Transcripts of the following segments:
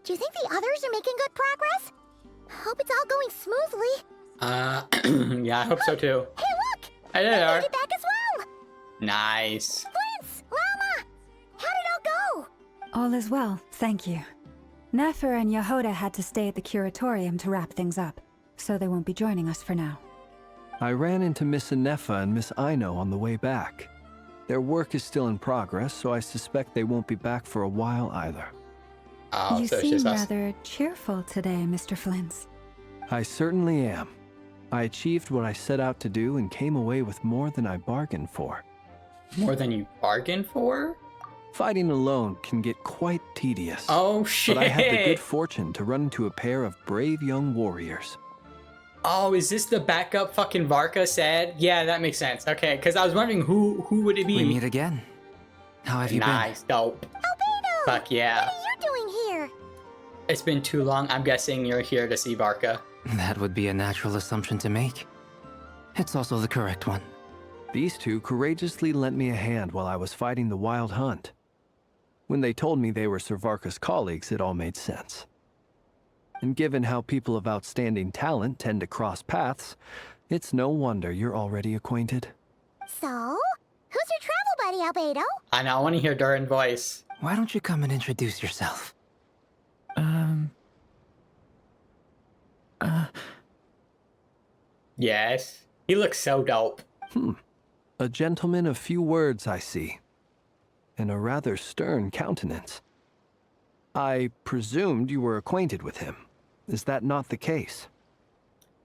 Do you think the others are making good progress? Hope it's all going smoothly. Yeah, I hope so too. Hey, look! Hey, there They they are. made it back as well! Nice. Prince! Llama! How did it all go? All is well, thank you. Nefer and Yehoda had to stay at the curatorium to wrap things up, so they won't be joining us for now. I ran into Miss Anefa and Miss Aino on the way back. Their work is still in progress, so I suspect they won't be back for a while either. Oh, You so it's seem just us. rather cheerful today, Mr. Flintz. I certainly am. I achieved what I set out to do and came away with more than I bargained for. More than you bargained for? Fighting alone can get quite tedious. Oh, shit. But I had the good fortune to run into a pair of brave young warriors. Oh, is this the backup fucking Varka said? Yeah, that makes sense. Okay, because I was wondering who would it be? We meet again. How have you been? Nice, dope. Albedo! Fuck yeah. What are you doing here? It's been too long. I'm guessing you're here to see Varka. That would be a natural assumption to make. It's also the correct one. These two courageously lent me a hand while I was fighting the wild hunt. When they told me they were Sir Varka's colleagues, it all made sense. And given how people of outstanding talent tend to cross paths, it's no wonder you're already acquainted. So, who's your travel buddy, Albedo? I know, I want to hear Durin's voice. Why don't you come and introduce yourself? Yes. He looks so dope. A gentleman of few words, I see. And a rather stern countenance. I presumed you were acquainted with him. Is that not the case?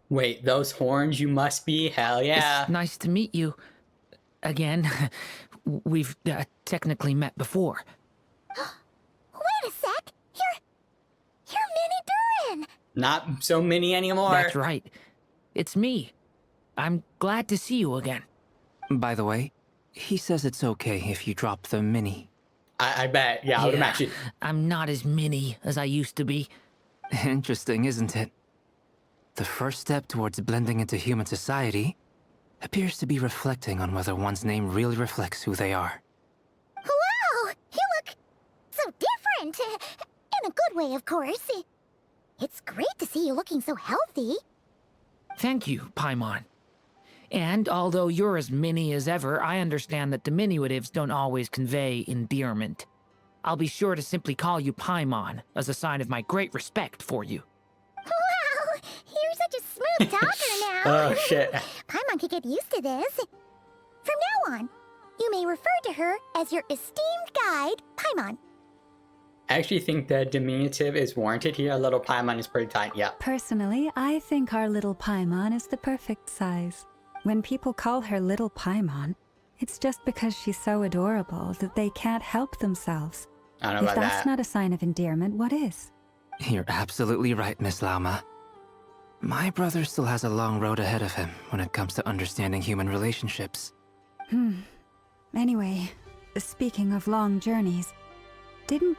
Wait, those horns you must be? Hell yeah. It's nice to meet you. Again, we've technically met before. Wait a sec! You're Mini Durin! Not so many anymore. That's right. It's me. I'm glad to see you again. By the way, he says it's okay if you drop the mini. I bet. Yeah, I would imagine. I'm not as mini as I used to be. Interesting, isn't it? The first step towards blending into human society appears to be reflecting on whether one's name really reflects who they are. Wow! You look so different! In a good way, of course. It's great to see you looking so healthy. Thank you, Paimon. And although you're as mini as ever, I understand that diminutives don't always convey endearment. I'll be sure to simply call you Paimon as a sign of my great respect for you. Wow! You're such a smooth talker now. Oh, shit. Paimon could get used to this. From now on, you may refer to her as your esteemed guide, Paimon. I actually think the diminutive is warranted here. A little Paimon is pretty tight. Yeah. Personally, I think our little Paimon is the perfect size. When people call her Little Paimon, it's just because she's so adorable that they can't help themselves. I don't know If about that's that. not a sign of endearment, what is? You're absolutely right, Miss Lauma. My brother still has a long road ahead of him when it comes to understanding human relationships. Anyway, speaking of long journeys, didn't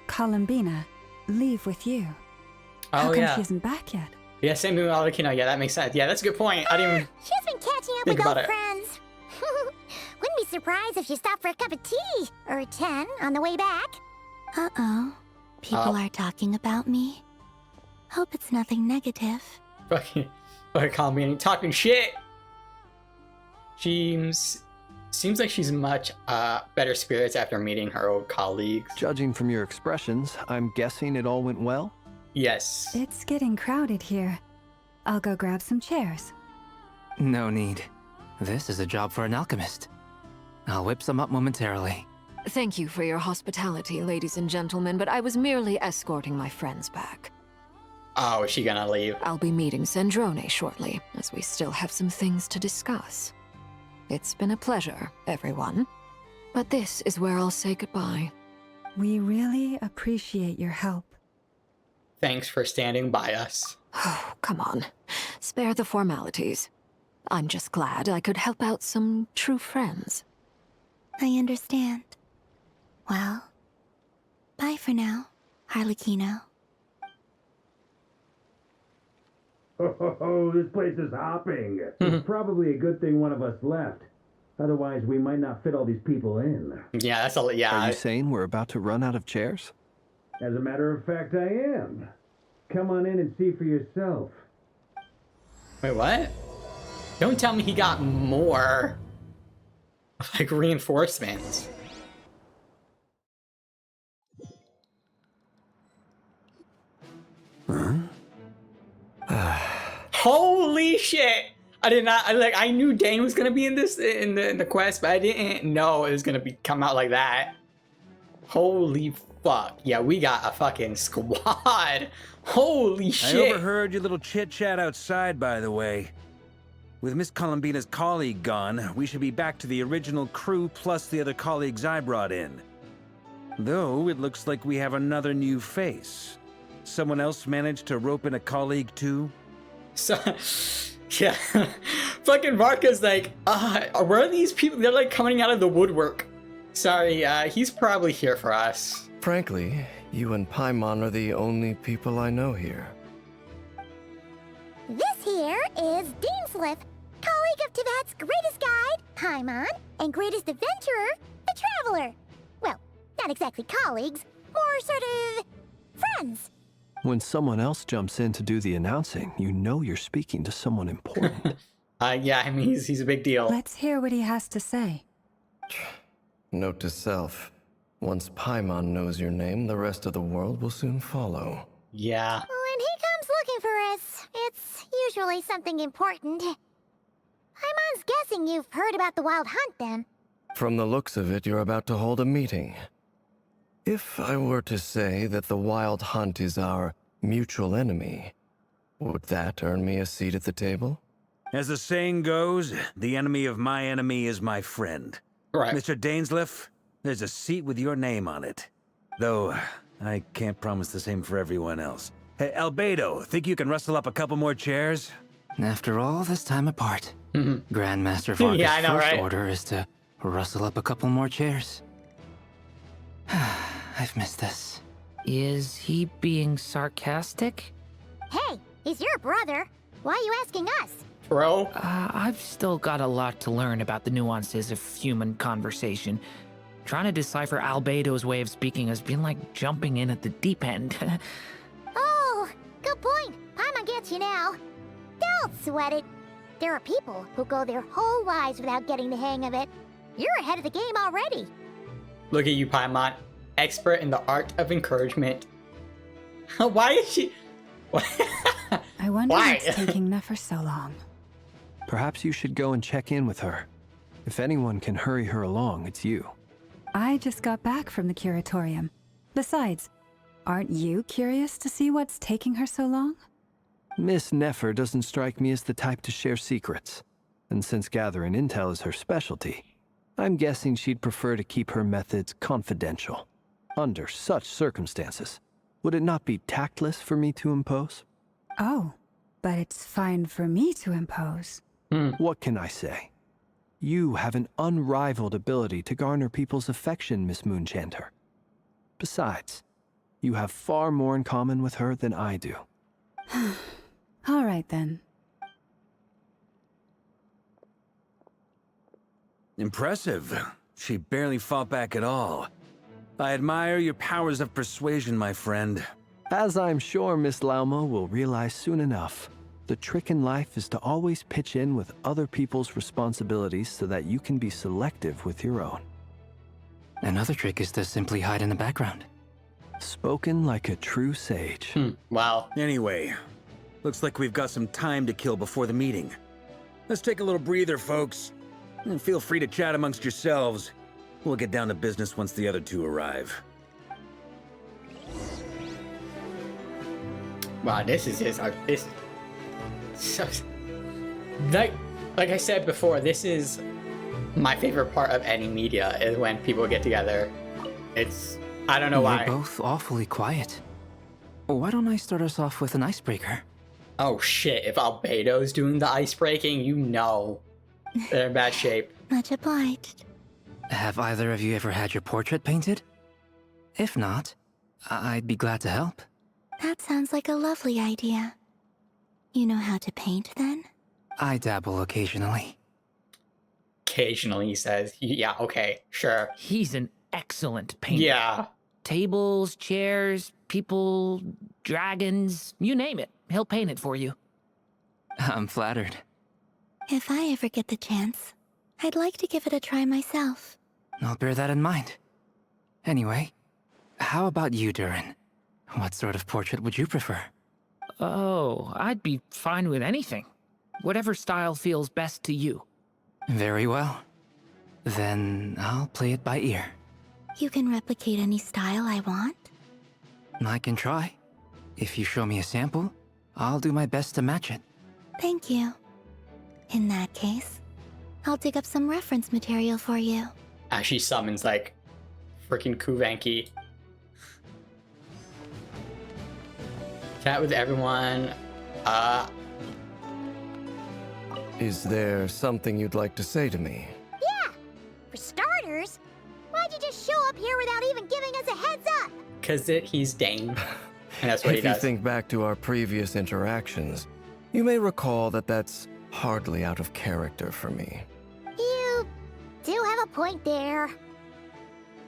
Columbina, leave with you? How Oh, come yeah. she isn't back yet? Yeah, same with Alikino. Yeah, that makes sense. Yeah, that's a good point. I didn't even... She's been catching up Think with about old it. friends. Wouldn't be surprised if she stopped for a cup of tea or 10 on the way back. Uh-oh. People are talking about me. Hope it's nothing negative. fucking call me talking shit. Seems like she's much better spirits after meeting her old colleagues. Judging from your expressions, I'm guessing it all went well? Yes. It's getting crowded here. I'll go grab some chairs. No need. This is a job for an alchemist. I'll whip some up momentarily. Thank you for your hospitality, ladies and gentlemen, but I was merely escorting my friends back. Oh, is she gonna leave? I'll be meeting Sandrone shortly, as we still have some things to discuss. It's been a pleasure, everyone. But this is where I'll say goodbye. We really appreciate your help. Thanks for standing by us. Oh, come on. Spare the formalities. I'm just glad I could help out some true friends. I understand. Well, bye for now, Harlequino. Oh, this place is hopping. It's probably a good thing one of us left. Otherwise, we might not fit all these people in. Yeah, that's a... Yeah. Are you saying we're about to run out of chairs? As a matter of fact, I am. Come on in and see for yourself. Wait, what? Don't tell me he got more, like, reinforcements. Holy shit! I did not. I knew Dane was gonna be in this in the quest, but I didn't know it was gonna come out like that. Holy fuck! Yeah, we got a fucking squad. Holy shit! I overheard your little chit chat outside, by the way. With Miss Columbina's colleague gone, we should be back to the original crew plus the other colleagues I brought in. Though it looks like we have another new face. Someone else managed to rope in a colleague too? So, yeah, fucking Varka's like, where are these people? They're like coming out of the woodwork. Sorry, he's probably here for us. Frankly, you and Paimon are the only people I know here. This here is Deanslip, colleague of Tibet's greatest guide, Paimon, and greatest adventurer, the Traveler. Well, not exactly colleagues, more sort of friends. When someone else jumps in to do the announcing, you know you're speaking to someone important. Yeah, I mean, he's a big deal. Let's hear what he has to say. Note to self, once Paimon knows your name, the rest of the world will soon follow. Yeah. When he comes looking for us, it's usually something important. Paimon's guessing you've heard about the Wild Hunt, then. From the looks of it, you're about to hold a meeting. If I were to say that the Wild Hunt is our mutual enemy, would that earn me a seat at the table? As the saying goes, the enemy of my enemy is my friend. Right. Mr. Dainsleif, there's a seat with your name on it. Though, I can't promise the same for everyone else. Hey, Albedo, think you can rustle up a couple more chairs? After all this time apart, Grandmaster Varka's Yeah, I know, first right? order is to rustle up a couple more chairs. I've missed this. Is he being sarcastic? Hey, he's your brother. Why are you asking us? Bro. I've still got a lot to learn about the nuances of human conversation. Trying to decipher Albedo's way of speaking has been like jumping in at the deep end. Oh, good point. Paimon gets you now. Don't sweat it. There are people who go their whole lives without getting the hang of it. You're ahead of the game already. Look at you, Paimon. Expert in the art of encouragement. Why is she... I wonder Why? what's taking Nefer so long. Perhaps you should go and check in with her. If anyone can hurry her along, it's you. I just got back from the curatorium. Besides, aren't you curious to see what's taking her so long? Miss Nefer doesn't strike me as the type to share secrets. And since gathering intel is her specialty, I'm guessing she'd prefer to keep her methods confidential. Under such circumstances, would it not be tactless for me to impose? Oh, but it's fine for me to impose. What can I say? You have an unrivaled ability to garner people's affection, Miss Moonchanter. Besides, you have far more in common with her than I do. All right, then. Impressive. She barely fought back at all. I admire your powers of persuasion, my friend. As I'm sure Miss Lauma will realize soon enough, the trick in life is to always pitch in with other people's responsibilities so that you can be selective with your own. Another trick is to simply hide in the background. Spoken like a true sage. Wow. Anyway, looks like we've got some time to kill before the meeting. Let's take a little breather, folks. And feel free to chat amongst yourselves. We'll get down to business once the other two arrive. Wow, this is this. So, like I said before, this is my favorite part of any media is when people get together. It's I don't know why. You're both awfully quiet. Why don't I start us off with an icebreaker? Oh shit! If Albedo's doing the ice breaking, you know they're in bad shape. Much obliged. Have either of you ever had your portrait painted? If not, I'd be glad to help. That sounds like a lovely idea. You know how to paint, then? I dabble occasionally. Occasionally, he says, "Yeah, okay, sure." He's an excellent painter. Yeah. Tables, chairs, people, dragons, you name it. He'll paint it for you. I'm flattered. If I ever get the chance, I'd like to give it a try myself. I'll bear that in mind. Anyway, how about you, Durin? What sort of portrait would you prefer? Oh, I'd be fine with anything. Whatever style feels best to you. Very well. Then I'll play it by ear. You can replicate any style I want? I can try. If you show me a sample, I'll do my best to match it. Thank you. In that case, I'll dig up some reference material for you. As she summons like freaking Kuvanki. Chat with everyone. Is there something you'd like to say to me? Yeah! For starters, why'd you just show up here without even giving us a heads up? Cause he's Dane. And that's what he If you does. think back to our previous interactions, you may recall that that's hardly out of character for me. You do have a point there.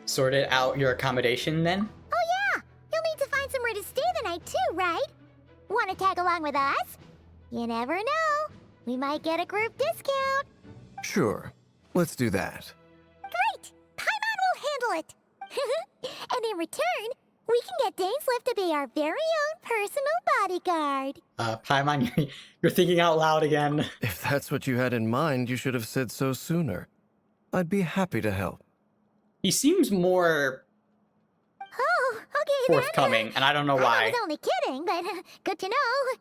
Sorted out your accommodation then? Oh yeah! You'll need to find somewhere to stay the night too, right? Wanna tag along with us? You never know. We might get a group discount. Sure, let's do that. Great! Paimon will handle it! And in return, we can get Dainslift to be our very own personal bodyguard. Paimon, you're thinking out loud again. If that's what you had in mind, you should have said so sooner. I'd be happy to help. He seems more Oh, okay forthcoming, and I don't know then. I why. was only kidding, but good to know.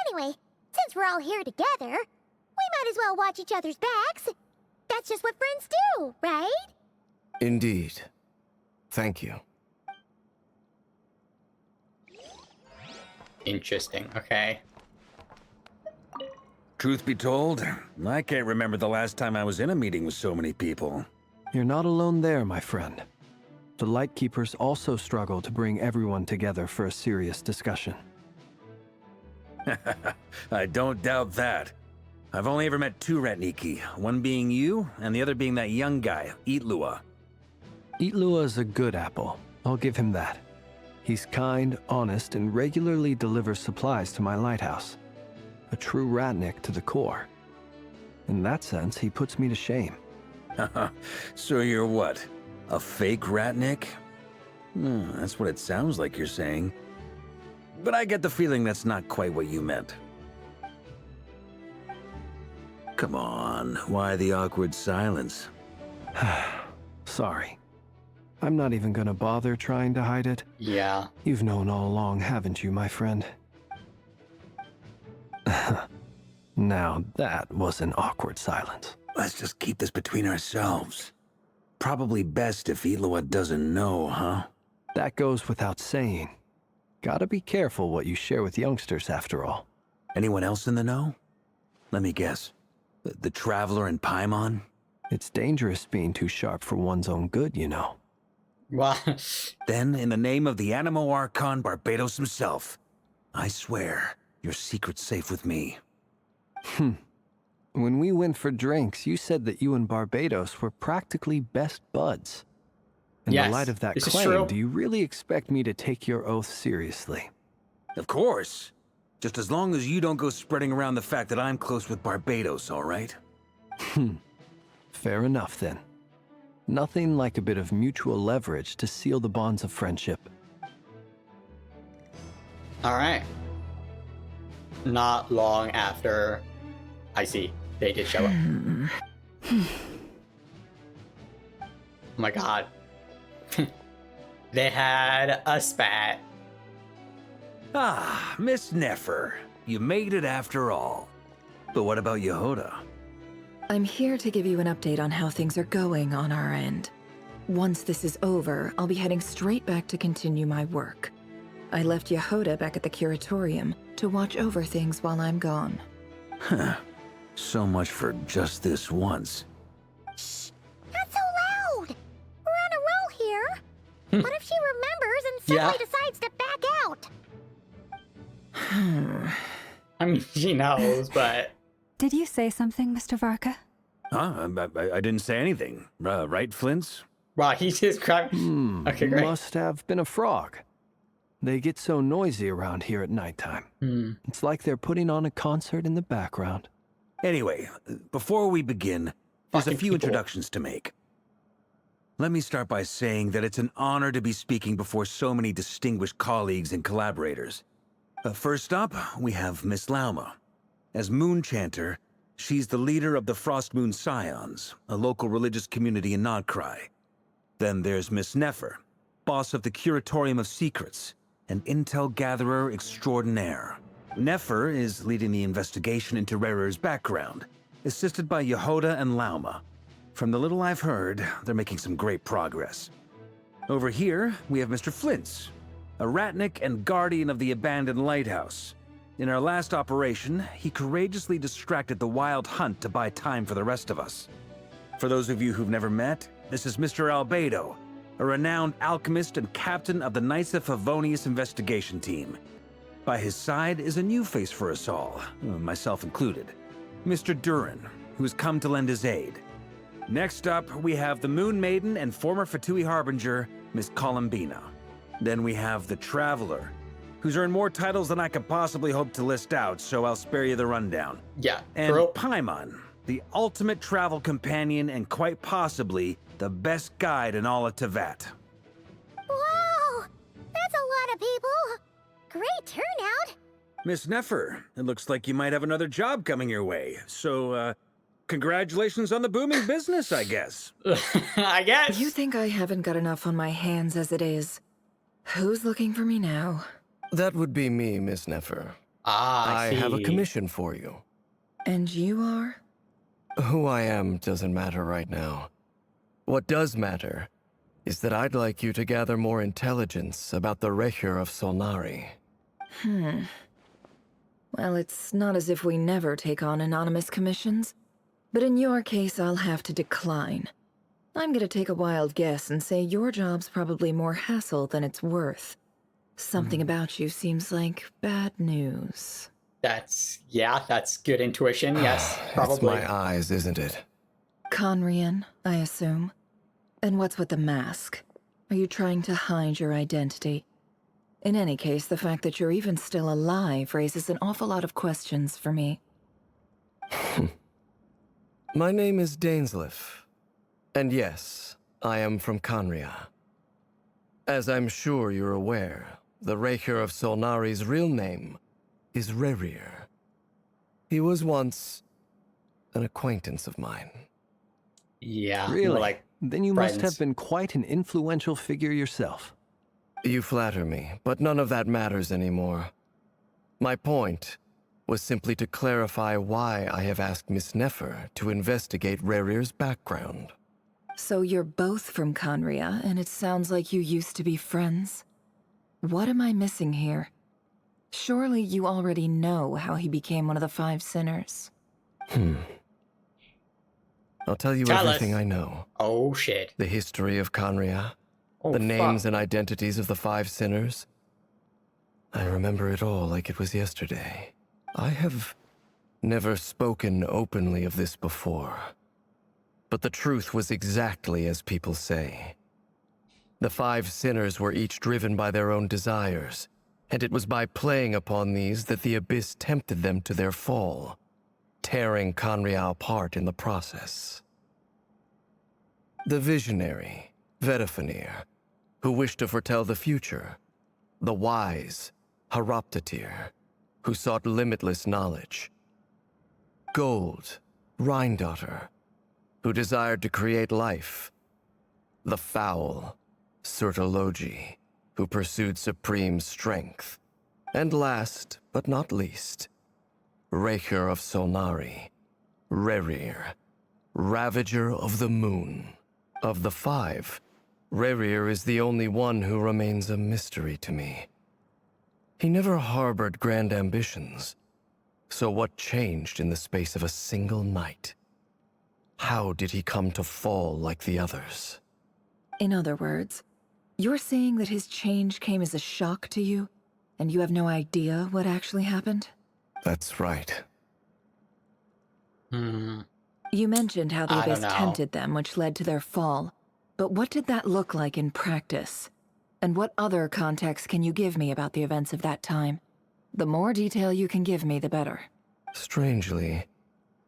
Anyway, since we're all here together, we might as well watch each other's backs. That's just what friends do, right? Indeed. Thank you. Interesting, okay. Truth be told, I can't remember the last time I was in a meeting with so many people. You're not alone there, my friend. The Lightkeepers also struggle to bring everyone together for a serious discussion. I don't doubt that. I've only ever met two Ratniki, one being you, and the other being that young guy, Itlua. Itlua is a good apple. I'll give him that. He's kind, honest, and regularly delivers supplies to my lighthouse. A true Ratnik to the core. In that sense, he puts me to shame. So you're what? A fake Ratnik? That's what it sounds like you're saying. But I get the feeling that's not quite what you meant. Come on, why the awkward silence? Sorry. I'm not even gonna bother trying to hide it. Yeah. You've known all along, haven't you, my friend? Now that was an awkward silence. Let's just keep this between ourselves. Probably best if Itlua doesn't know, huh? That goes without saying. Gotta be careful what you share with youngsters, after all. Anyone else in the know? Let me guess. The Traveler and Paimon? It's dangerous being too sharp for one's own good, you know. What? Then, in the name of the Animo Archon Barbados himself, I swear, your secret's safe with me. When we went for drinks, you said that you and Barbados were practically best buds. In Yes, the light of that this is claim, true. do you really expect me to take your oath seriously? Of course. Just as long as you don't go spreading around the fact that I'm close with Barbados, all right? Fair enough, then. Nothing like a bit of mutual leverage to seal the bonds of friendship. Alright. Not long after, I see, they did show up. Oh my god. They had a spat. Ah, Miss Nefer. You made it after all. But what about Yehoda? I'm here to give you an update on how things are going on our end. Once this is over, I'll be heading straight back to continue my work. I left Yehoda back at the Curatorium to watch over things while I'm gone. Huh. So much for just this once. Shh! Not so loud! We're on a roll here. What if she remembers and suddenly Yeah. decides to back out? I mean, she knows, but Did you say something, Mr. Varka? Huh? I didn't say anything. Right, Flints? Wow, he just grabbed. Okay, great. Must have been a frog. They get so noisy around here at nighttime. It's like they're putting on a concert in the background. Anyway, before we begin, there's a Fucking few people. introductions to make. Let me start by saying that it's an honor to be speaking before so many distinguished colleagues and collaborators. First up, we have Miss Lauma. As Moon Chanter, she's the leader of the Frost Moon Scions, a local religious community in Nodcry. Then there's Miss Nefer, boss of the Curatorium of Secrets, an intel gatherer extraordinaire. Nefer is leading the investigation into Rerer's background, assisted by Yehoda and Lauma. From the little I've heard, they're making some great progress. Over here, we have Mr. Flintz, a Ratnik and guardian of the abandoned lighthouse. In our last operation, he courageously distracted the Wild Hunt to buy time for the rest of us. For those of you who've never met, this is Mr. Albedo, a renowned alchemist and captain of the Knights of Favonius investigation team. By his side is a new face for us all, myself included, Mr. Durin, who has come to lend his aid. Next up, we have the Moon Maiden and former Fatui Harbinger, Miss Columbina. Then we have the Traveler, who's earned more titles than I could possibly hope to list out, so I'll spare you the rundown. Yeah, And girl. Paimon, the ultimate travel companion and quite possibly the best guide in all of Tevat. Wow! That's a lot of people! Great turnout! Miss Nefer, it looks like you might have another job coming your way, so, congratulations on the booming business, I guess. I guess. You think I haven't got enough on my hands as it is? Who's looking for me now? That would be me, Miss Nefer. I I have a see. commission for you. And you are? Who I am doesn't matter right now. What does matter is that I'd like you to gather more intelligence about the Recher of Solnari. Well, it's not as if we never take on anonymous commissions. But in your case, I'll have to decline. I'm gonna take a wild guess and say your job's probably more hassle than it's worth. Something about you seems like bad news. That's good intuition. Yes, It's probably. my eyes, isn't it? Conrian, I assume. And what's with the mask? Are you trying to hide your identity? In any case, the fact that you're even still alive raises an awful lot of questions for me. My name is Dainsleif. And yes, I am from Conria. As I'm sure you're aware, the Recher of Solnari's real name is Rerir. He was once an acquaintance of mine. Yeah, Really? like Then you must friends. have been quite an influential figure yourself. You flatter me, but none of that matters anymore. My point was simply to clarify why I have asked Miss Nefer to investigate Rerir's background. So you're both from Conria, and it sounds like you used to be friends? What am I missing here? Surely you already know how he became one of the Five Sinners. I'll tell you Tell everything us. I know. Oh shit. The history of Conria, Oh, the names fuck. and identities of the Five Sinners. I remember it all like it was yesterday. I have never spoken openly of this before. But the truth was exactly as people say. The Five Sinners were each driven by their own desires, and it was by playing upon these that the Abyss tempted them to their fall, tearing Conria apart in the process. The visionary, Vedafenir, who wished to foretell the future. The wise, Haroptatir, who sought limitless knowledge. Gold, Rhindaughter, who desired to create life. The foul, Surtologi, who pursued supreme strength. And last, but not least, Recher of Solnari, Rerir, Ravager of the Moon. Of the five, Rerir is the only one who remains a mystery to me. He never harbored grand ambitions. So what changed in the space of a single night? How did he come to fall like the others? In other words, you're saying that his change came as a shock to you, and you have no idea what actually happened? That's right. You mentioned how the I don't Abyss know. tempted them, which led to their fall. But what did that look like in practice? And what other context can you give me about the events of that time? The more detail you can give me, the better. Strangely,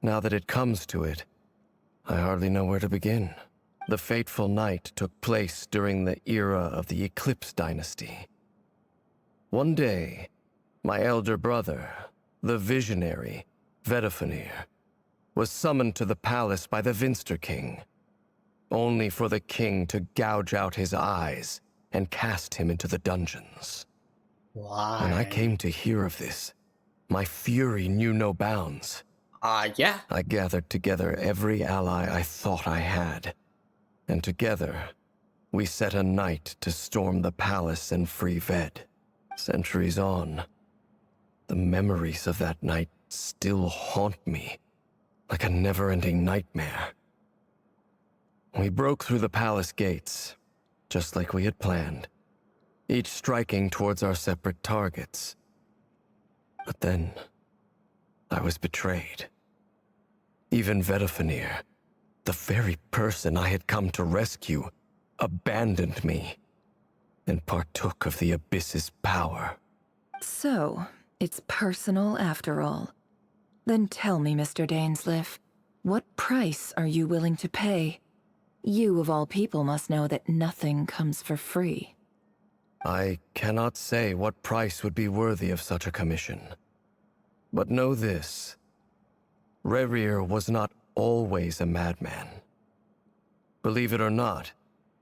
now that it comes to it, I hardly know where to begin. The fateful night took place during the era of the Eclipse Dynasty. One day, my elder brother, the visionary, Vedifenir, was summoned to the palace by the Vinster King, only for the king to gouge out his eyes and cast him into the dungeons. Why? When I came to hear of this, my fury knew no bounds. Yeah. I gathered together every ally I thought I had, and together, we set a night to storm the palace and free Ved. Centuries on, the memories of that night still haunt me, like a never-ending nightmare. We broke through the palace gates, just like we had planned, each striking towards our separate targets. But then, I was betrayed. Even Vedifenir, the very person I had come to rescue, abandoned me and partook of the Abyss's power. So, it's personal after all. Then tell me, Mr. Dainsleif, what price are you willing to pay? You, of all people, must know that nothing comes for free. I cannot say what price would be worthy of such a commission. But know this. Rerir was not always a madman. Believe it or not,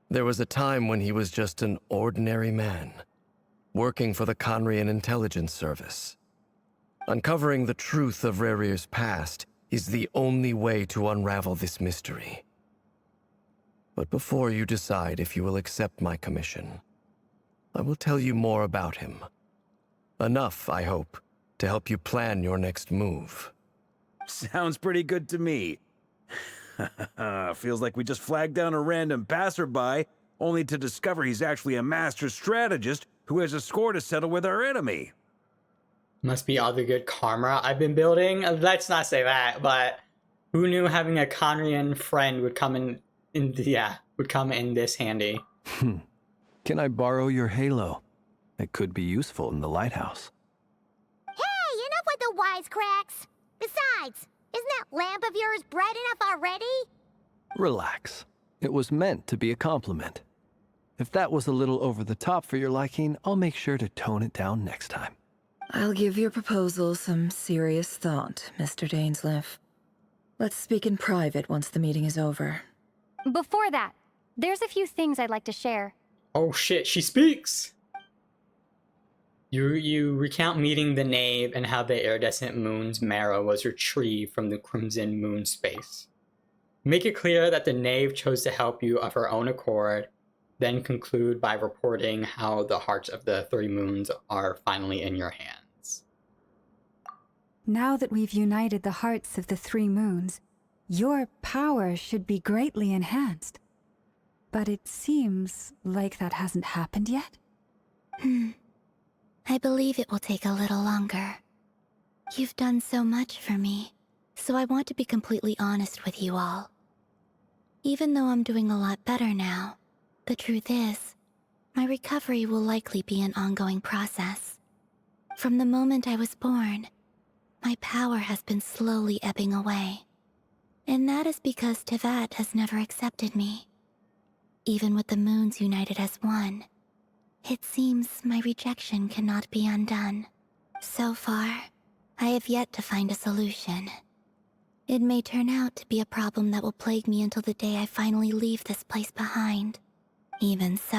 there was a time when he was just an ordinary man, working for the Conrian Intelligence Service. Uncovering the truth of Rerir's past is the only way to unravel this mystery. But before you decide if you will accept my commission, I will tell you more about him. Enough, I hope, to help you plan your next move. Sounds pretty good to me. Feels like we just flagged down a random passerby, only to discover he's actually a master strategist who has a score to settle with our enemy. Must be all the good karma I've been building. Let's not say that, but who knew having a Conrian friend would come would come in this handy. Can I borrow your halo? It could be useful in the lighthouse. Hey, enough with the wisecracks! Besides, isn't that lamp of yours bright enough already? Relax. It was meant to be a compliment. If that was a little over the top for your liking, I'll make sure to tone it down next time. I'll give your proposal some serious thought, Mr. Dainsleif. Let's speak in private once the meeting is over. Before that, there's a few things I'd like to share. Oh shit, she speaks! You recount meeting the Knave and how the iridescent moon's marrow was retrieved from the Crimson Moon space. Make it clear that the Knave chose to help you of her own accord, then conclude by reporting how the hearts of the three moons are finally in your hands. Now that we've united the hearts of the three moons, your power should be greatly enhanced. But it seems like that hasn't happened yet. I believe it will take a little longer. You've done so much for me, so I want to be completely honest with you all. Even though I'm doing a lot better now, the truth is, my recovery will likely be an ongoing process. From the moment I was born, my power has been slowly ebbing away. And that is because Teyvat has never accepted me. Even with the moons united as one, it seems my rejection cannot be undone. So far, I have yet to find a solution. It may turn out to be a problem that will plague me until the day I finally leave this place behind. Even so,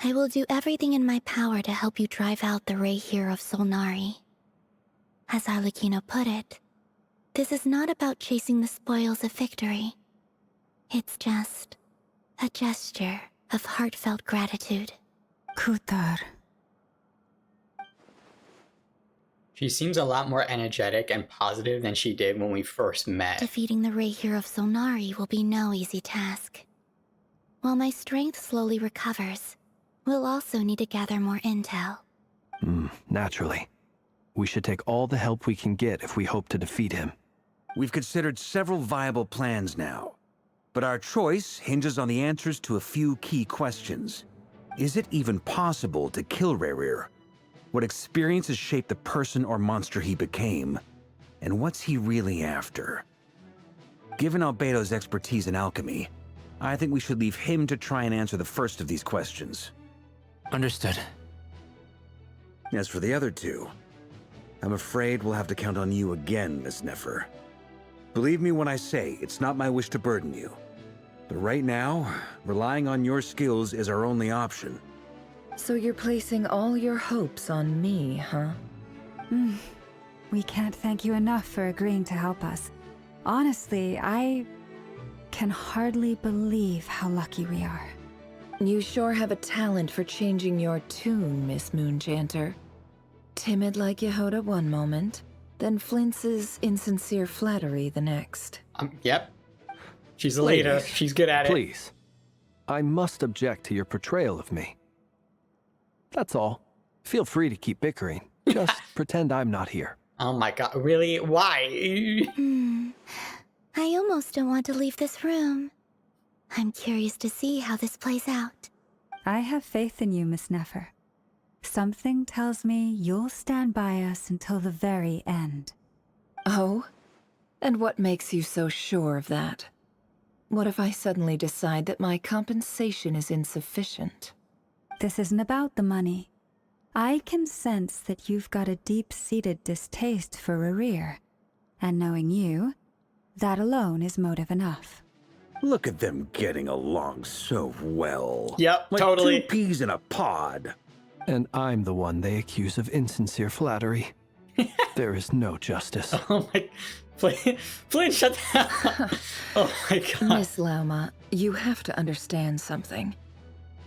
I will do everything in my power to help you drive out the Rayhir of Solnari. As Arlecchino put it, this is not about chasing the spoils of victory. It's just a gesture of heartfelt gratitude. Kutar. She seems a lot more energetic and positive than she did when we first met. Defeating the Rayhir of Solnari will be no easy task. While my strength slowly recovers, we'll also need to gather more intel. Naturally. We should take all the help we can get if we hope to defeat him. We've considered several viable plans now, But our choice hinges on the answers to a few key questions. Is it even possible to kill Rerir? What experiences shaped the person or monster he became? And what's he really after? Given Albedo's expertise in alchemy, I think we should leave him to try and answer the first of these questions. Understood. As for the other two, I'm afraid we'll have to count on you again, Miss Nefer. Believe me when I say it's not my wish to burden you. But right now, relying on your skills is our only option. So you're placing all your hopes on me, huh? We can't thank you enough for agreeing to help us. Honestly, I can hardly believe how lucky we are. You sure have a talent for changing your tune, Miss Moonchanter. Timid like Yehoda one moment, then flinches insincere flattery the next. Yep. She's a leader. Please. She's good at it. Please. I must object to your portrayal of me. That's all. Feel free to keep bickering. Just pretend I'm not here. Oh my god, really? Why? I almost don't want to leave this room. I'm curious to see how this plays out. I have faith in you, Miss Nefer. Something tells me you'll stand by us until the very end. Oh? And what makes you so sure of that? What if I suddenly decide that my compensation is insufficient? This isn't about the money. I can sense that you've got a deep-seated distaste for Rerir. And knowing you, that alone is motive enough. Look at them getting along so well. Yep, like totally. two peas in a pod. And I'm the one they accuse of insincere flattery. There is no justice. Oh my... Flynn, shut the hell up. Oh my god. Miss Lauma, you have to understand something.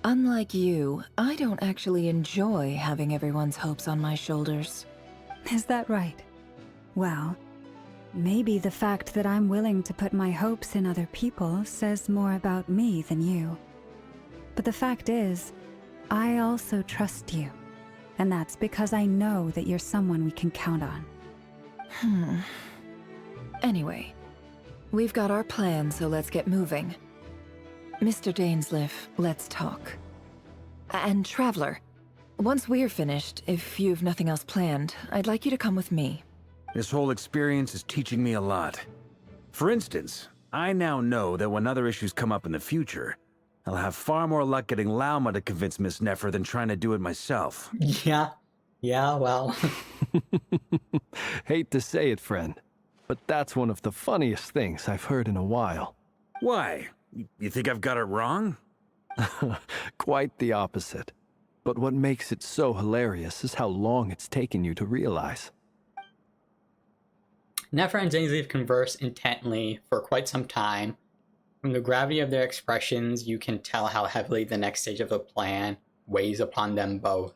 Unlike you, I don't actually enjoy having everyone's hopes on my shoulders. Is that right? Well, maybe the fact that I'm willing to put my hopes in other people says more about me than you. But the fact is, I also trust you. And that's because I know that you're someone we can count on. Anyway, we've got our plan, so let's get moving. Mr. Dainsleif, let's talk. And Traveler, once we're finished, if you've nothing else planned, I'd like you to come with me. This whole experience is teaching me a lot. For instance, I now know that when other issues come up in the future, I'll have far more luck getting Lauma to convince Miss Nefer than trying to do it myself. Yeah. Yeah, well. Hate to say it, friend, but that's one of the funniest things I've heard in a while. Why? You think I've got it wrong? Quite the opposite. But what makes it so hilarious is how long it's taken you to realize. Nefer and Dainsleif converse intently for quite some time. From the gravity of their expressions, you can tell how heavily the next stage of the plan weighs upon them both.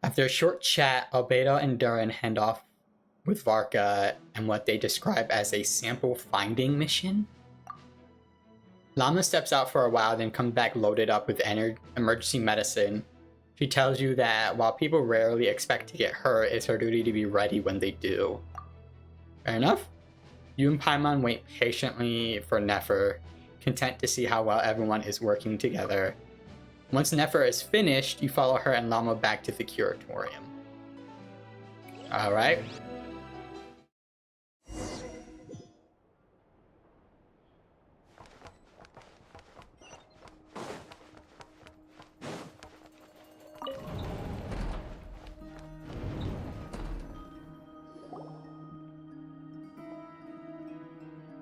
After a short chat, Albedo and Durin hand off with Varka and what they describe as a sample finding mission. Lama steps out for a while, then comes back loaded up with emergency medicine. She tells you that while people rarely expect to get hurt, it's her duty to be ready when they do. Fair enough. You and Paimon wait patiently for Nefer, content to see how well everyone is working together. Once Nefer is finished, you follow her and Lama back to the curatorium. Alright.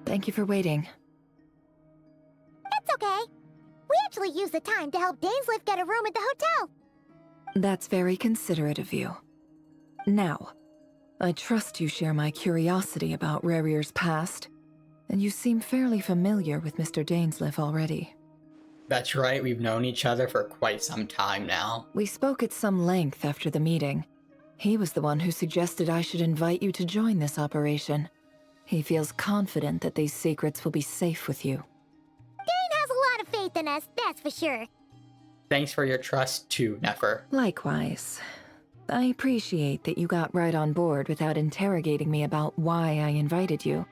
Thank you for waiting. It's okay. We actually used the time to help Dainsleif get a room at the hotel. That's very considerate of you. Now, I trust you share my curiosity about Rerir's past, and you seem fairly familiar with Mr. Dainsleif already. That's right, we've known each other for quite some time now. We spoke at some length after the meeting. He was the one who suggested I should invite you to join this operation. He feels confident that these secrets will be safe with you. Dane has a lot of faith in us, that's for sure. Thanks for your trust too, Nefer. Likewise. I appreciate that you got right on board without interrogating me about why I invited you.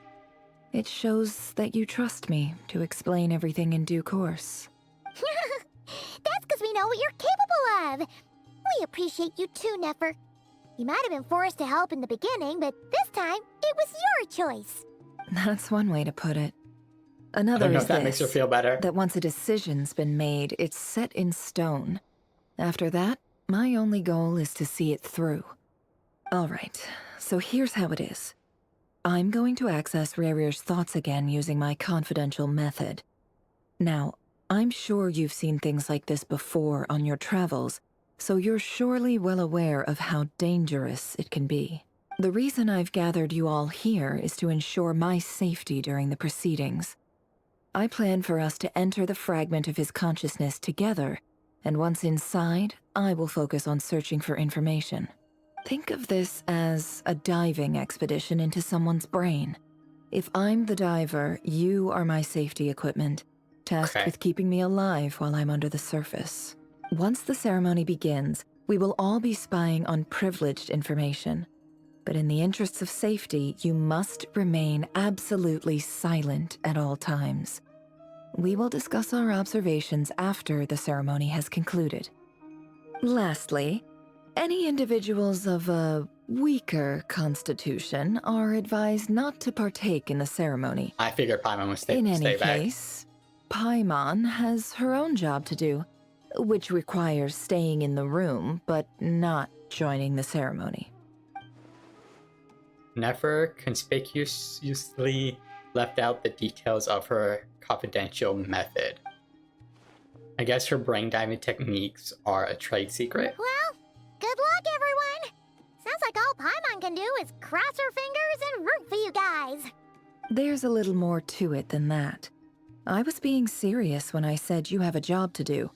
It shows that you trust me to explain everything in due course. That's because we know what you're capable of. We appreciate you too, Nefer. You might have been forced to help in the beginning, but this time, it was your choice. That's one way to put it. I Another don't know is if that makes her this, feel better. that once a decision's been made, it's set in stone. After that, my only goal is to see it through. Alright, so here's how it is. I'm going to access Rarir's thoughts again using my confidential method. Now, I'm sure you've seen things like this before on your travels, so you're surely well aware of how dangerous it can be. The reason I've gathered you all here is to ensure my safety during the proceedings. I plan for us to enter the fragment of his consciousness together, and once inside, I will focus on searching for information. Think of this as a diving expedition into someone's brain. If I'm the diver, you are my safety equipment, tasked with keeping me alive while I'm under the surface. Once the ceremony begins, we will all be spying on privileged information. But in the interests of safety, you must remain absolutely silent at all times. We will discuss our observations after the ceremony has concluded. Lastly, any individuals of a weaker constitution are advised not to partake in the ceremony. I figured Paimon would stay In back. any case, Paimon has her own job to do, which requires staying in the room but not joining the ceremony. Nefer conspicuously left out the details of her confidential method. I guess her brain diving techniques are a trade secret. Well, good luck, everyone. Sounds like all Paimon can do is cross her fingers and root for you guys. There's a little more to it than that. I was being serious when I said you have a job to do.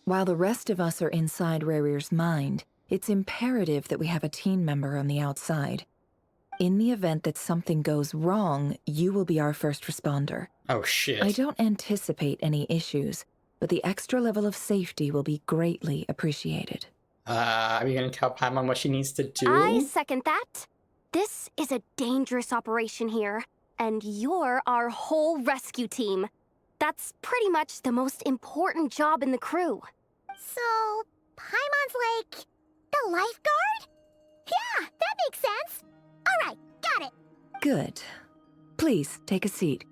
While the rest of us are inside Rarir's mind, it's imperative that we have a team member on the outside. In the event that something goes wrong, you will be our first responder. Oh shit. I don't anticipate any issues, but the extra level of safety will be greatly appreciated. Are we gonna tell Paimon what she needs to do? I second that. This is a dangerous operation here, and you're our whole rescue team. That's pretty much the most important job in the crew. So, Paimon's like the lifeguard? Yeah, that makes sense. All right, got it. Good. Please, take a seat.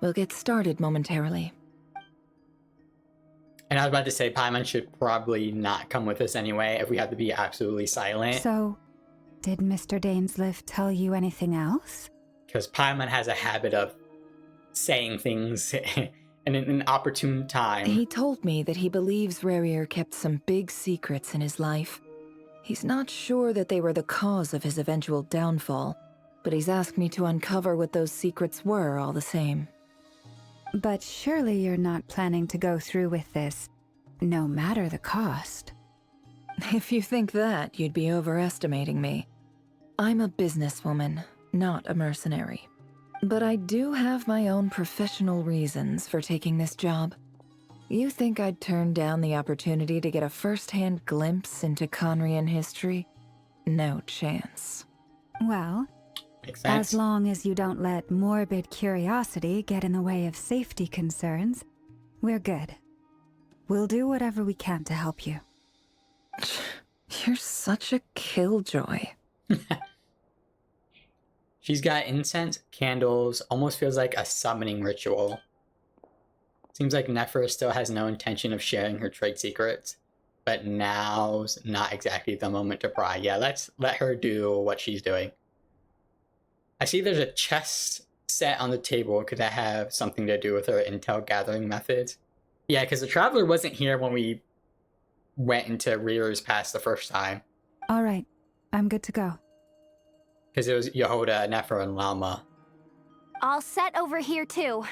We'll get started momentarily. And I was about to say, Paimon should probably not come with us anyway if we have to be absolutely silent. So, did Mr. Dainsliff tell you anything else? Because Paimon has a habit of saying things in an opportune time. He told me that he believes Rarir kept some big secrets in his life. He's not sure that they were the cause of his eventual downfall, but he's asked me to uncover what those secrets were all the same. But surely you're not planning to go through with this, no matter the cost. If you think that, you'd be overestimating me. I'm a businesswoman, not a mercenary. But I do have my own professional reasons for taking this job. You think I'd turn down the opportunity to get a first-hand glimpse into Conrian history? No chance. Well, Makes sense. as long as you don't let morbid curiosity get in the way of safety concerns, we're good. We'll do whatever we can to help you. You're such a killjoy. She's got incense, candles, almost feels like a summoning ritual. Seems like Nefer still has no intention of sharing her trade secrets, but now's not exactly the moment to pry. Yeah, let's let her do what she's doing. I see there's a chest set on the table. Could that have something to do with her intel gathering methods? Yeah, because the Traveler wasn't here when we went into Rarir's past the first time. All right, I'm good to go. Because it was Yehoda, Nefer, and Lalma. All set over here too.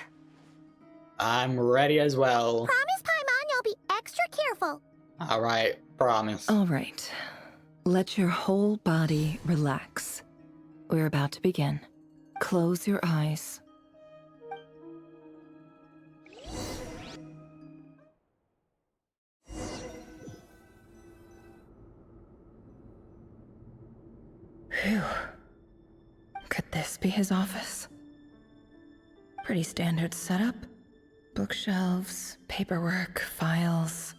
I'm ready as well. Promise, Paimon, you'll be extra careful. Alright, promise. All right. Let your whole body relax. We're about to begin. Close your eyes. Phew. Could this be his office? Pretty standard setup. Bookshelves, paperwork, files.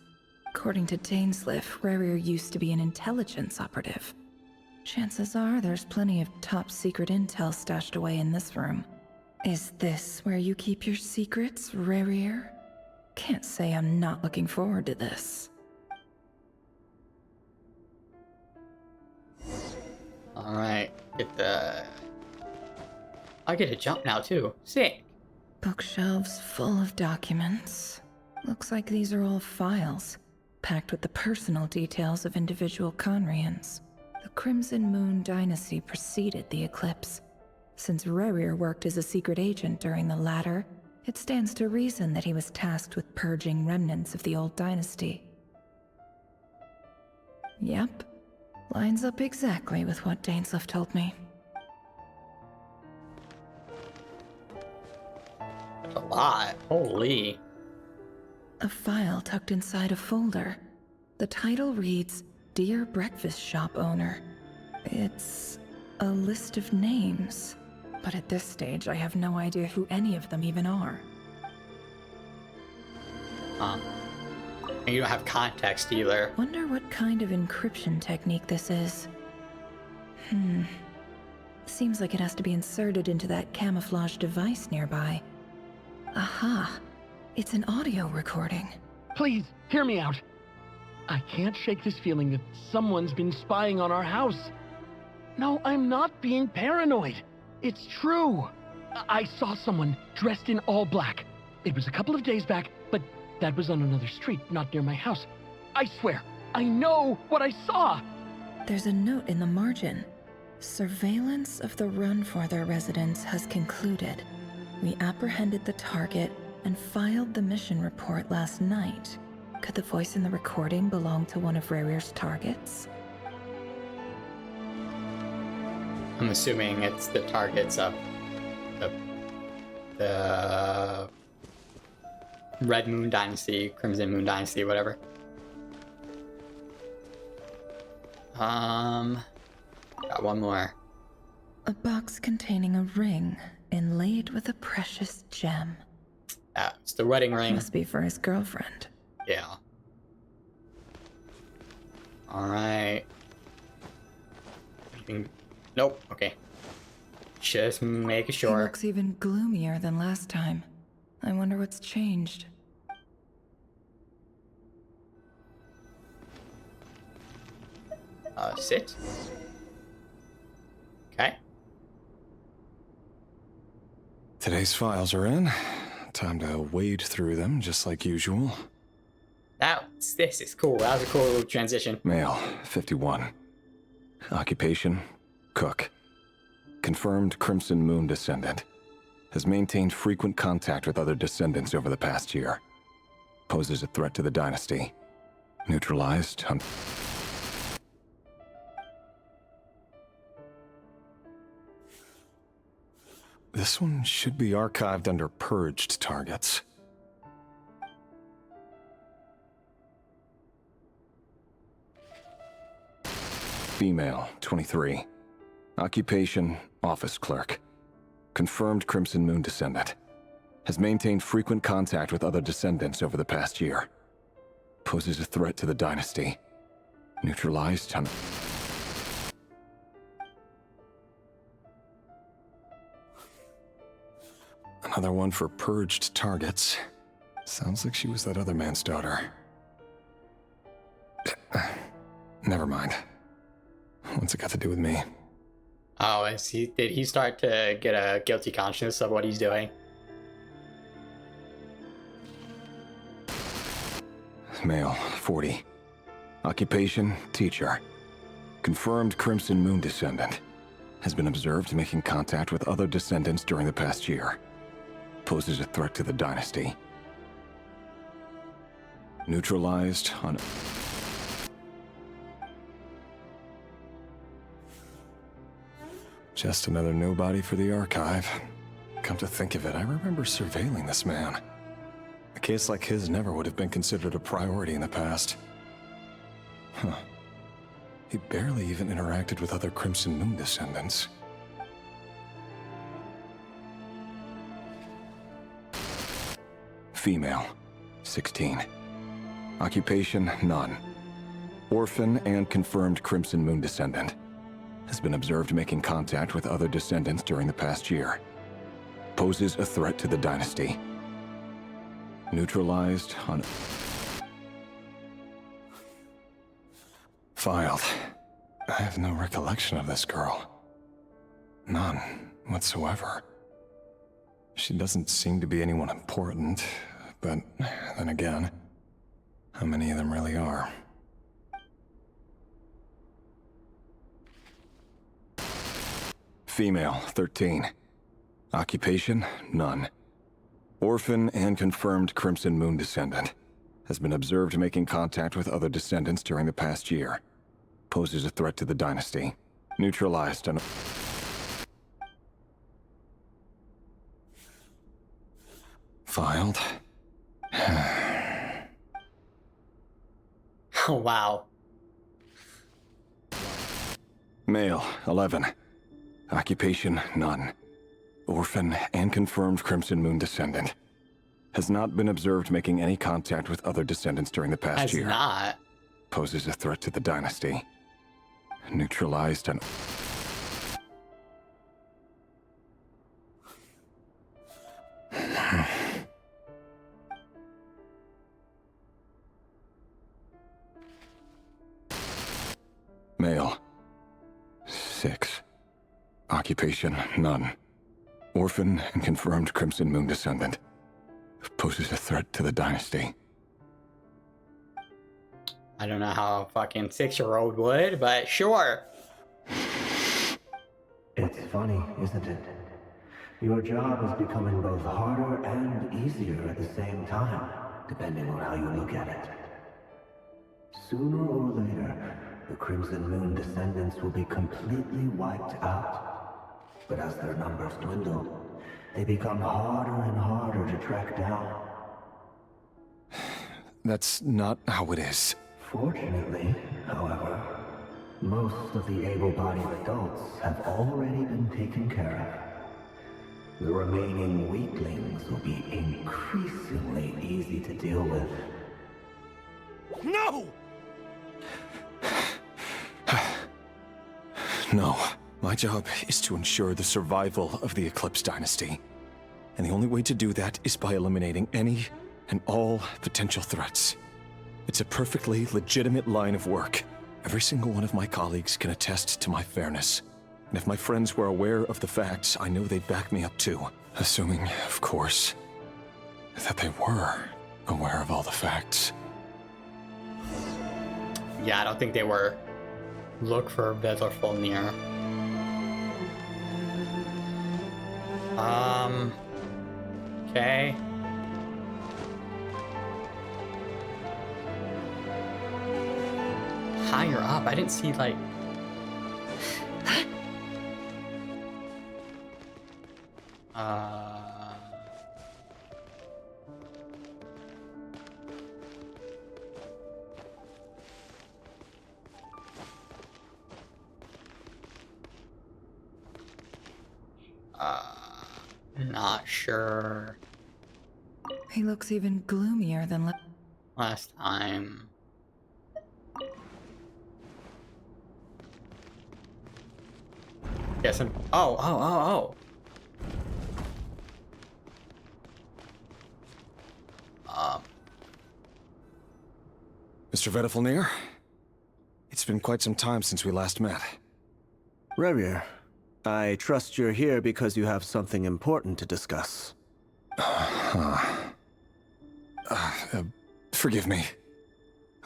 According to Dainsliff, Rarier used to be an intelligence operative. Chances are there's plenty of top secret intel stashed away in this room. Is this where you keep your secrets, Rarier? Can't say I'm not looking forward to this. Alright, I get a jump now too. Sick. Bookshelves full of documents. Looks like these are all files, packed with the personal details of individual Conrians. The Crimson Moon dynasty preceded the eclipse. Since Rarier worked as a secret agent during the latter, it stands to reason that he was tasked with purging remnants of the old dynasty. Yep. Lines up exactly with what Dainsliff told me. A lot. Holy. A file tucked inside a folder. The title reads, Dear Breakfast Shop Owner. It's a list of names, but at this stage I have no idea who any of them even are. And you don't have context either. Wonder what kind of encryption technique this is. Seems like it has to be inserted into that camouflage device nearby. Aha! It's an audio recording. Please, hear me out. I can't shake this feeling that someone's been spying on our house. No, I'm not being paranoid. It's true. I saw someone dressed in all black. It was a couple of days back, but that was on another street, not near my house. I swear, I know what I saw! There's a note in the margin. Surveillance of the run for their residence has concluded. We apprehended the target and filed the mission report last night. Could the voice in the recording belong to one of Rarier's targets? I'm assuming it's the targets of the Red Moon Dynasty, Crimson Moon Dynasty, whatever. Got one more. A box containing a ring inlaid with a precious gem. It's the wedding ring. Must be for his girlfriend. Yeah. Alright. Nope, okay. Just making sure. He looks even gloomier than last time. I wonder what's changed. Sit. Okay. Today's files are in. Time to wade through them, just like usual. This is cool. That was a cool little transition. Male, 51. Occupation, cook. Confirmed Crimson Moon descendant. Has maintained frequent contact with other descendants over the past year. Poses a threat to the dynasty. Neutralized. This one should be archived under purged targets. Female, 23. Occupation, office clerk. Confirmed Crimson Moon descendant. Has maintained frequent contact with other descendants over the past year. Poses a threat to the dynasty. Neutralized. Another one for purged targets. Sounds like she was that other man's daughter. Never mind. What's it got to do with me? Oh, did he start to get a guilty conscience of what he's doing? Male, 40. Occupation, teacher. Confirmed Crimson Moon descendant. Has been observed making contact with other descendants during the past year. Poses a threat to the dynasty. Neutralized on... Just another nobody for the archive. Come to think of it, I remember surveilling this man. A case like his never would have been considered a priority in the past. Huh. He barely even interacted with other Crimson Moon descendants. Female, 16. Occupation, none. Orphan and confirmed Crimson Moon descendant. Has been observed making contact with other descendants during the past year. Poses a threat to the dynasty. Neutralized on... Filed. I have no recollection of this girl. None whatsoever. She doesn't seem to be anyone important, but then again, how many of them really are? Female, 13. Occupation, none. Orphan and confirmed Crimson Moon descendant. Has been observed making contact with other descendants during the past year. Poses a threat to the dynasty. Neutralized on... Filed. Oh, wow. Male, 11. Occupation, none. Orphan and confirmed Crimson Moon descendant. Has not been observed making any contact with other descendants during the past year. Has not. Poses a threat to the dynasty. Neutralized on... Male. 6. Occupation, none. Orphan and confirmed Crimson Moon descendant. Poses a threat to the dynasty. I don't know how a fucking 6-year-old would, but sure. It's funny, isn't it? Your job is becoming both harder and easier at the same time, depending on how you look at it. Sooner or later, the Crimson Moon descendants will be completely wiped out. But as their numbers dwindle, they become harder and harder to track down. That's not how it is. Fortunately, however, most of the able-bodied adults have already been taken care of. The remaining weaklings will be increasingly easy to deal with. No! No. My job is to ensure the survival of the Eclipse Dynasty. And the only way to do that is by eliminating any and all potential threats. It's a perfectly legitimate line of work. Every single one of my colleagues can attest to my fairness. And if my friends were aware of the facts, I know they'd back me up too. Assuming, of course, that they were aware of all the facts. Yeah, I don't think they were. Look for Vettelfulnir. Okay. Higher up, I didn't see like... Not sure. He looks even gloomier than Last time. Guess I'm... Oh. Mr. Vettelfulnir? It's been quite some time since we last met. Rerir, I trust you're here because you have something important to discuss. Forgive me.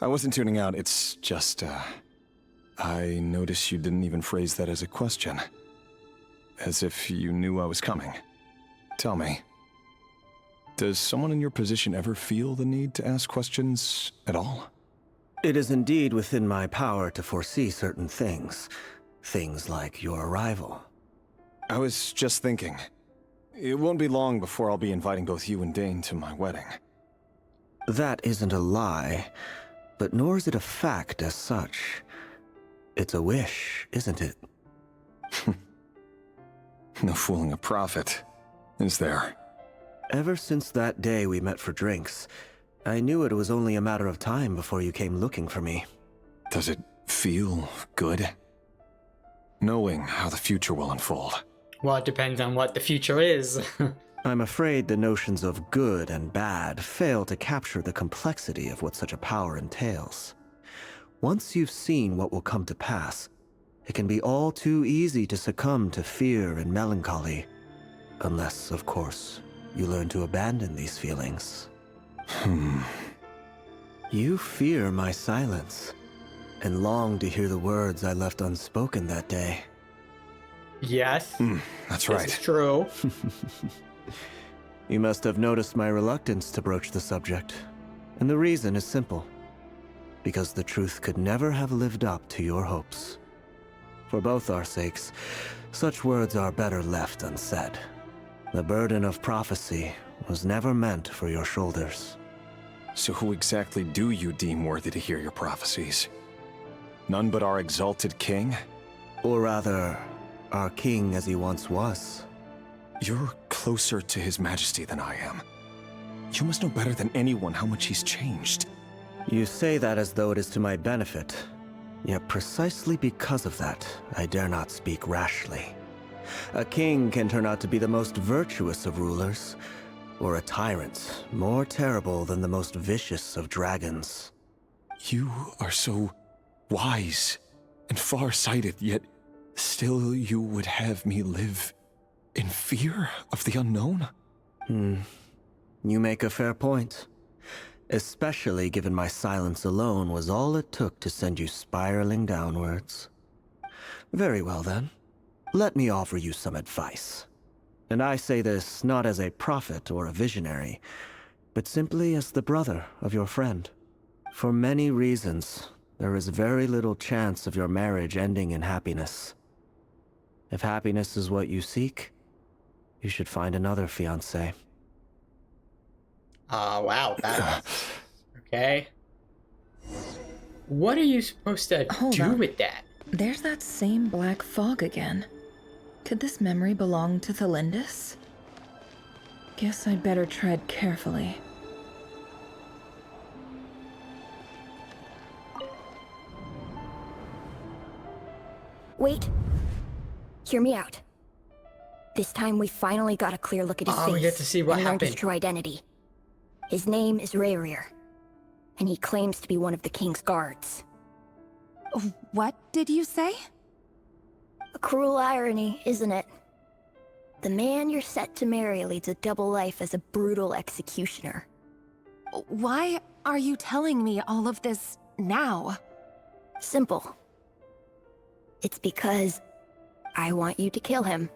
I wasn't tuning out, it's just, I noticed you didn't even phrase that as a question. As if you knew I was coming. Tell me, does someone in your position ever feel the need to ask questions at all? It is indeed within my power to foresee certain things. Things like your arrival. I was just thinking. It won't be long before I'll be inviting both you and Dane to my wedding. That isn't a lie, but nor is it a fact as such. It's a wish, isn't it? No fooling a prophet, is there? Ever since that day we met for drinks, I knew it was only a matter of time before you came looking for me. Does it feel good? Knowing how the future will unfold. Well, it depends on what the future is. I'm afraid the notions of good and bad fail to capture the complexity of what such a power entails. Once you've seen what will come to pass, it can be all too easy to succumb to fear and melancholy. Unless, of course, you learn to abandon these feelings. You fear my silence, and long to hear the words I left unspoken that day. Yes. That's right. This is true. You must have noticed my reluctance to broach the subject, and the reason is simple. Because the truth could never have lived up to your hopes. For both our sakes, such words are better left unsaid. The burden of prophecy was never meant for your shoulders. So who exactly do you deem worthy to hear your prophecies? None but our exalted king? Or rather, our king as he once was. You're closer to his majesty than I am. You must know better than anyone how much he's changed. You say that as though it is to my benefit. Yet precisely because of that, I dare not speak rashly. A king can turn out to be the most virtuous of rulers, or a tyrant more terrible than the most vicious of dragons. You are so wise and far-sighted, yet still you would have me live in fear of the unknown? You make a fair point. Especially given my silence alone was all it took to send you spiraling downwards. Very well then. Let me offer you some advice. And I say this not as a prophet or a visionary, but simply as the brother of your friend. For many reasons, there is very little chance of your marriage ending in happiness. If happiness is what you seek, you should find another fiancé. Wow. That's... okay. What are you supposed to do with that? There's that same black fog again. Could this memory belong to Thelindis? Guess I'd better tread carefully. Wait. Hear me out. This time we finally got a clear look at his face. We get to see what and learned happened. his true identity. His name is Rayrir, and he claims to be one of the king's guards. What did you say? A cruel irony, isn't it? The man you're set to marry leads a double life as a brutal executioner. Why are you telling me all of this now? Simple. It's because I want you to kill him.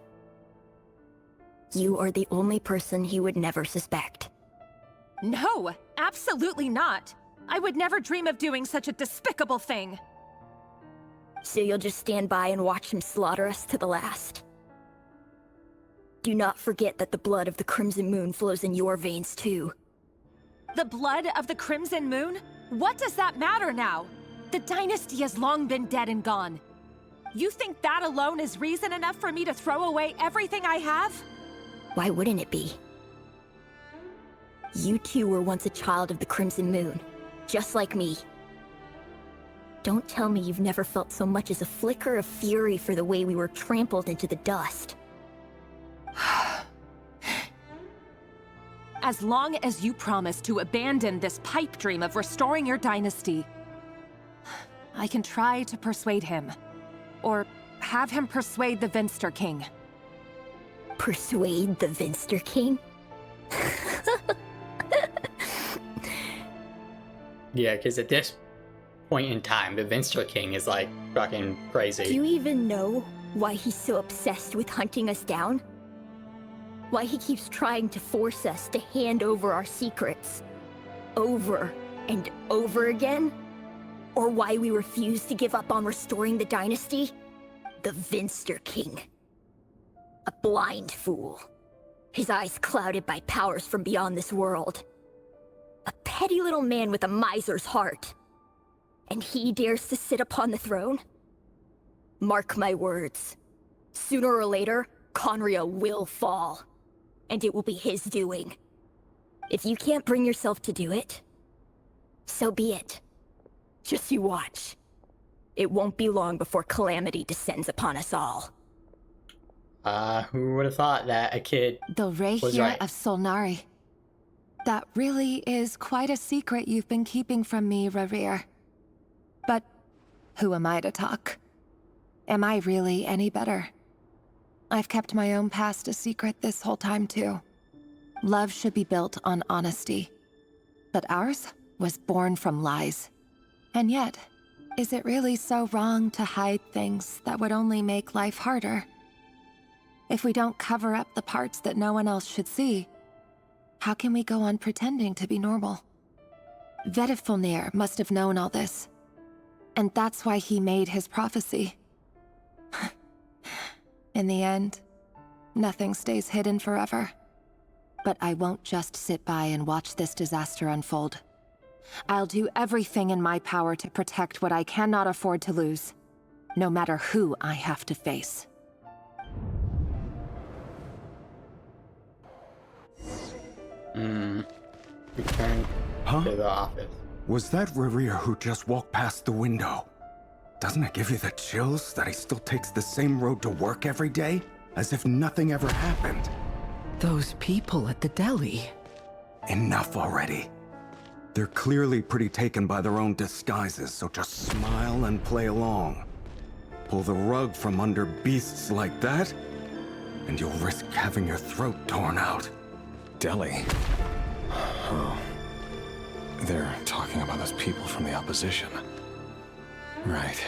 You are the only person he would never suspect. No, absolutely not. I would never dream of doing such a despicable thing. So you'll just stand by and watch him slaughter us to the last. Do not forget that the blood of the Crimson Moon flows in your veins too. The blood of the Crimson Moon? What does that matter now? The dynasty has long been dead and gone. You think that alone is reason enough for me to throw away everything I have? Why wouldn't it be? You two were once a child of the Crimson Moon, just like me. Don't tell me you've never felt so much as a flicker of fury for the way we were trampled into the dust. As long as you promise to abandon this pipe dream of restoring your dynasty, I can try to persuade him. Or have him persuade the Vinster King. Persuade the Vinster King? Yeah, because at this point in time, the Vinster King is like fucking crazy. Do you even know why he's so obsessed with hunting us down? Why he keeps trying to force us to hand over our secrets? Over and over again? Or why we refuse to give up on restoring the dynasty? The Vinster King. A blind fool. His eyes clouded by powers from beyond this world. A petty little man with a miser's heart. And he dares to sit upon the throne? Mark my words. Sooner or later, Conria will fall. And it will be his doing. If you can't bring yourself to do it, so be it. Just you watch. It won't be long before calamity descends upon us all. Who would have thought that a kid The Rey was here right? of Solnari. That really is quite a secret you've been keeping from me, Rerir. But who am I to talk? Am I really any better? I've kept my own past a secret this whole time, too. Love should be built on honesty. But ours was born from lies. And yet, is it really so wrong to hide things that would only make life harder? If we don't cover up the parts that no one else should see, how can we go on pretending to be normal? Vedifulnir must have known all this. And that's why he made his prophecy. In the end, nothing stays hidden forever. But I won't just sit by and watch this disaster unfold. I'll do everything in my power to protect what I cannot afford to lose, no matter who I have to face. Return to the office. Was that Rerir who just walked past the window? Doesn't it give you the chills that he still takes the same road to work every day? As if nothing ever happened. Those people at the deli. Enough already. They're clearly pretty taken by their own disguises, so just smile and play along. Pull the rug from under beasts like that, and you'll risk having your throat torn out. Deli? Oh. They're talking about those people from the opposition. Right.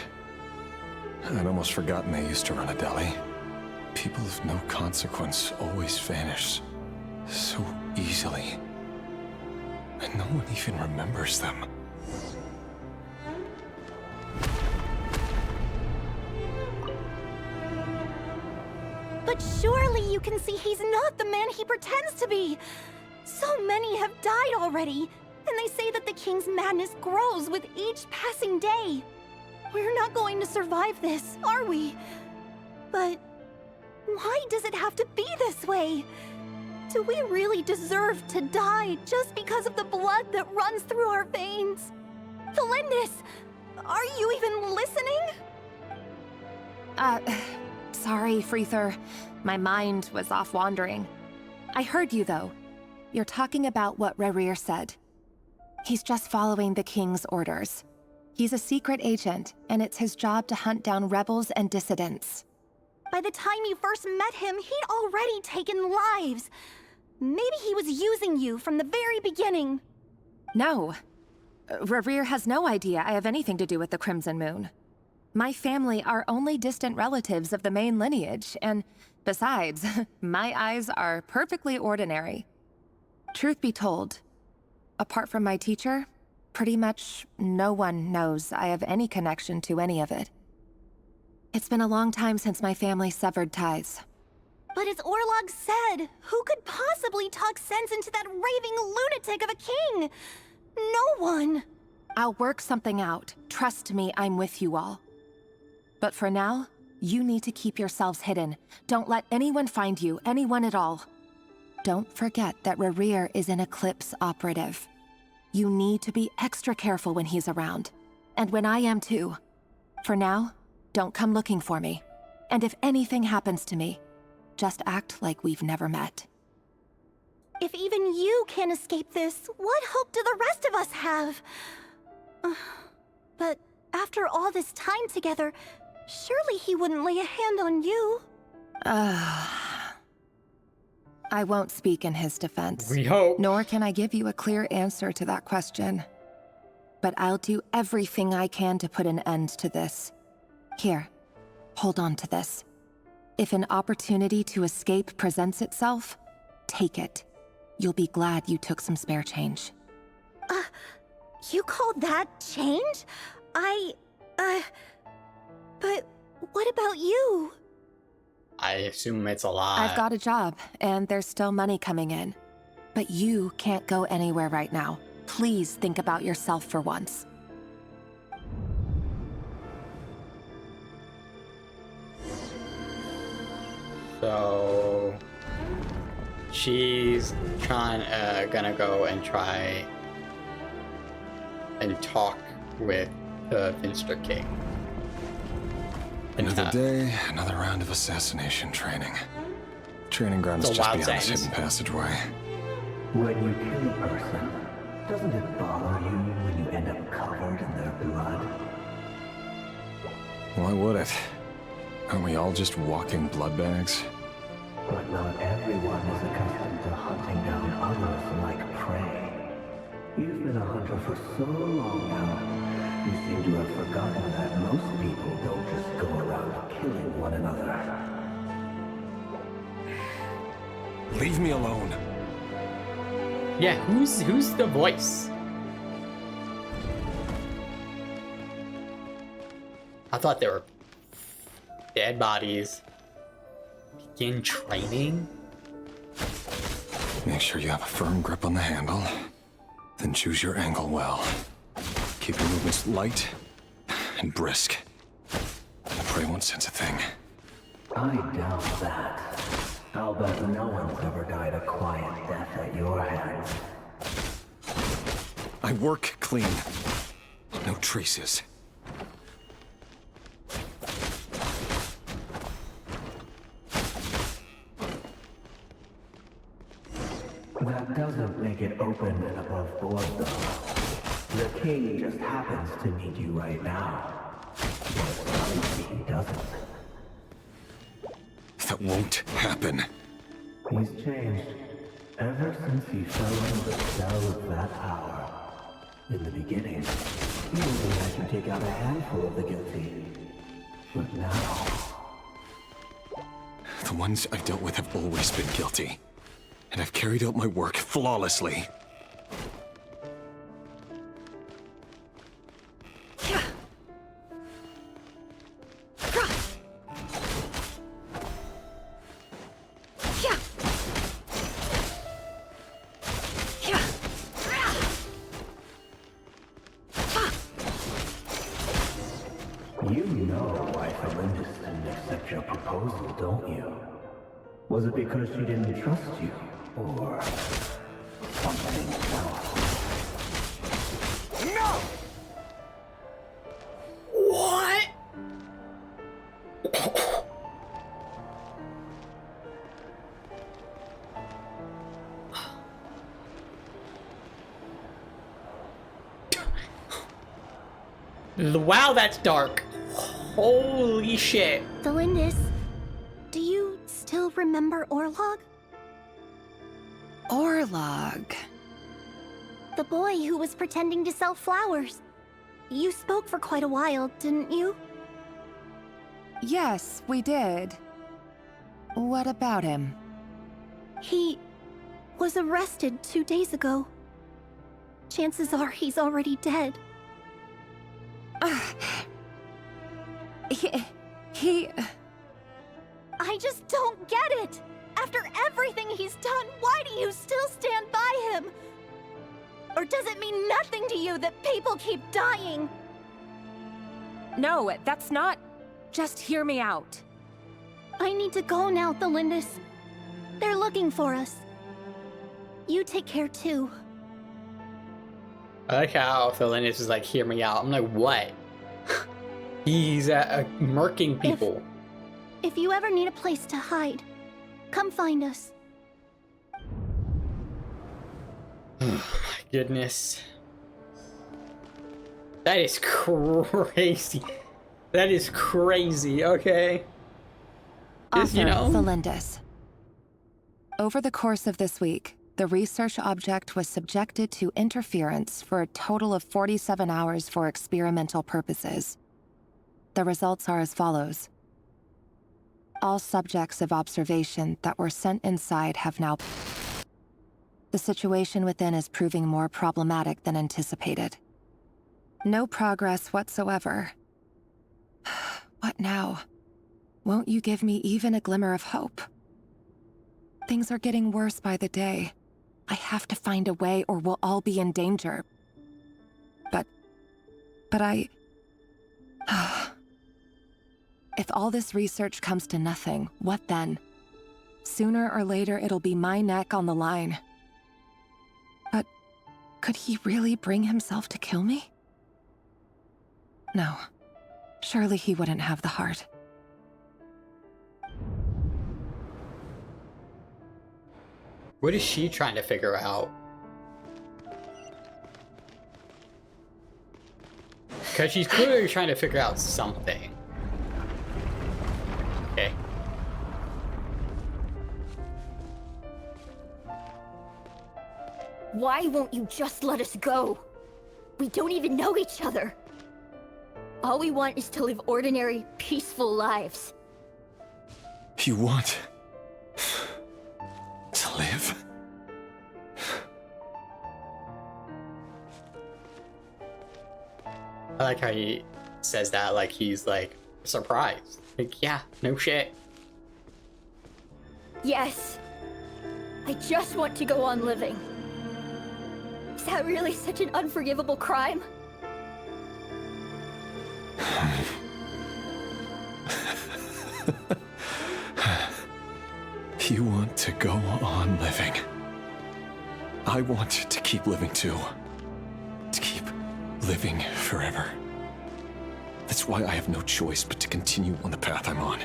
I'd almost forgotten they used to run a deli. People of no consequence always vanish so easily. And no one even remembers them. But surely you can see he's not the man he pretends to be! So many have died already, and they say that the king's madness grows with each passing day. We're not going to survive this, are we? But why does it have to be this way? Do we really deserve to die just because of the blood that runs through our veins? Felindis, are you even listening? Sorry, Freether. My mind was off wandering. I heard you, though. You're talking about what Rerir said. He's just following the king's orders. He's a secret agent, and it's his job to hunt down rebels and dissidents. By the time you first met him, he'd already taken lives. Maybe he was using you from the very beginning. No. Rerir has no idea I have anything to do with the Crimson Moon. My family are only distant relatives of the main lineage, and besides, my eyes are perfectly ordinary. Truth be told, apart from my teacher, pretty much no one knows I have any connection to any of it. It's been a long time since my family severed ties. But as Orlog said, who could possibly talk sense into that raving lunatic of a king? No one. I'll work something out. Trust me, I'm with you all. But for now, you need to keep yourselves hidden. Don't let anyone find you, anyone at all. Don't forget that Rerir is an Eclipse operative. You need to be extra careful when he's around. And when I am too. For now, don't come looking for me. And if anything happens to me, just act like we've never met. If even you can't escape this, what hope do the rest of us have? But after all this time together, surely he wouldn't lay a hand on you. I won't speak in his defense. We hope. Nor can I give you a clear answer to that question. But I'll do everything I can to put an end to this. Here, hold on to this. If an opportunity to escape presents itself, take it. You'll be glad you took some spare change. You call that change? But what about you? I assume it's a lot. I've got a job, and there's still money coming in. But you can't go anywhere right now. Please think about yourself for once. So she's gonna go and try and talk with the Finster King. Another day, another round of assassination training. Training ground is The just wild beyond this sands. hidden passageway. When you kill a person, doesn't it bother you when you end up covered in their blood? Why would it? Aren't we all just walking blood bags? But not everyone is accustomed to hunting down others like prey. You've been a hunter for so long now, you seem to have forgotten that most people don't just go around killing one another. Leave me alone. Yeah, who's the voice? I thought they were dead bodies. Begin training? Make sure you have a firm grip on the handle. Then choose your angle well. Keep your movements light and brisk. The prey won't sense a thing. I doubt that. I'll bet no one's ever died a quiet death at your hands. I work clean. No traces. That doesn't make it open and above board, though. The king just happens to need you right now. But he doesn't. That won't happen. He's changed. Ever since he fell into the cell of that power. In the beginning, he only had to take out a handful of the guilty. But now... The ones I've dealt with have always been guilty. And I've carried out my work flawlessly. You know why Felindis didn't accept your proposal, don't you? Was it because she didn't trust you? Or something else? No! What? Wow, that's dark. Holy shit. Felindis, do you still remember Orlog? Orlog. The boy who was pretending to sell flowers. You spoke for quite a while, didn't you? Yes, we did. What about him? He was arrested 2 days ago. Chances are he's already dead. He... I just don't get it! After everything he's done, why do you still stand by him? Or does it mean nothing to you that people keep dying? No, that's not... Just hear me out. I need to go now, Felindis. They're looking for us. You take care too. I like how Felindis is like, hear me out. I'm like, what? He's murking people. If you ever need a place to hide, come find us. Oh my goodness. That is crazy. That is crazy, okay? Just, you know. Felindis. Over the course of this week, the research object was subjected to interference for a total of 47 hours for experimental purposes. The results are as follows. All subjects of observation that were sent inside have now... The situation within is proving more problematic than anticipated. No progress whatsoever. What now? Won't you give me even a glimmer of hope? Things are getting worse by the day. I have to find a way or we'll all be in danger. But I... If all this research comes to nothing, what then? Sooner or later, it'll be my neck on the line. But could he really bring himself to kill me? No. Surely he wouldn't have the heart. What is she trying to figure out? Because she's clearly trying to figure out something. Okay. Why won't you just let us go? We don't even know each other. All we want is to live ordinary, peaceful lives. You want to live? I like how he says that like he's like surprised. Like, yeah, no shit. Yes. I just want to go on living. Is that really such an unforgivable crime? You want to go on living. I want to keep living too. To keep living forever. That's why I have no choice but to continue on the path I'm on.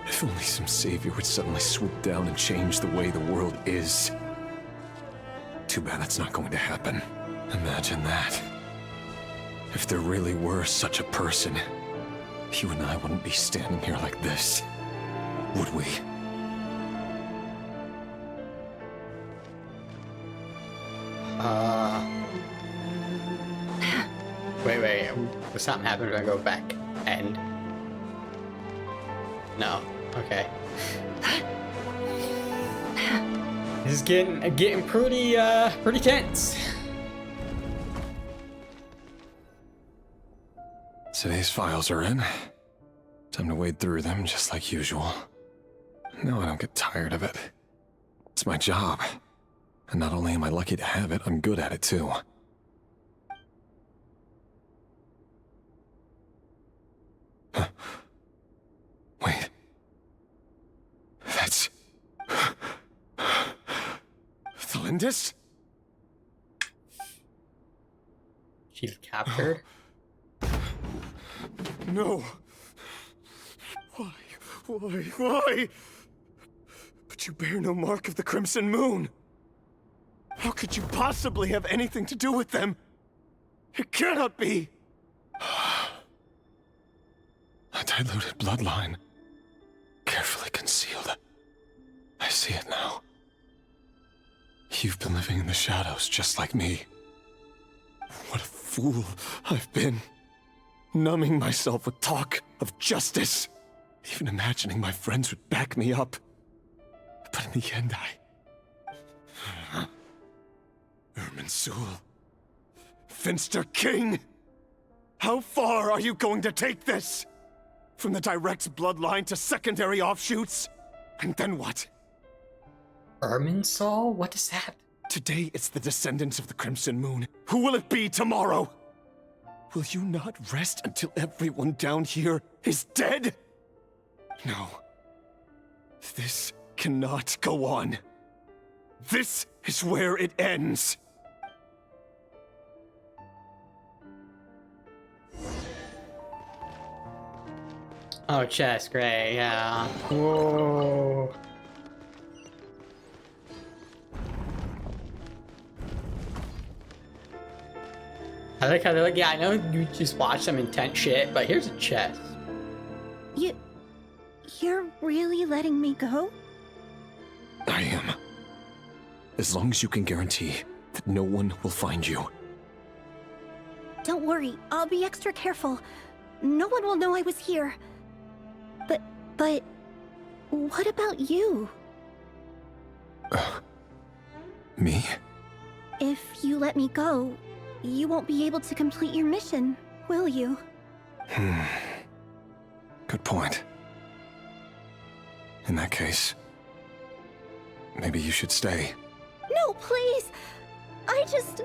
If only some savior would suddenly swoop down and change the way the world is. Too bad that's not going to happen. Imagine that. If there really were such a person, you and I wouldn't be standing here like this, would we? Wait. Will something happen if I go back? End? No. Okay. This is getting pretty tense. Today's files are in. Time to wade through them just like usual. No, I don't get tired of it. It's my job. And not only am I lucky to have it, I'm good at it too. Wait. That's... Thalindis? She's captured? No. Why? But you bear no mark of the Crimson Moon. How could you possibly have anything to do with them? It cannot be. A diluted bloodline. Carefully concealed. I see it now. You've been living in the shadows just like me. What a fool I've been. Numbing myself with talk of justice. Even imagining my friends would back me up. But in the end, Irminsul. Finster King! How far are you going to take this? From the direct bloodline to secondary offshoots? And then what? Irminsul? What is that? Today it's the descendants of the Crimson Moon. Who will it be tomorrow? Will you not rest until everyone down here is dead? No. This cannot go on. This is where it ends. Oh, chest, great, yeah. Whoa. I like how they're like, yeah, I know you just watch some intense shit, but here's a chest. You're really letting me go? I am. As long as you can guarantee that no one will find you. Don't worry, I'll be extra careful. No one will know I was here. But what about you? Me? If you let me go, you won't be able to complete your mission, will you? Good point. In that case, maybe you should stay. No, please! I just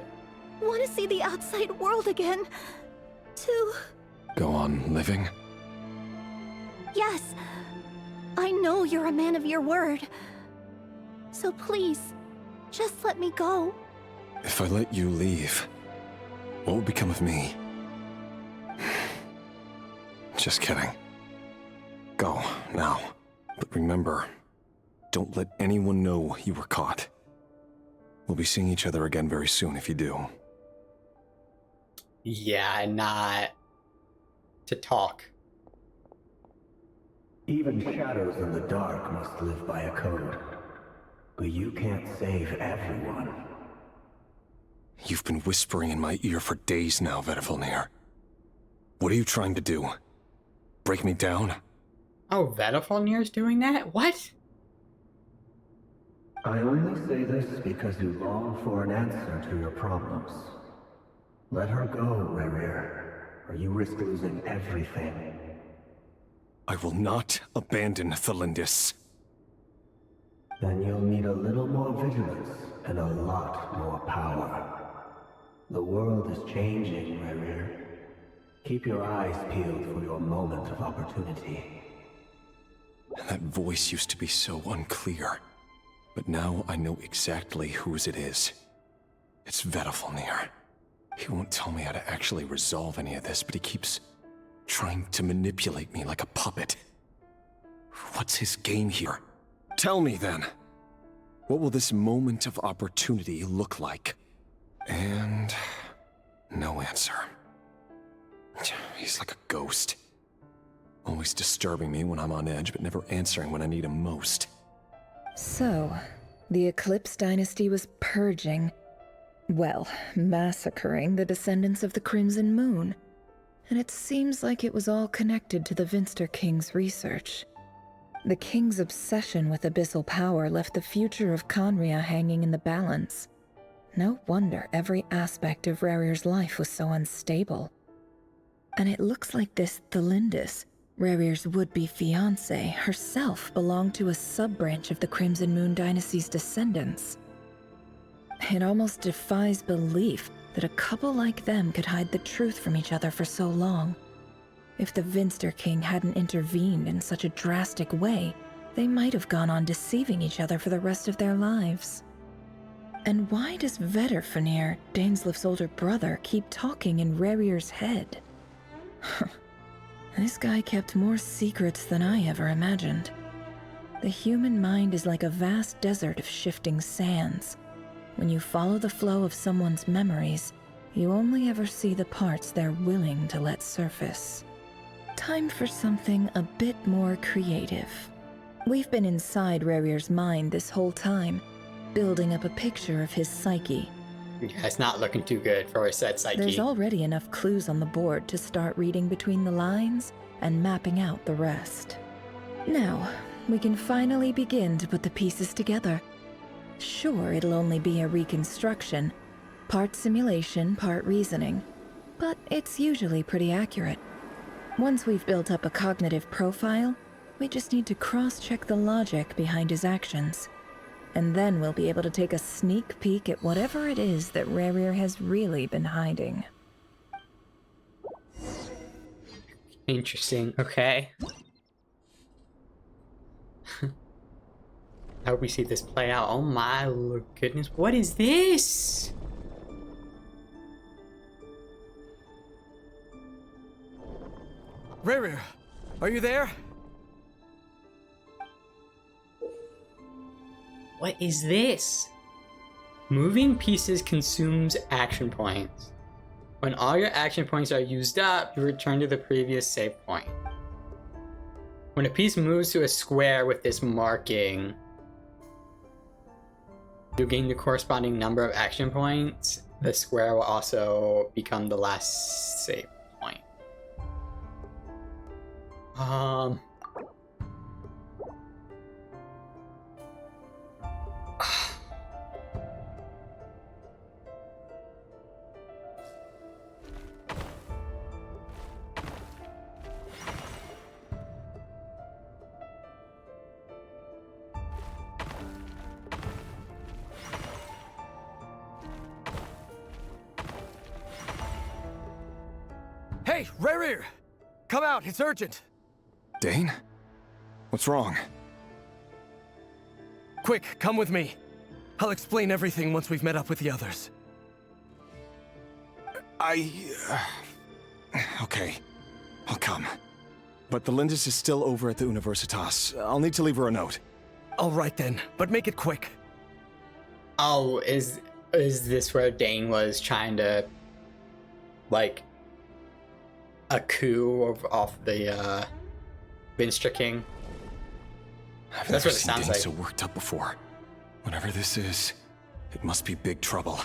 want to see the outside world again. To... Go on living? Yes. I know you're a man of your word. So please, just let me go. If I let you leave, what would become of me? Just kidding. Go, now. But remember, don't let anyone know you were caught. We'll be seeing each other again very soon if you do. Yeah, not to talk. Even shadows in the dark must live by a code. But you can't save everyone. You've been whispering in my ear for days now, Vedifalnir. What are you trying to do? Break me down? Oh, Vedifalnir's doing that? What? I only say this because you long for an answer to your problems. Let her go, Rerir, or you risk losing everything. I will not abandon Thelindis. Then you'll need a little more vigilance and a lot more power. The world is changing, Rerir. Keep your eyes peeled for your moment of opportunity. That voice used to be so unclear. But now I know exactly whose it is. It's Vedifalnir. He won't tell me how to actually resolve any of this, but he keeps trying to manipulate me like a puppet. What's his game here? Tell me then. What will this moment of opportunity look like? And no answer. He's like a ghost. Always disturbing me when I'm on edge, but never answering when I need him most. So, the Eclipse Dynasty was purging, well, massacring the descendants of the Crimson Moon. And it seems like it was all connected to the Vinster King's research. The King's obsession with abyssal power left the future of Conria hanging in the balance. No wonder every aspect of Rerir's life was so unstable. And it looks like this Thelindis, Rerir's would-be fiancée, herself belonged to a sub-branch of the Crimson Moon Dynasty's descendants. It almost defies belief that a couple like them could hide the truth from each other for so long. If the Vinster King hadn't intervened in such a drastic way, they might have gone on deceiving each other for the rest of their lives. And why does Vedifalnir, Dainslif's older brother, keep talking in Rerir's head? This guy kept more secrets than I ever imagined. The human mind is like a vast desert of shifting sands. When you follow the flow of someone's memories, you only ever see the parts they're willing to let surface. Time for something a bit more creative. We've been inside Rerir's mind this whole time, building up a picture of his psyche. Yeah, it's not looking too good for his said psyche. There's already enough clues on the board to start reading between the lines and mapping out the rest. Now, we can finally begin to put the pieces together. Sure, it'll only be a reconstruction, part simulation, part reasoning, but it's usually pretty accurate. Once we've built up a cognitive profile, we just need to cross-check the logic behind his actions. And then we'll be able to take a sneak peek at whatever it is that Rerir has really been hiding. Interesting, okay. I hope we see this play out. Oh my goodness, what is this? Rerir, are you there? What is this? Moving pieces consumes action points. When all your action points are used up, you return to the previous save point. When a piece moves to a square with this marking, you gain the corresponding number of action points. The square will also become the last save point. Hey, Rerir! Come out, it's urgent! Dane? What's wrong? Quick, come with me. I'll explain everything once we've met up with the others. Okay. I'll come. But the Lindis is still over at the Universitas. I'll need to leave her a note. All right then, but make it quick. Oh, is this where Dane was trying to, like, a coup off the Vinstra King? I've That's never what it seen sounds Dane like. so worked up before. Whatever this is, it must be big trouble.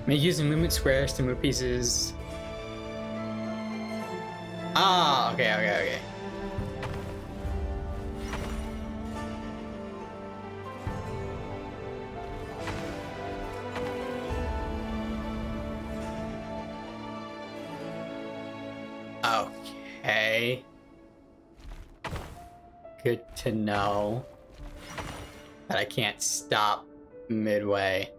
Make using movement squares to move pieces. Ah, okay. Okay. Good to know that I can't stop midway.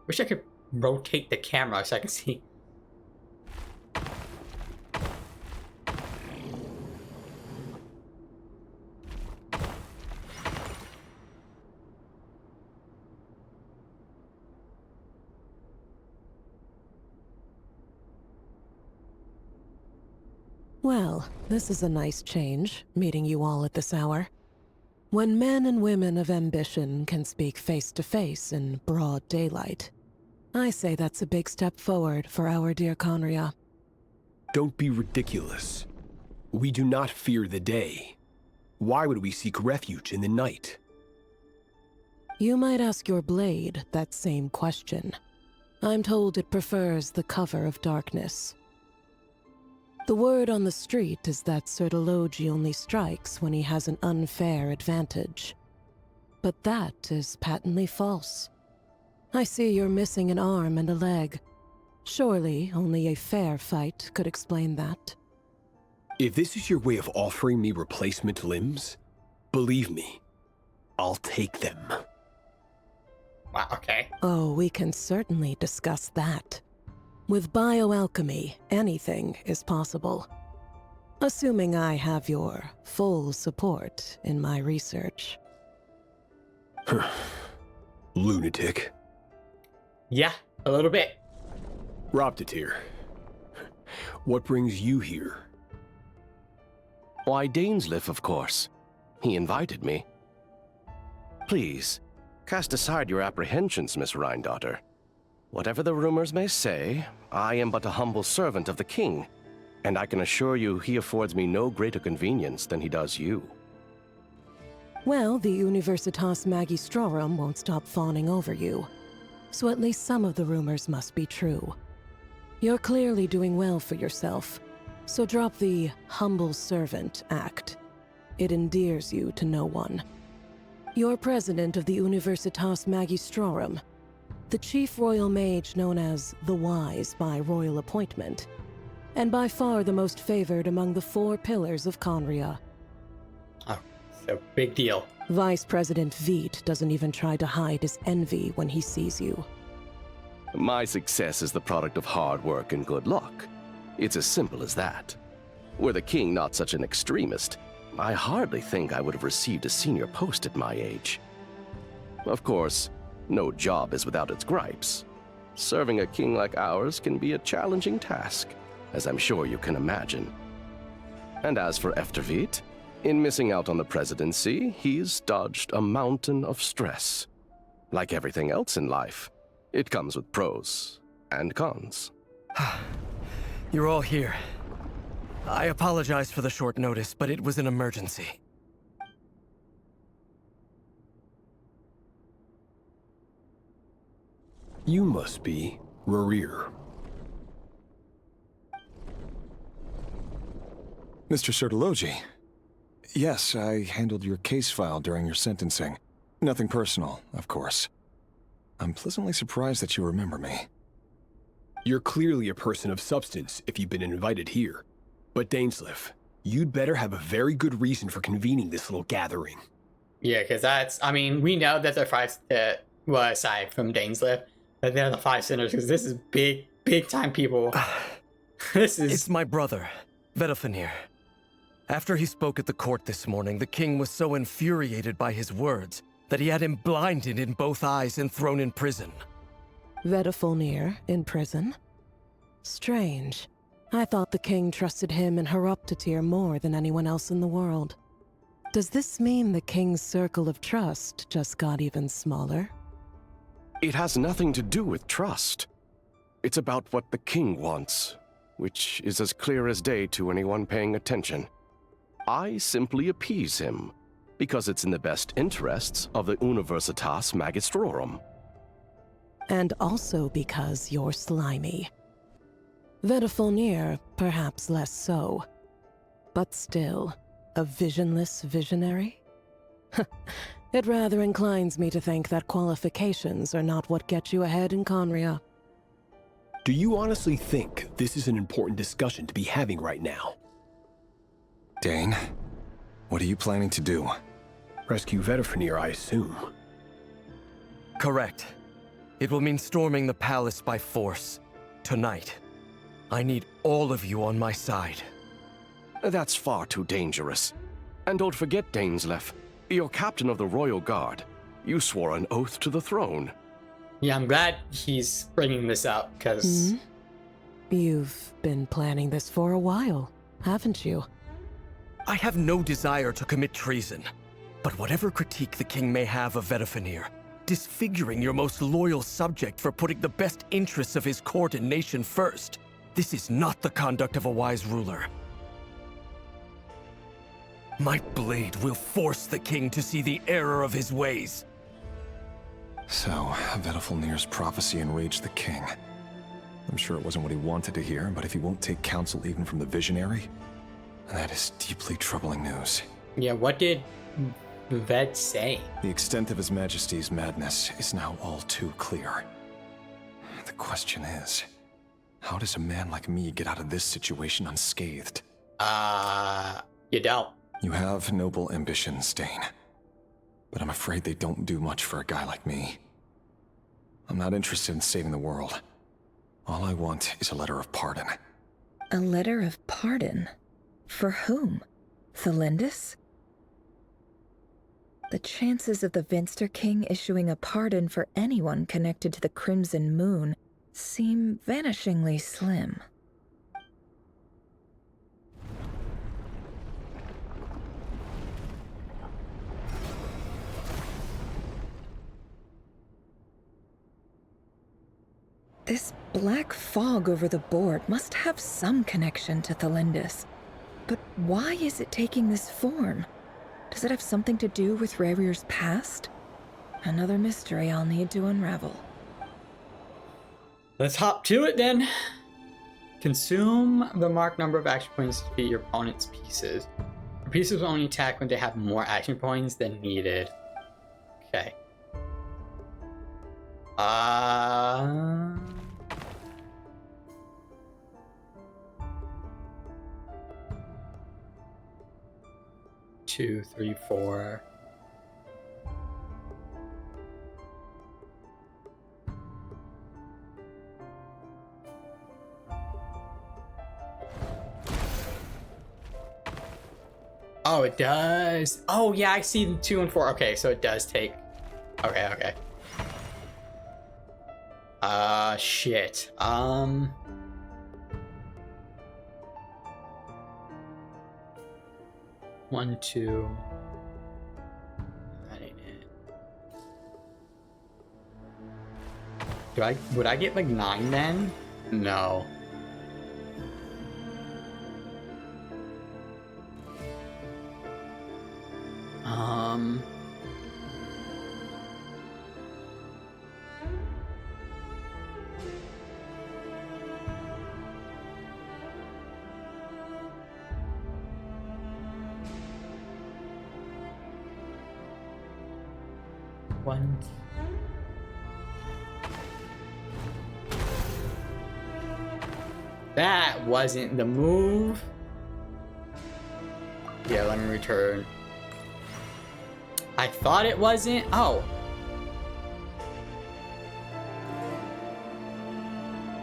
Wish I could rotate the camera so I can see. Well, this is a nice change, meeting you all at this hour. When men and women of ambition can speak face to face in broad daylight, I say that's a big step forward for our dear Conria. Don't be ridiculous. We do not fear the day. Why would we seek refuge in the night? You might ask your blade that same question. I'm told it prefers the cover of darkness. The word on the street is that Sertologi only strikes when he has an unfair advantage. But that is patently false. I see you're missing an arm and a leg. Surely only a fair fight could explain that. If this is your way of offering me replacement limbs, believe me, I'll take them. Wow, okay. Oh, we can certainly discuss that. With bioalchemy, anything is possible. Assuming I have your full support in my research. Lunatic. Yeah, a little bit. Robtatir, what brings you here? Why, Dainsleif, of course. He invited me. Please, cast aside your apprehensions, Miss Rhindaughter. Whatever the rumors may say, I am but a humble servant of the king, and I can assure you he affords me no greater convenience than he does you. Well, the Universitas Magistrorum won't stop fawning over you, so at least some of the rumors must be true. You're clearly doing well for yourself, so drop the humble servant act. It endears you to no one. You're president of the Universitas Magistrorum, the chief royal mage known as the Wise by royal appointment, and by far the most favored among the 4 pillars of Conria. Oh, so big deal. Vice President Veit doesn't even try to hide his envy when he sees you. My success is the product of hard work and good luck. It's as simple as that. Were the king not such an extremist, I hardly think I would have received a senior post at my age. Of course, no job is without its gripes. Serving a king like ours can be a challenging task, as I'm sure you can imagine. And as for Efterveit, in missing out on the presidency, he's dodged a mountain of stress. Like everything else in life, it comes with pros and cons. You're all here. I apologize for the short notice, but it was an emergency. You must be Rarir. Mr. Sertologi. Yes, I handled your case file during your sentencing. Nothing personal, of course. I'm pleasantly surprised that you remember me. You're clearly a person of substance if you've been invited here. But Dainsleif, you'd better have a very good reason for convening this little gathering. Yeah, because that's, I mean, we know that they're five, well, aside from Dainsleif, that they're the five sinners, because this is big time people. This is... It's my brother, Vedafenir. After he spoke at the court this morning, the king was so infuriated by his words that he had him blinded in both eyes and thrown in prison. Vedafenir in prison? Strange. I thought the king trusted him and Horoptatyr more than anyone else in the world. Does this mean the king's circle of trust just got even smaller? It has nothing to do with trust. It's about what the king wants, which is as clear as day to anyone paying attention. I simply appease him, because it's in the best interests of the Universitas Magistrorum. And also because you're slimy. Vedafenir, perhaps less so. But still, a visionless visionary? It rather inclines me to think that qualifications are not what get you ahead in Conria. Do you honestly think this is an important discussion to be having right now? Dane, what are you planning to do? Rescue Vedafenir, I assume. Correct. It will mean storming the palace by force. Tonight. I need all of you on my side. That's far too dangerous. And don't forget, Dainsleif, you're captain of the Royal Guard. You swore an oath to the throne. Yeah, I'm glad he's bringing this up, because... You've been planning this for a while, haven't you? I have no desire to commit treason. But whatever critique the king may have of Vedafenir, disfiguring your most loyal subject for putting the best interests of his court and nation first, this is not the conduct of a wise ruler. My blade will force the king to see the error of his ways. So, Vedafenir's prophecy enraged the king. I'm sure it wasn't what he wanted to hear, but if he won't take counsel even from the visionary, that is deeply troubling news. Yeah, what did Ved say? The extent of His Majesty's madness is now all too clear. The question is, how does a man like me get out of this situation unscathed? You don't. You have noble ambitions, Dane. But I'm afraid they don't do much for a guy like me. I'm not interested in saving the world. All I want is a letter of pardon. A letter of pardon? For whom? Thelindis? The chances of the Venster King issuing a pardon for anyone connected to the Crimson Moon seem vanishingly slim. This black fog over the board must have some connection to Thelindis. But why is it taking this form? Does it have something to do with Rerir's past? Another mystery I'll need to unravel. Let's hop to it then. Consume the marked number of action points to defeat your opponent's pieces. Your pieces will only attack when they have more action points than needed. Okay. 2, 3, 4. Oh, it does. Oh, yeah, I see 2 and 4. Okay, so it does take. Okay. Shit. 1, 2. That ain't it. Would I get like 9 then? No. One. That wasn't the move. Yeah, let me return. I thought it wasn't. Oh.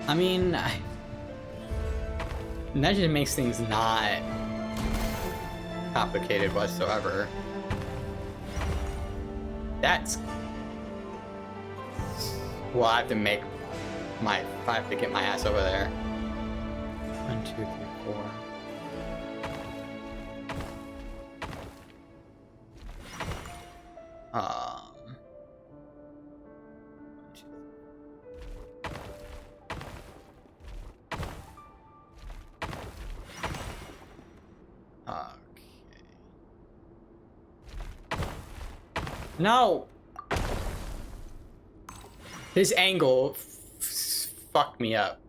I mean, that just makes things not complicated whatsoever. That's... Well, I have to make my... I have to get my ass over there. 1, 2, 3, 4. Okay. No! This angle fucked me up.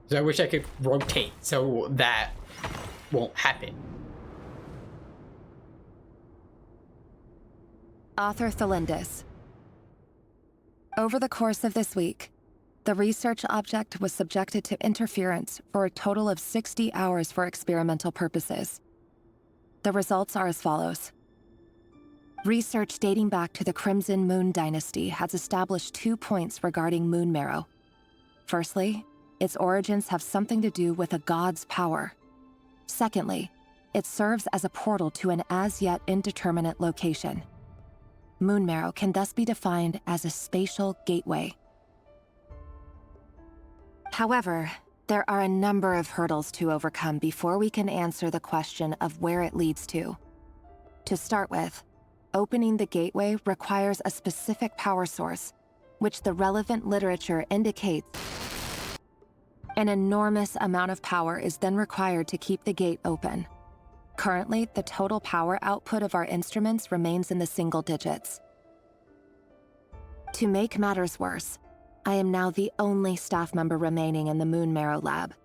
So I wish I could rotate so that won't happen. Author Thelindis. Over the course of this week, the research object was subjected to interference for a total of 60 hours for experimental purposes. The results are as follows. Research dating back to the Crimson Moon dynasty has established 2 points regarding moon marrow. Firstly, its origins have something to do with a god's power. Secondly, it serves as a portal to an as-yet indeterminate location. Moon marrow can thus be defined as a spatial gateway. However, there are a number of hurdles to overcome before we can answer the question of where it leads to. To start with, opening the gateway requires a specific power source, which the relevant literature indicates. An enormous amount of power is then required to keep the gate open. Currently, the total power output of our instruments remains in the single digits. To make matters worse, I am now the only staff member remaining in the Moon Marrow lab.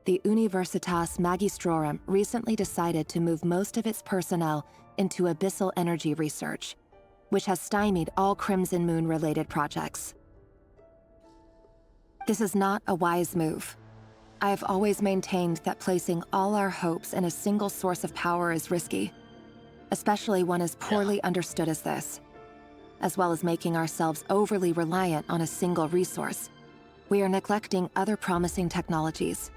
The Universitas Magistrorum recently decided to move most of its personnel into abyssal energy research, which has stymied all Crimson Moon-related projects. This is not a wise move. I have always maintained that placing all our hopes in a single source of power is risky, especially one as poorly understood as this. As well as making ourselves overly reliant on a single resource, we are neglecting other promising technologies.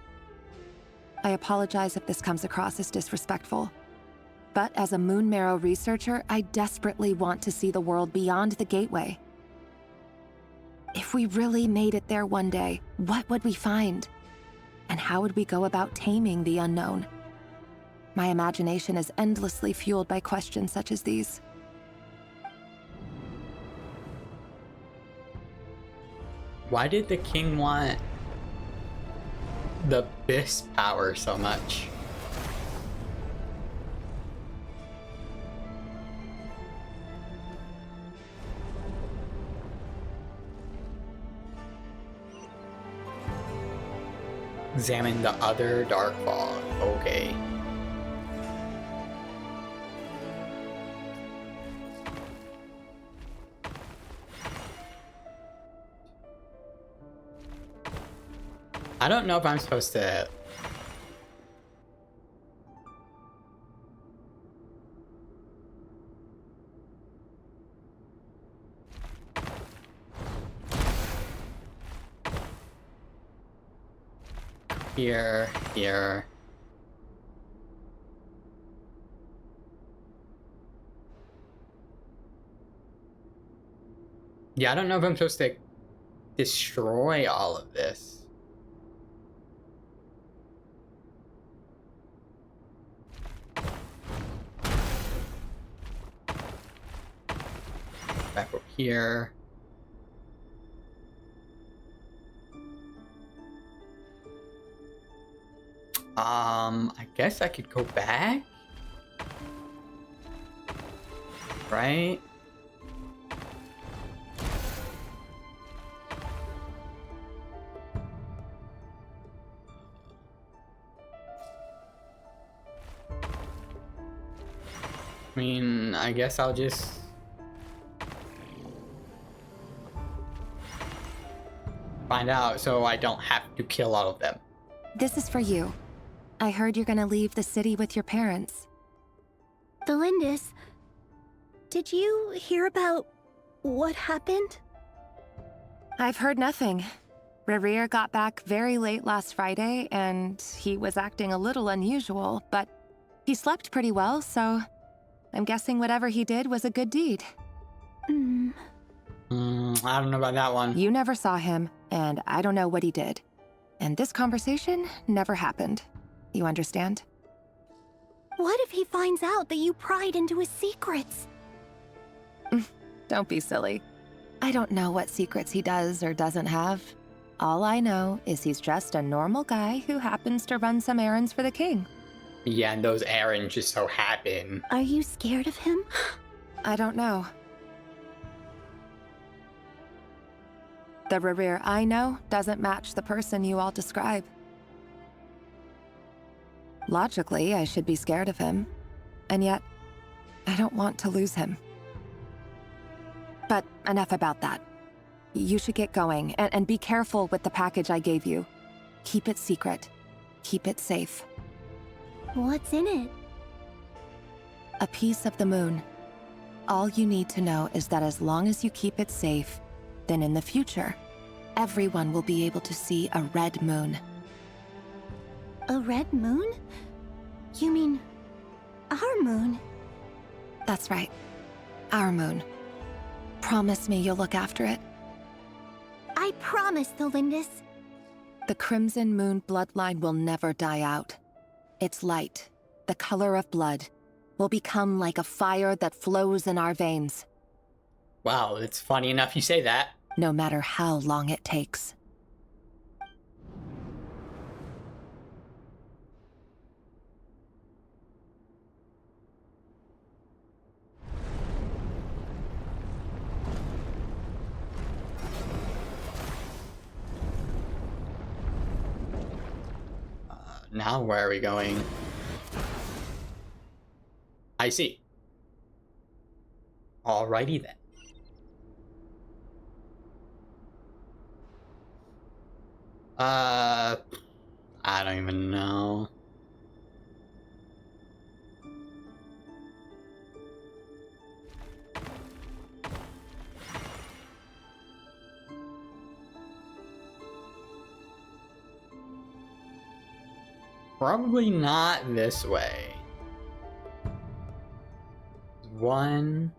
I apologize if this comes across as disrespectful, but as a Moon Marrow researcher, I desperately want to see the world beyond the gateway. If we really made it there one day, what would we find? And how would we go about taming the unknown? My imagination is endlessly fueled by questions such as these. Why did the king want the abyss power so much? Examine the other dark fog. Okay. I don't know if I'm supposed to... Here. Yeah, I don't know if I'm supposed to destroy all of this. Back over here. I guess I could go back? Right? I mean, I guess I'll just... find out so I don't have to kill all of them. This is for you. I heard you're gonna leave the city with your parents. The Lindis. Did you hear about what happened? I've heard nothing. Rerir got back very late last Friday, and he was acting a little unusual, but he slept pretty well, so I'm guessing whatever he did was a good deed. I don't know about that one. You never saw him, and I don't know what he did. And this conversation never happened. You understand? What if he finds out that you pried into his secrets? Don't be silly. I don't know what secrets he does or doesn't have. All I know is he's just a normal guy who happens to run some errands for the king. Yeah, and those errands just so happen. Are you scared of him? I don't know. The Rerir I know doesn't match the person you all describe. Logically, I should be scared of him. And yet, I don't want to lose him. But enough about that. You should get going, and be careful with the package I gave you. Keep it secret. Keep it safe. What's in it? A piece of the moon. All you need to know is that as long as you keep it safe, then in the future, everyone will be able to see a red moon. A red moon? You mean our moon? That's right. Our moon. Promise me you'll look after it. I promise, the Lindis. The Crimson Moon bloodline will never die out. Its light, the color of blood, will become like a fire that flows in our veins. Wow, it's funny enough you say that. No matter how long it takes. Now where are we going? I see. Alrighty then. I don't even know. Probably not this way. One.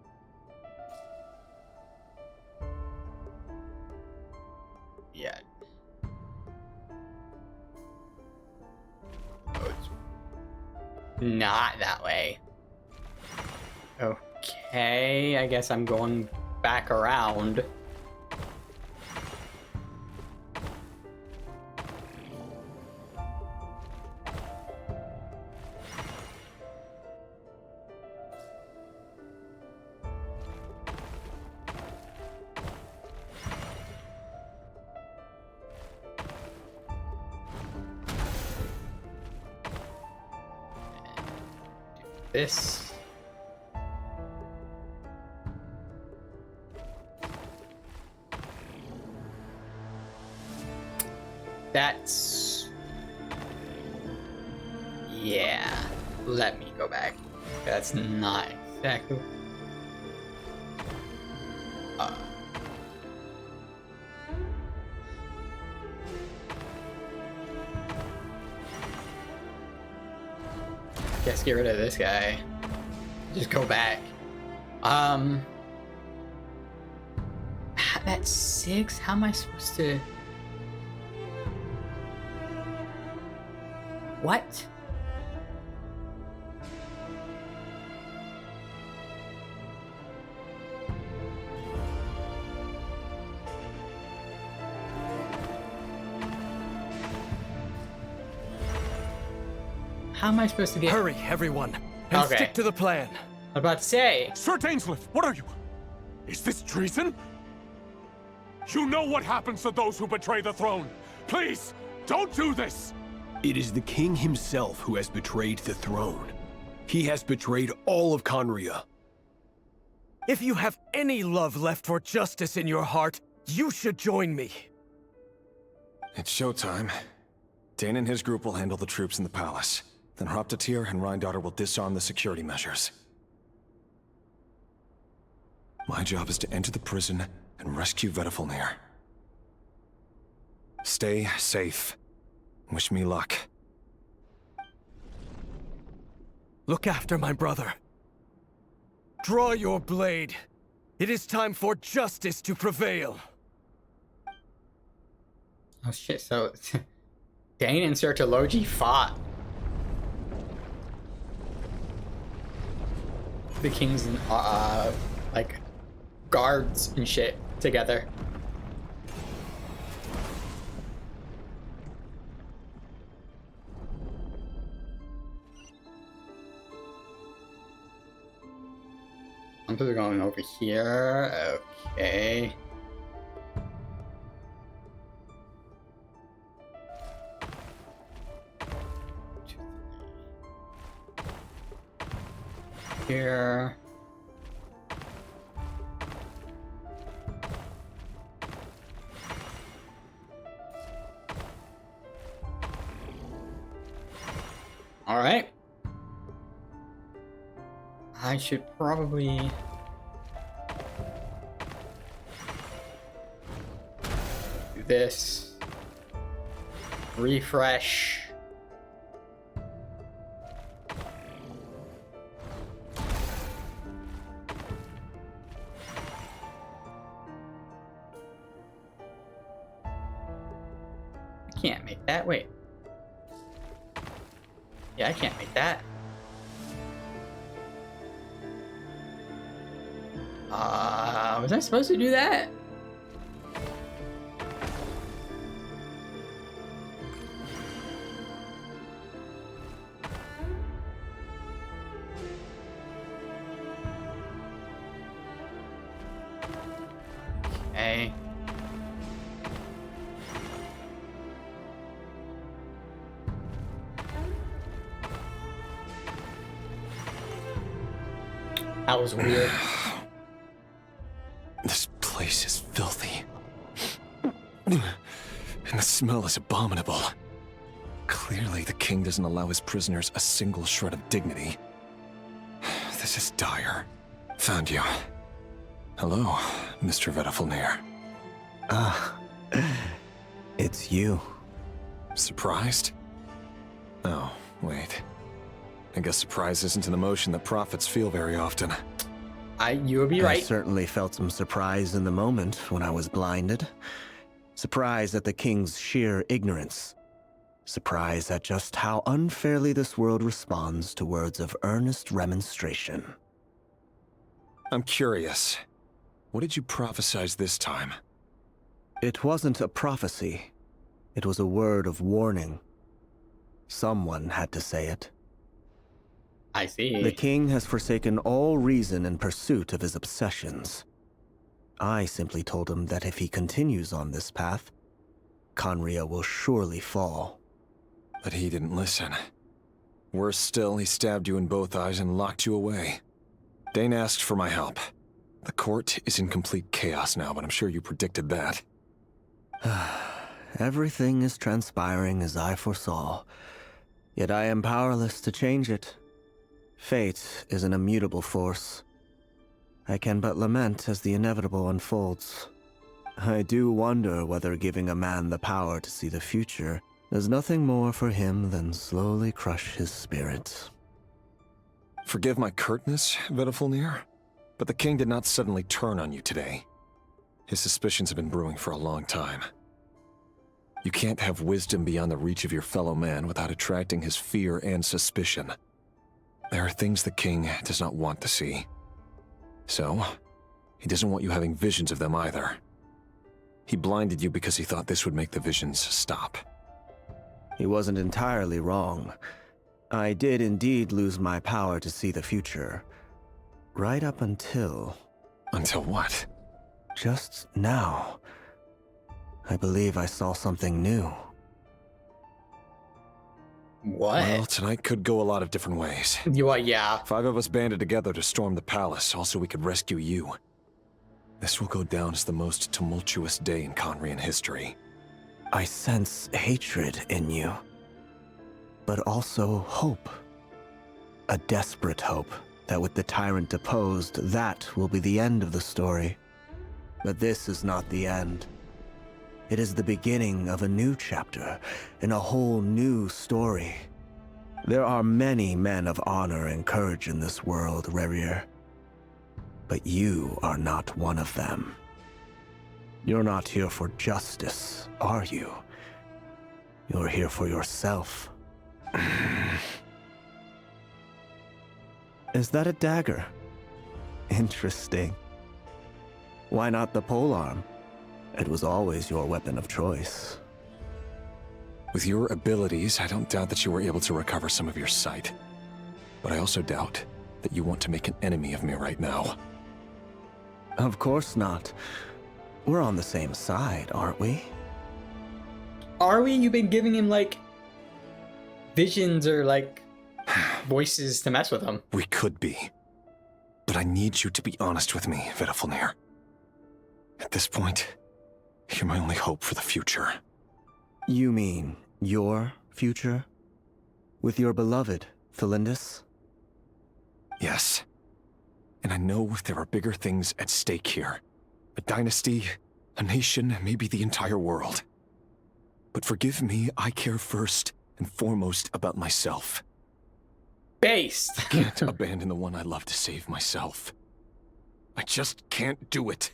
Yeah. Oh, it's not that way. Okay, I guess I'm going back around. This. That's... Yeah. Let me go back. That's not exactly... Guess get rid of this guy. Just go back. That's 6? How am I supposed to... What? How am I supposed to get... Hurry, everyone, and Okay. stick to the plan. I'm about to say. Sir Dainsleif, what are you? Is this treason? You know what happens to those who betray the throne. Please, don't do this! It is the king himself who has betrayed the throne. He has betrayed all of Conria. If you have any love left for justice in your heart, you should join me. It's showtime. Dane and his group will handle the troops in the palace. Then Hroptatyr and Rheindotter will disarm the security measures. My job is to enter the prison and rescue Vedifalnir. Stay safe. Wish me luck. Look after my brother. Draw your blade. It is time for justice to prevail. Oh shit, so Dane and Sir Taloji fought the kings and like guards and shit together. I'm just going over here. Okay. Here. All right. I should probably do this. Refresh. I can't make that. Wait. Yeah, I can't make that. Was I supposed to do that? Okay. That was weird. This place is filthy. And the smell is abominable. Clearly, the king doesn't allow his prisoners a single shred of dignity. This is dire. Found you. Hello, Mr. Vedifalnir. Ah, it's you. Surprised? Oh, wait. I guess surprise isn't an emotion that prophets feel very often. You would be right. I certainly felt some surprise in the moment when I was blinded. Surprise at the king's sheer ignorance. Surprise at just how unfairly this world responds to words of earnest remonstration. I'm curious. What did you prophesize this time? It wasn't a prophecy. It was a word of warning. Someone had to say it. I see. The king has forsaken all reason in pursuit of his obsessions. I simply told him that if he continues on this path, Khaenri'ah will surely fall. But he didn't listen. Worse still, he stabbed you in both eyes and locked you away. Dane asked for my help. The court is in complete chaos now, but I'm sure you predicted that. Everything is transpiring as I foresaw, yet I am powerless to change it. Fate is an immutable force. I can but lament as the inevitable unfolds. I do wonder whether giving a man the power to see the future does nothing more for him than slowly crush his spirit. Forgive my curtness, Vedifalnir, but the king did not suddenly turn on you today. His suspicions have been brewing for a long time. You can't have wisdom beyond the reach of your fellow man without attracting his fear and suspicion. There are things the king does not want to see. So, he doesn't want you having visions of them either. He blinded you because he thought this would make the visions stop. He wasn't entirely wrong. I did indeed lose my power to see the future. Right up until... Until what? Just now. I believe I saw something new. What? Well, tonight could go a lot of different ways. Yeah. 5 of us banded together to storm the palace, also we could rescue you. This will go down as the most tumultuous day in Khaenri'ah history. I sense hatred in you, but also hope. A desperate hope. that with the tyrant deposed, that will be the end of the story. But this is not the end. It is the beginning of a new chapter, in a whole new story. There are many men of honor and courage in this world, Rerir. But you are not one of them. You're not here for justice, are you? You're here for yourself. Is that a dagger? Interesting. Why not the polearm? It was always your weapon of choice. With your abilities, I don't doubt that you were able to recover some of your sight. But I also doubt that you want to make an enemy of me right now. Of course not. We're on the same side, aren't we? Are we? You've been giving him, like, visions or, like, voices to mess with him. We could be. But I need you to be honest with me, Vedafilnir. At this point, you're my only hope for the future. You mean your future? With your beloved, Thelindis? Yes. And I know there are bigger things at stake here. A dynasty, a nation, maybe the entire world. But forgive me, I care first and foremost about myself. Based. I can't abandon the one I love to save myself. I just can't do it.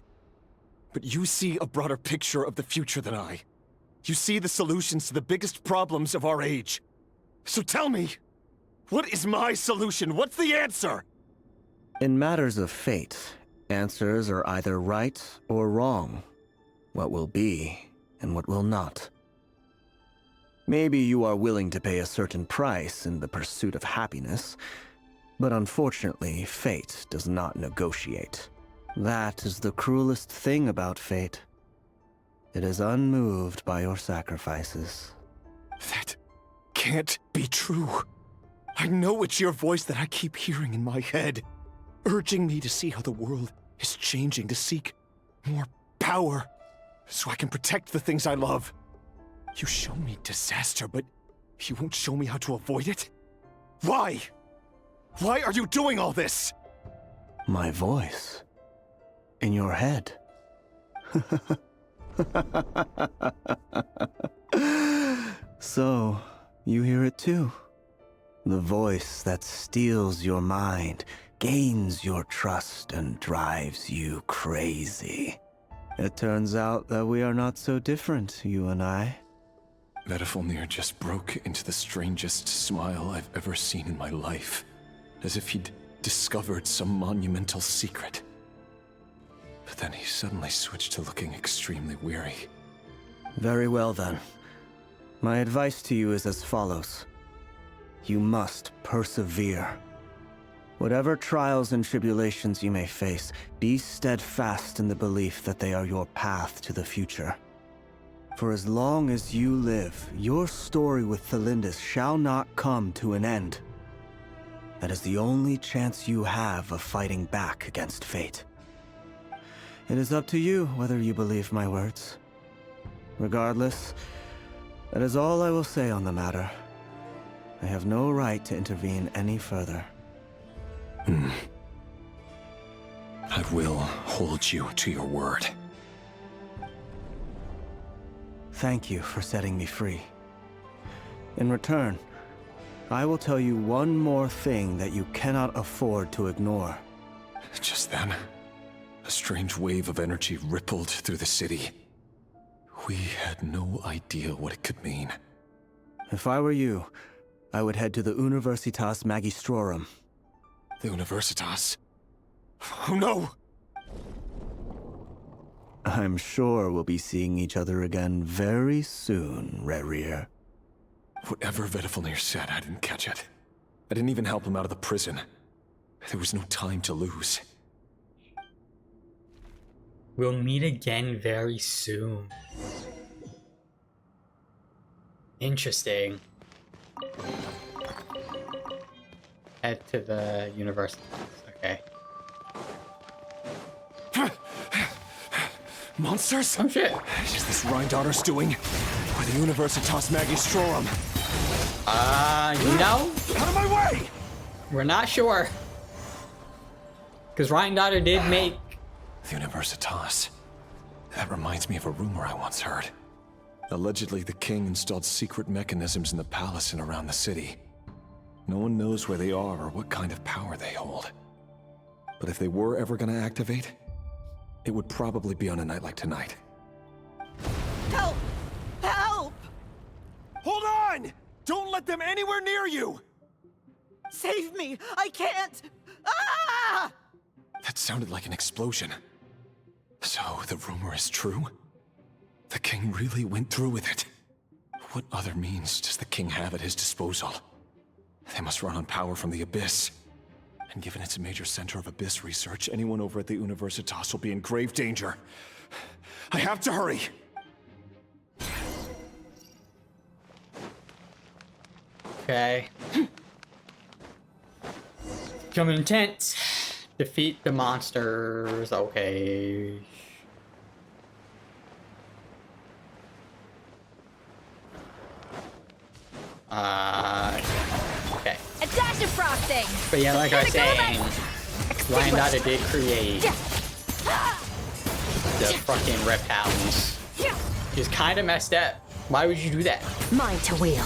But you see a broader picture of the future than I. You see the solutions to the biggest problems of our age. So tell me, what is my solution? What's the answer? In matters of fate, answers are either right or wrong. What will be and what will not. Maybe you are willing to pay a certain price in the pursuit of happiness, but unfortunately, fate does not negotiate. That is the cruelest thing about fate. It is unmoved by your sacrifices. That can't be true. I know it's your voice that I keep hearing in my head, urging me to see how the world is changing, to seek more power, so I can protect the things I love. You show me disaster, but you won't show me how to avoid it? Why? Why are you doing all this? My voice. In your head. So, you hear it too? The voice that steals your mind, gains your trust, and drives you crazy. It turns out that we are not so different, you and I. Vedafilnir just broke into the strangest smile I've ever seen in my life, as if he'd discovered some monumental secret. But then he suddenly switched to looking extremely weary. Very well then. My advice to you is as follows. You must persevere. Whatever trials and tribulations you may face, be steadfast in the belief that they are your path to the future. For as long as you live, your story with Thelindis shall not come to an end. That is the only chance you have of fighting back against fate. It is up to you whether you believe my words. Regardless, that is all I will say on the matter. I have no right to intervene any further. I will hold you to your word. Thank you for setting me free. In return, I will tell you one more thing that you cannot afford to ignore. Just then, a strange wave of energy rippled through the city. We had no idea what it could mean. If I were you, I would head to the Universitas Magistrorum. The Universitas? Oh no! I'm sure we'll be seeing each other again very soon, Rerir. Whatever Vedafilnir said, I didn't catch it. I didn't even help him out of the prison. There was no time to lose. We'll meet again very soon. Interesting. Head to the university. Okay. Monsters? Oh shit. Is this Rheindarter's doing? Or the Universitas Magistrorum? You know? Out of my way! We're not sure. Because Ryan Daughter did make... The Universitas. That reminds me of a rumor I once heard. Allegedly, the king installed secret mechanisms in the palace and around the city. No one knows where they are or what kind of power they hold. But if they were ever going to activate, it would probably be on a night like tonight. Help! Help! Hold on! Don't let them anywhere near you! Save me! I can't! Ah! That sounded like an explosion. So, the rumor is true? The king really went through with it. What other means does the king have at his disposal? They must run on power from the Abyss. And given it's a major center of Abyss research, anyone over at the Universitas will be in grave danger. I have to hurry! Okay. Becoming intense. Defeat the monsters. Okay. Okay. A dash of frosting. But yeah, like I was saying, Ryan Daughter did create the fucking reptilians. It's kind of messed up. Why would you do that? Mine to wield.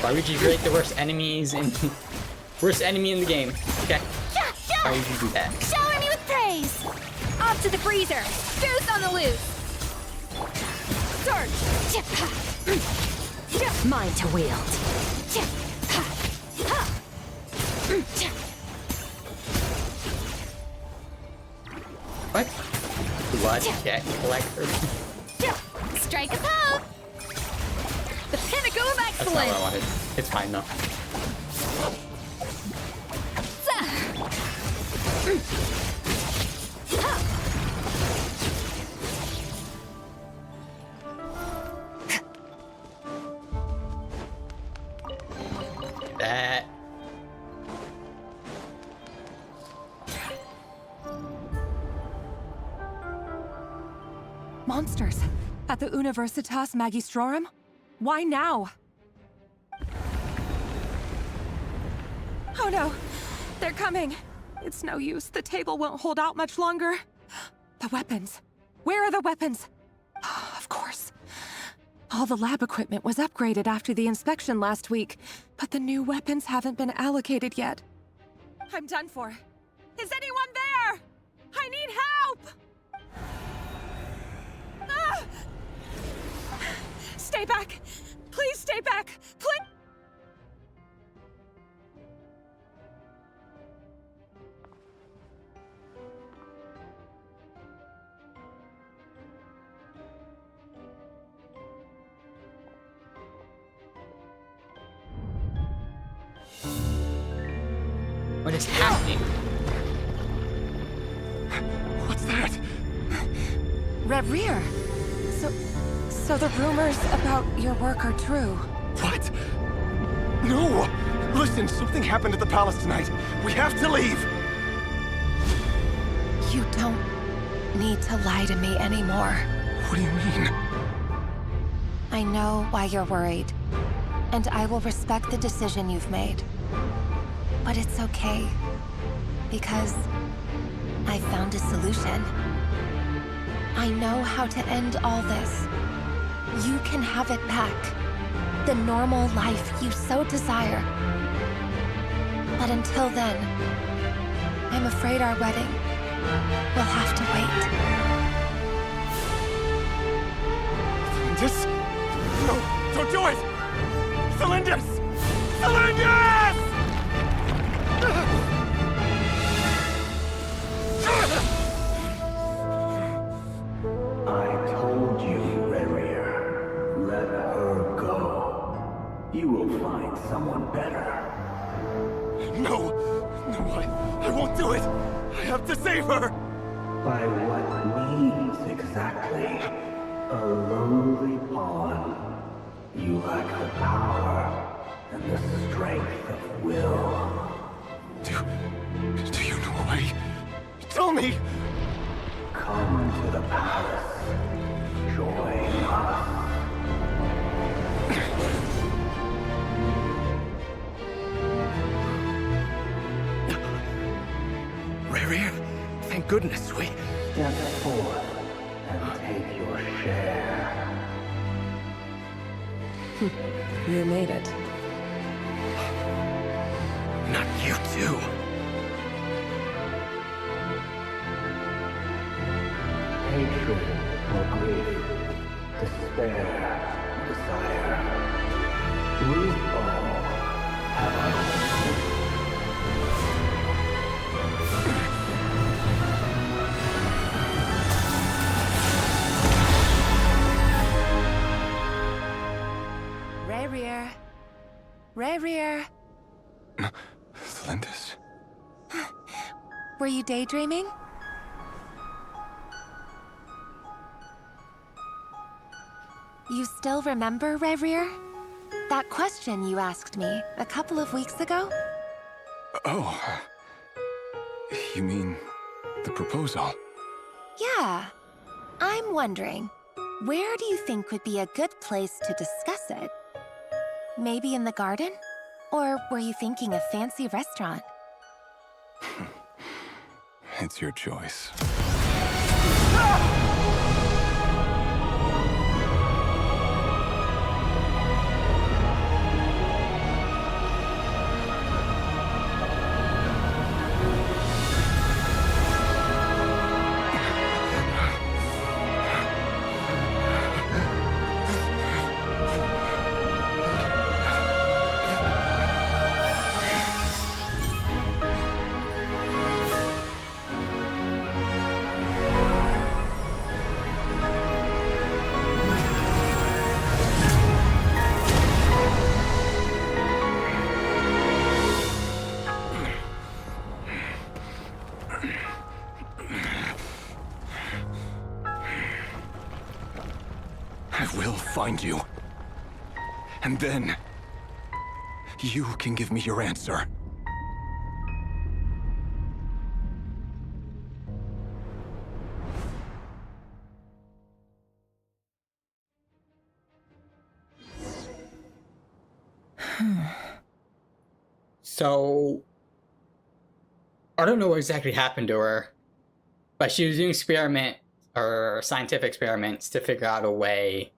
Why would you create the worst enemies in worst enemy in the game? Okay. Why would you do that? Shower me with praise. Off to the freezer. Goose on the loose. Surge. Mine to wield. What? Blood jet collector. Strike a pose. The pinnacle of That's not excellence. what I wanted. It's fine though. That. Monsters at the Universitas Magistrorum? Why now? Oh no, they're coming. It's no use. The table won't hold out much longer. The weapons. Where are the weapons? Of course. All the lab equipment was upgraded after the inspection last week, but the new weapons haven't been allocated yet. I'm done for. Is anyone there? I need help! Ah! Stay back! Please stay back! Please! What is happening? What's that? Reverie. So the rumors about your work are true. What? No! Listen, something happened at the palace tonight. We have to leave! You don't need to lie to me anymore. What do you mean? I know why you're worried, and I will respect the decision you've made. But it's okay, because I found a solution. I know how to end all this. You can have it back. The normal life you so desire. But until then, I'm afraid our wedding will have to wait. Cylindus? No, don't do it! Cylindus! Cylindus! I told you, Reverie. Let her go. You will find someone better. No! No, I won't do it! I have to save her! By what means exactly? A lowly pawn. You lack the power and the strength of will. Do you know a way? Tell me! Come to the palace. Join us. Rerir, thank goodness we... Step forth and take your share. You made it. Not you too. Hatred or grief, despair or desire. We all have our own. Rerir. Rerir. Thelindis? Were you daydreaming? You still remember, Rerir? That question you asked me a couple of weeks ago? Oh. You mean the proposal? Yeah. I'm wondering, where do you think would be a good place to discuss it? Maybe in the garden? Or were you thinking a fancy restaurant? It's your choice. I will find you. And then, you can give me your answer. So, I don't know what exactly happened to her, but she was doing scientific experiments to figure out a way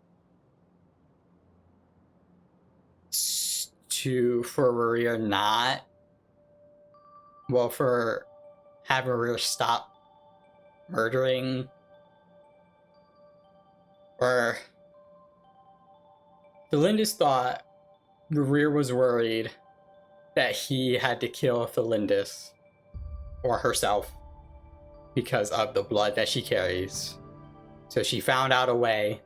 for Rerir have Rerir stop murdering, or Thelindis thought Rerir was worried that he had to kill Thelindis or herself because of the blood that she carries. So she found out a way,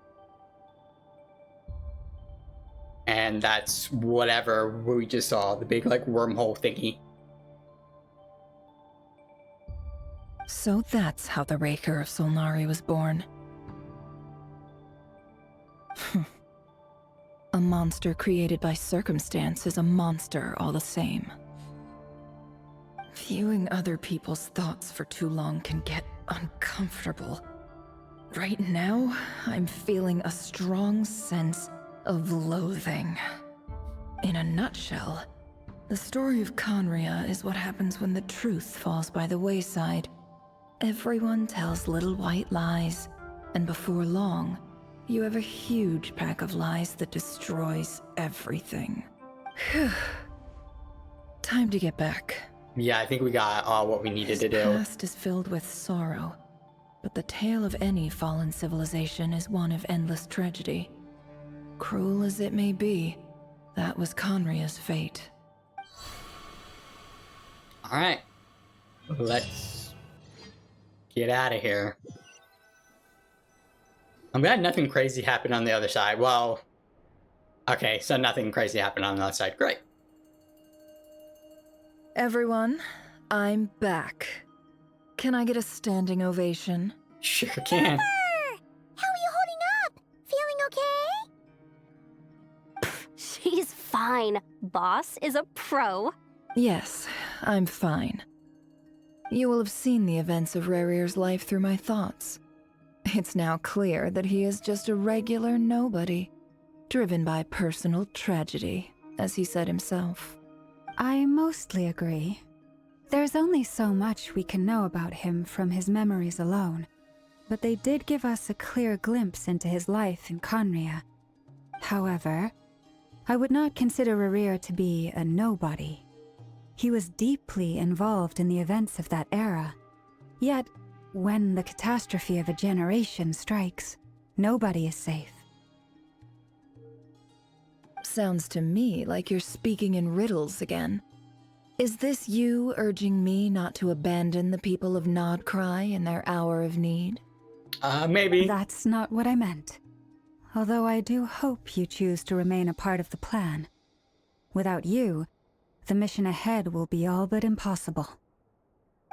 and that's whatever we just saw, the big like wormhole thingy. So that's how the Raker of Solnari was born. A monster created by circumstance is a monster all the same. Viewing other people's thoughts for too long can get uncomfortable. Right now, I'm feeling a strong sense of loathing. In a nutshell, the story of Conria is what happens when the truth falls by the wayside. Everyone tells little white lies, and before long, you have a huge pack of lies that destroys everything. Time to get back. Yeah, I think we got all what we needed to do. His past is filled with sorrow, but the tale of any fallen civilization is one of endless tragedy. Cruel as it may be, that was Conria's fate. Alright. Let's get out of here. I'm glad nothing crazy happened on the other side. Well, okay, so nothing crazy happened on the other side. Great. Everyone, I'm back. Can I get a standing ovation? Sure can. How are you holding up? Feeling okay? She's fine. Boss is a pro. Yes, I'm fine. You will have seen the events of Rerir's life through my thoughts. It's now clear that he is just a regular nobody, driven by personal tragedy, as he said himself. I mostly agree. There's only so much we can know about him from his memories alone, but they did give us a clear glimpse into his life in Conria. However, I would not consider Rerir to be a nobody. He was deeply involved in the events of that era. Yet, when the catastrophe of a generation strikes, nobody is safe. Sounds to me like you're speaking in riddles again. Is this you urging me not to abandon the people of Nodcry in their hour of need? Maybe. That's not what I meant. Although I do hope you choose to remain a part of the plan. Without you, the mission ahead will be all but impossible.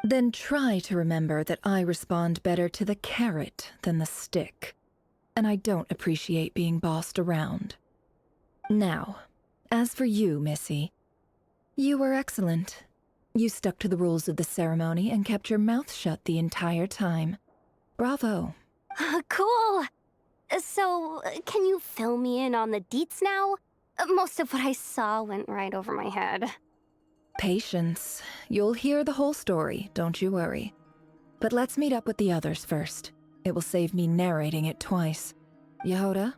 Then try to remember that I respond better to the carrot than the stick. And I don't appreciate being bossed around. Now, as for you, Missy, you were excellent. You stuck to the rules of the ceremony and kept your mouth shut the entire time. Bravo. Cool! So, can you fill me in on the deets now? Most of what I saw went right over my head. Patience. You'll hear the whole story, don't you worry. But let's meet up with the others first. It will save me narrating it twice. Yehoda?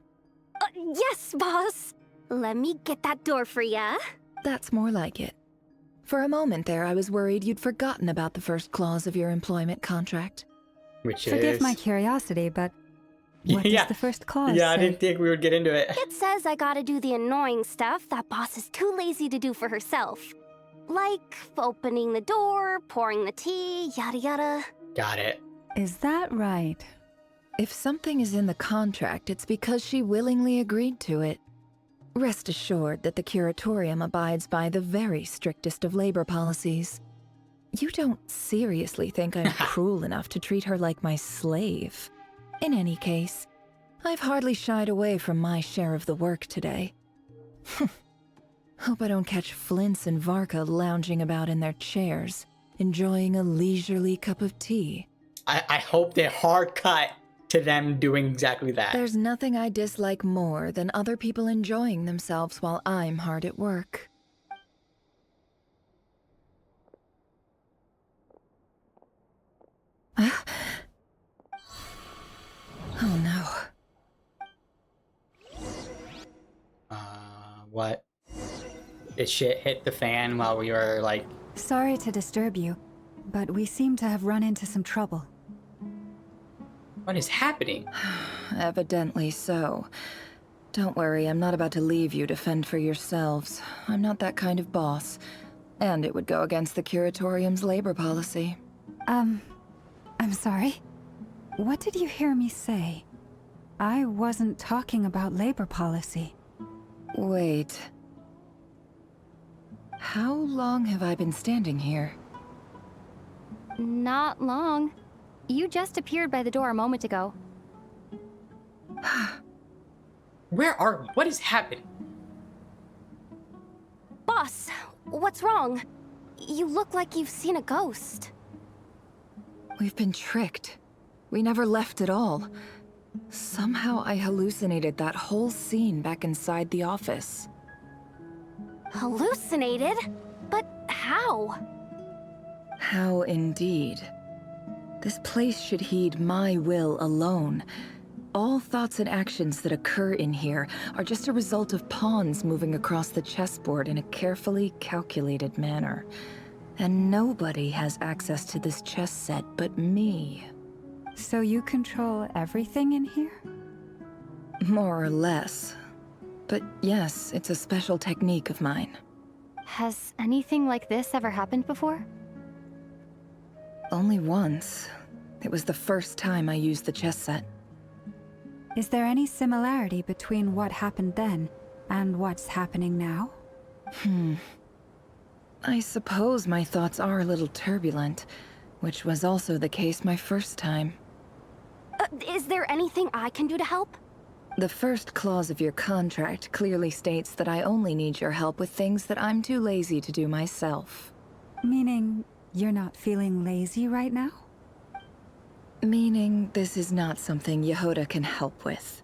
Yes, boss! Let me get that door for ya. That's more like it. For a moment there, I was worried you'd forgotten about the first clause of your employment contract. Forgive my curiosity, but what does the first clause say? I didn't think we would get into it. It says I gotta do the annoying stuff that boss is too lazy to do for herself. Like opening the door, pouring the tea, yada yada. Got it. Is that right? If something is in the contract, it's because she willingly agreed to it. Rest assured that the Curatorium abides by the very strictest of labor policies. You don't seriously think I'm cruel enough to treat her like my slave. In any case, I've hardly shied away from my share of the work today. Hope I don't catch Flintz and Varka lounging about in their chairs, enjoying a leisurely cup of tea. I hope they hard cut to them doing exactly that. There's nothing I dislike more than other people enjoying themselves while I'm hard at work. Oh no. What? Did shit hit the fan while we were like... Sorry to disturb you, but we seem to have run into some trouble. What is happening? Evidently so. Don't worry, I'm not about to leave you to fend for yourselves. I'm not that kind of boss. And it would go against the Curatorium's labor policy. I'm sorry? What did you hear me say? I wasn't talking about labor policy. Wait. How long have I been standing here? Not long. You just appeared by the door a moment ago. Where are we? What is happening? Boss, what's wrong? You look like you've seen a ghost. We've been tricked. We never left at all. Somehow I hallucinated that whole scene back inside the office. Hallucinated? But how? How indeed. This place should heed my will alone. All thoughts and actions that occur in here are just a result of pawns moving across the chessboard in a carefully calculated manner. And nobody has access to this chess set but me. So you control everything in here? More or less. But yes, it's a special technique of mine. Has anything like this ever happened before? Only once. It was the first time I used the chess set. Is there any similarity between what happened then and what's happening now? I suppose my thoughts are a little turbulent, which was also the case my first time. Is there anything I can do to help? The first clause of your contract clearly states that I only need your help with things that I'm too lazy to do myself. Meaning, you're not feeling lazy right now? Meaning, this is not something Yehoda can help with.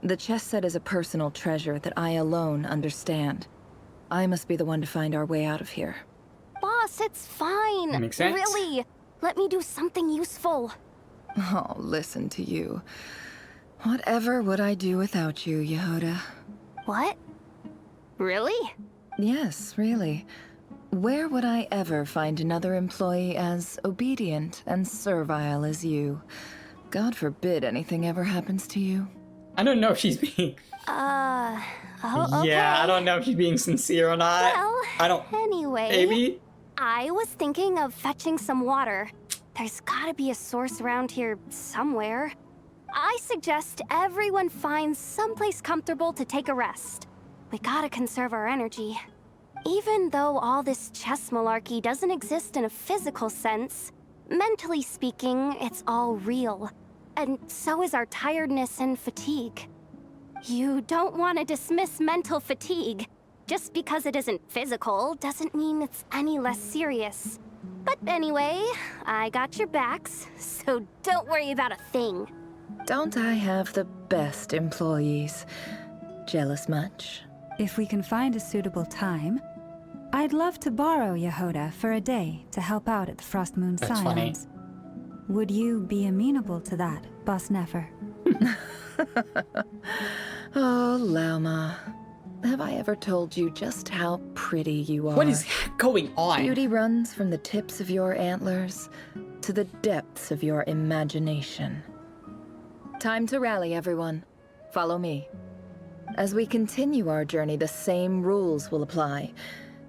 The chess set is a personal treasure that I alone understand. I must be the one to find our way out of here. Boss, it's fine. Makes sense. Really, let me do something useful. Oh, listen to you. Whatever would I do without you, Yehoda? What? Really? Yes, really. Where would I ever find another employee as obedient and servile as you? God forbid anything ever happens to you. I don't know if she's being... Okay. Yeah, I don't know if she's being sincere or not. Well, I don't... anyway, Maybe? I was thinking of fetching some water. There's gotta be a source around here somewhere. I suggest everyone finds someplace comfortable to take a rest. We gotta conserve our energy. Even though all this chess malarkey doesn't exist in a physical sense, mentally speaking, it's all real. And so is our tiredness and fatigue. You don't want to dismiss mental fatigue. Just because it isn't physical doesn't mean it's any less serious. But anyway, I got your backs, so don't worry about a thing. Don't I have the best employees? Jealous much? If we can find a suitable time, I'd love to borrow Yehoda for a day to help out at the Frost Moon That's funny. Scions. Would you be amenable to that, Boss Nefer? Oh, Lauma. Have I ever told you just how pretty you are? What is going on? Beauty runs from the tips of your antlers to the depths of your imagination. Time to rally, everyone. Follow me. As we continue our journey, the same rules will apply.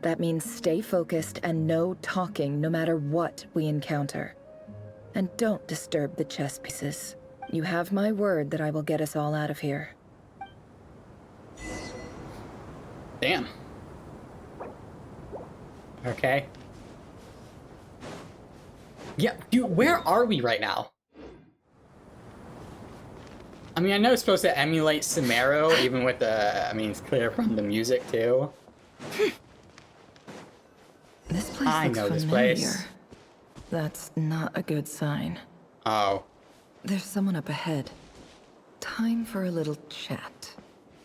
That means stay focused and no talking no matter what we encounter. And don't disturb the chess pieces. You have my word that I will get us all out of here. Damn. Okay. Yeah, dude, where are we right now? I mean, I know it's supposed to emulate Sumeru, even with the... I mean, it's clear from the music, too. This place I looks know this familiar. place. That's not a good sign. Oh. There's someone up ahead. Time for a little chat.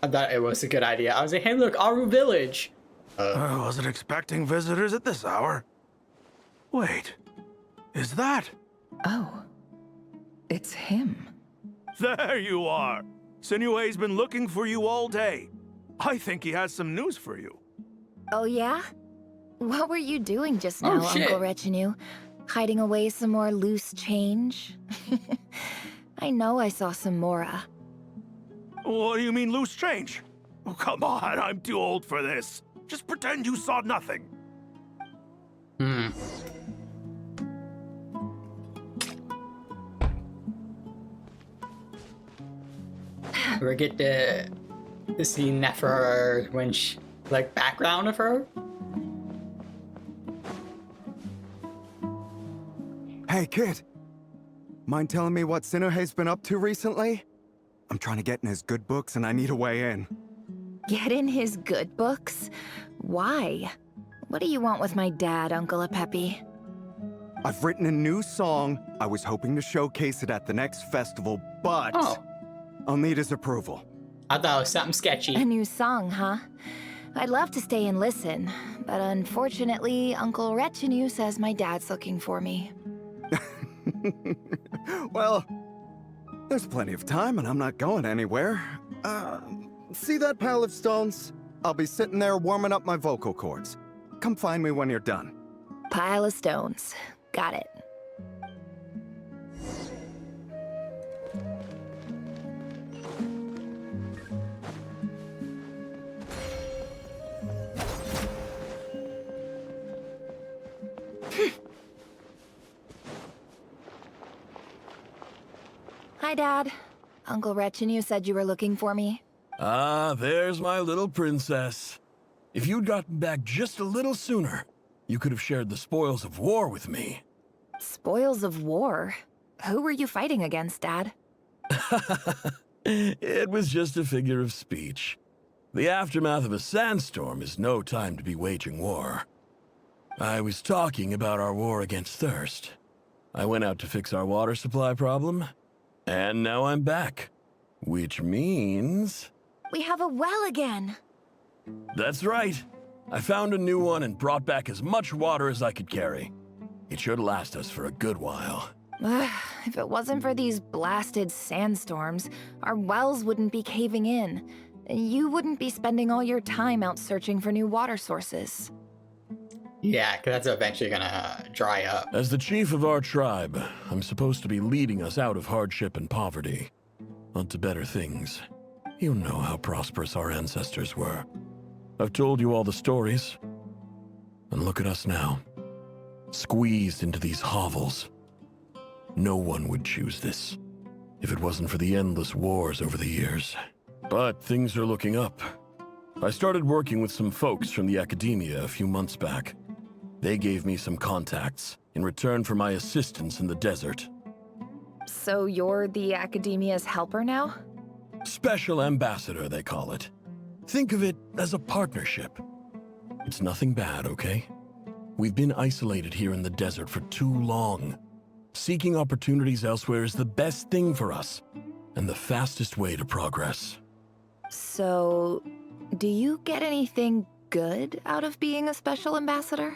I thought it was a good idea. I was like, hey, look, Aru Village. I wasn't expecting visitors at this hour. Wait, is that? Oh, it's him. There you are. Sinue's been looking for you all day. I think he has some news for you. Oh yeah? What were you doing just now, Uncle Retinue? Hiding away some more loose change? I know I saw some Mora. What do you mean loose change? Oh, come on, I'm too old for this. Just pretend you saw nothing. Hmm. We get to see Nefer when she, like, background of her. Hey, kid. Mind telling me what Sinuhe's been up to recently? I'm trying to get in his good books and I need a way in. Get in his good books? Why? What do you want with my dad, Uncle Apepi? I've written a new song. I was hoping to showcase it at the next festival, but I'll need his approval. I thought it was something sketchy. A new song, huh? I'd love to stay and listen, but unfortunately, Uncle Retinue says my dad's looking for me. Well, there's plenty of time and I'm not going anywhere. See that pile of stones? I'll be sitting there warming up my vocal cords. Come find me when you're done. Pile of stones. Got it. Hi, Dad. Uncle Retinue said you were looking for me. Ah, there's my little princess. If you'd gotten back just a little sooner, you could have shared the spoils of war with me. Spoils of war? Who were you fighting against, Dad? It was just a figure of speech. The aftermath of a sandstorm is no time to be waging war. I was talking about our war against thirst. I went out to fix our water supply problem, and now I'm back. Which means... We have a well again. That's right. I found a new one and brought back as much water as I could carry. It should last us for a good while. If it wasn't for these blasted sandstorms, our wells wouldn't be caving in. You wouldn't be spending all your time out searching for new water sources. Yeah, because that's eventually gonna dry up. As the chief of our tribe, I'm supposed to be leading us out of hardship and poverty, onto better things. You know how prosperous our ancestors were. I've told you all the stories. And look at us now, squeezed into these hovels. No one would choose this, if it wasn't for the endless wars over the years. But things are looking up. I started working with some folks from the academia a few months back. They gave me some contacts in return for my assistance in the desert. So you're the academia's helper now? Special ambassador, they call it. Think of it as a partnership. It's nothing bad, okay? We've been isolated here in the desert for too long. Seeking opportunities elsewhere is the best thing for us, and the fastest way to progress. So, do you get anything good out of being a special ambassador?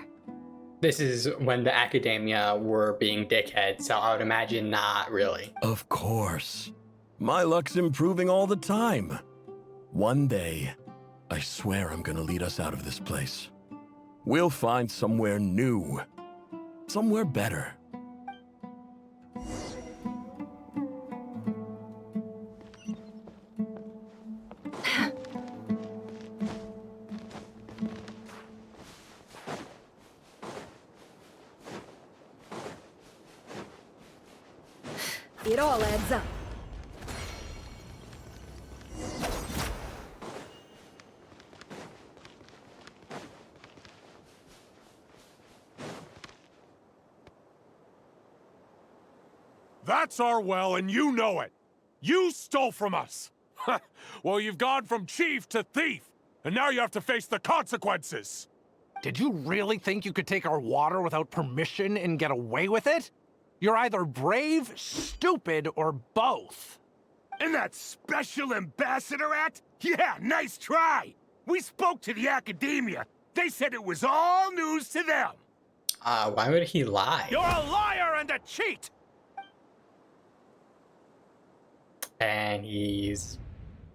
This is when the academia were being dickheads, so I would imagine not really. Of course. My luck's improving all the time. One day, I swear I'm gonna lead us out of this place. We'll find somewhere new. Somewhere better. It all adds up. That's our well, and you know it. You stole from us. Well, you've gone from chief to thief, and now you have to face the consequences. Did you really think you could take our water without permission and get away with it? You're either brave, stupid, or both. And that special ambassador act? Yeah, nice try. We spoke to the academia. They said it was all news to them. Why would he lie? You're a liar and a cheat! And he's...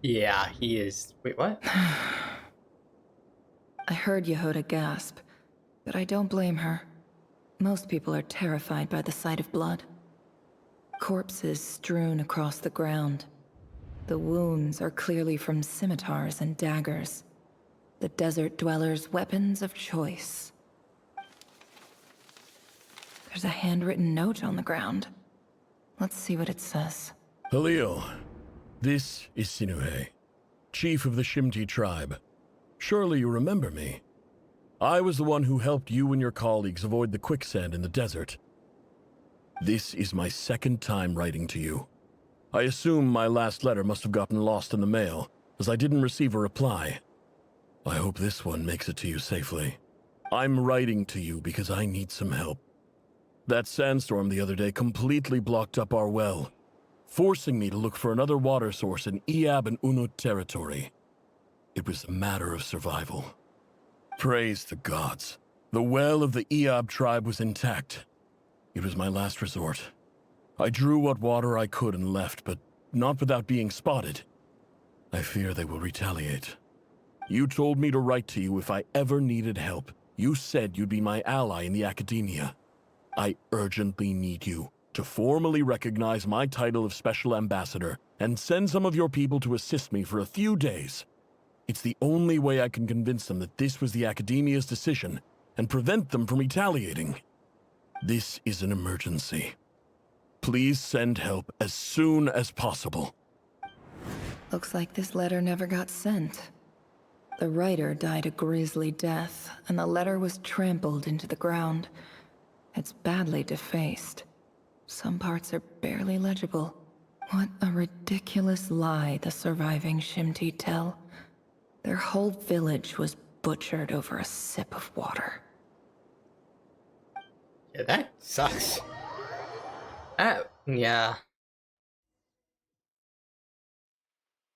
Yeah, he is... Wait, what? I heard Yehoda gasp, but I don't blame her. Most people are terrified by the sight of blood. Corpses strewn across the ground. The wounds are clearly from scimitars and daggers. The desert dwellers' weapons of choice. There's a handwritten note on the ground. Let's see what it says. Halil, this is Sinuhe, chief of the Shimti tribe. Surely you remember me. I was the one who helped you and your colleagues avoid the quicksand in the desert. This is my second time writing to you. I assume my last letter must have gotten lost in the mail, as I didn't receive a reply. I hope this one makes it to you safely. I'm writing to you because I need some help. That sandstorm the other day completely blocked up our well, forcing me to look for another water source in Iab and Unut territory. It was a matter of survival. Praise the gods. The well of the Iab tribe was intact. It was my last resort. I drew what water I could and left, but not without being spotted. I fear they will retaliate. You told me to write to you if I ever needed help. You said you'd be my ally in the academia. I urgently need you to formally recognize my title of Special Ambassador and send some of your people to assist me for a few days. It's the only way I can convince them that this was the academia's decision and prevent them from retaliating. This is an emergency. Please send help as soon as possible. Looks like this letter never got sent. The writer died a grisly death, and the letter was trampled into the ground. It's badly defaced. Some parts are barely legible. What a ridiculous lie the surviving Shimti tell. Their whole village was butchered over a sip of water. Yeah, that sucks. Yeah.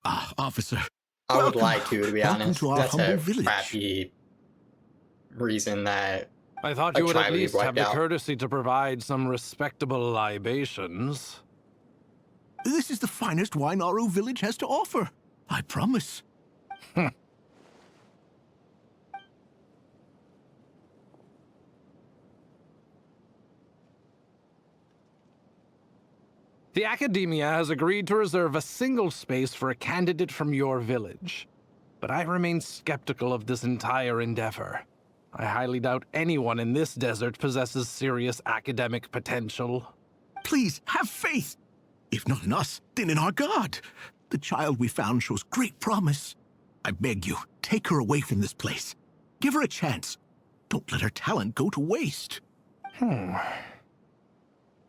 Officer. I would lie to be Welcome honest. to our That's humble a village. crappy reason that I thought a you would at tribe would be least have wiped the out. courtesy to provide some respectable libations. This is the finest wine Aru village has to offer. I promise. The Academia has agreed to reserve a single space for a candidate from your village. But I remain skeptical of this entire endeavor. I highly doubt anyone in this desert possesses serious academic potential. Please, have faith. If not in us, then in our god. The child we found shows great promise. I beg you, take her away from this place. Give her a chance. Don't let her talent go to waste.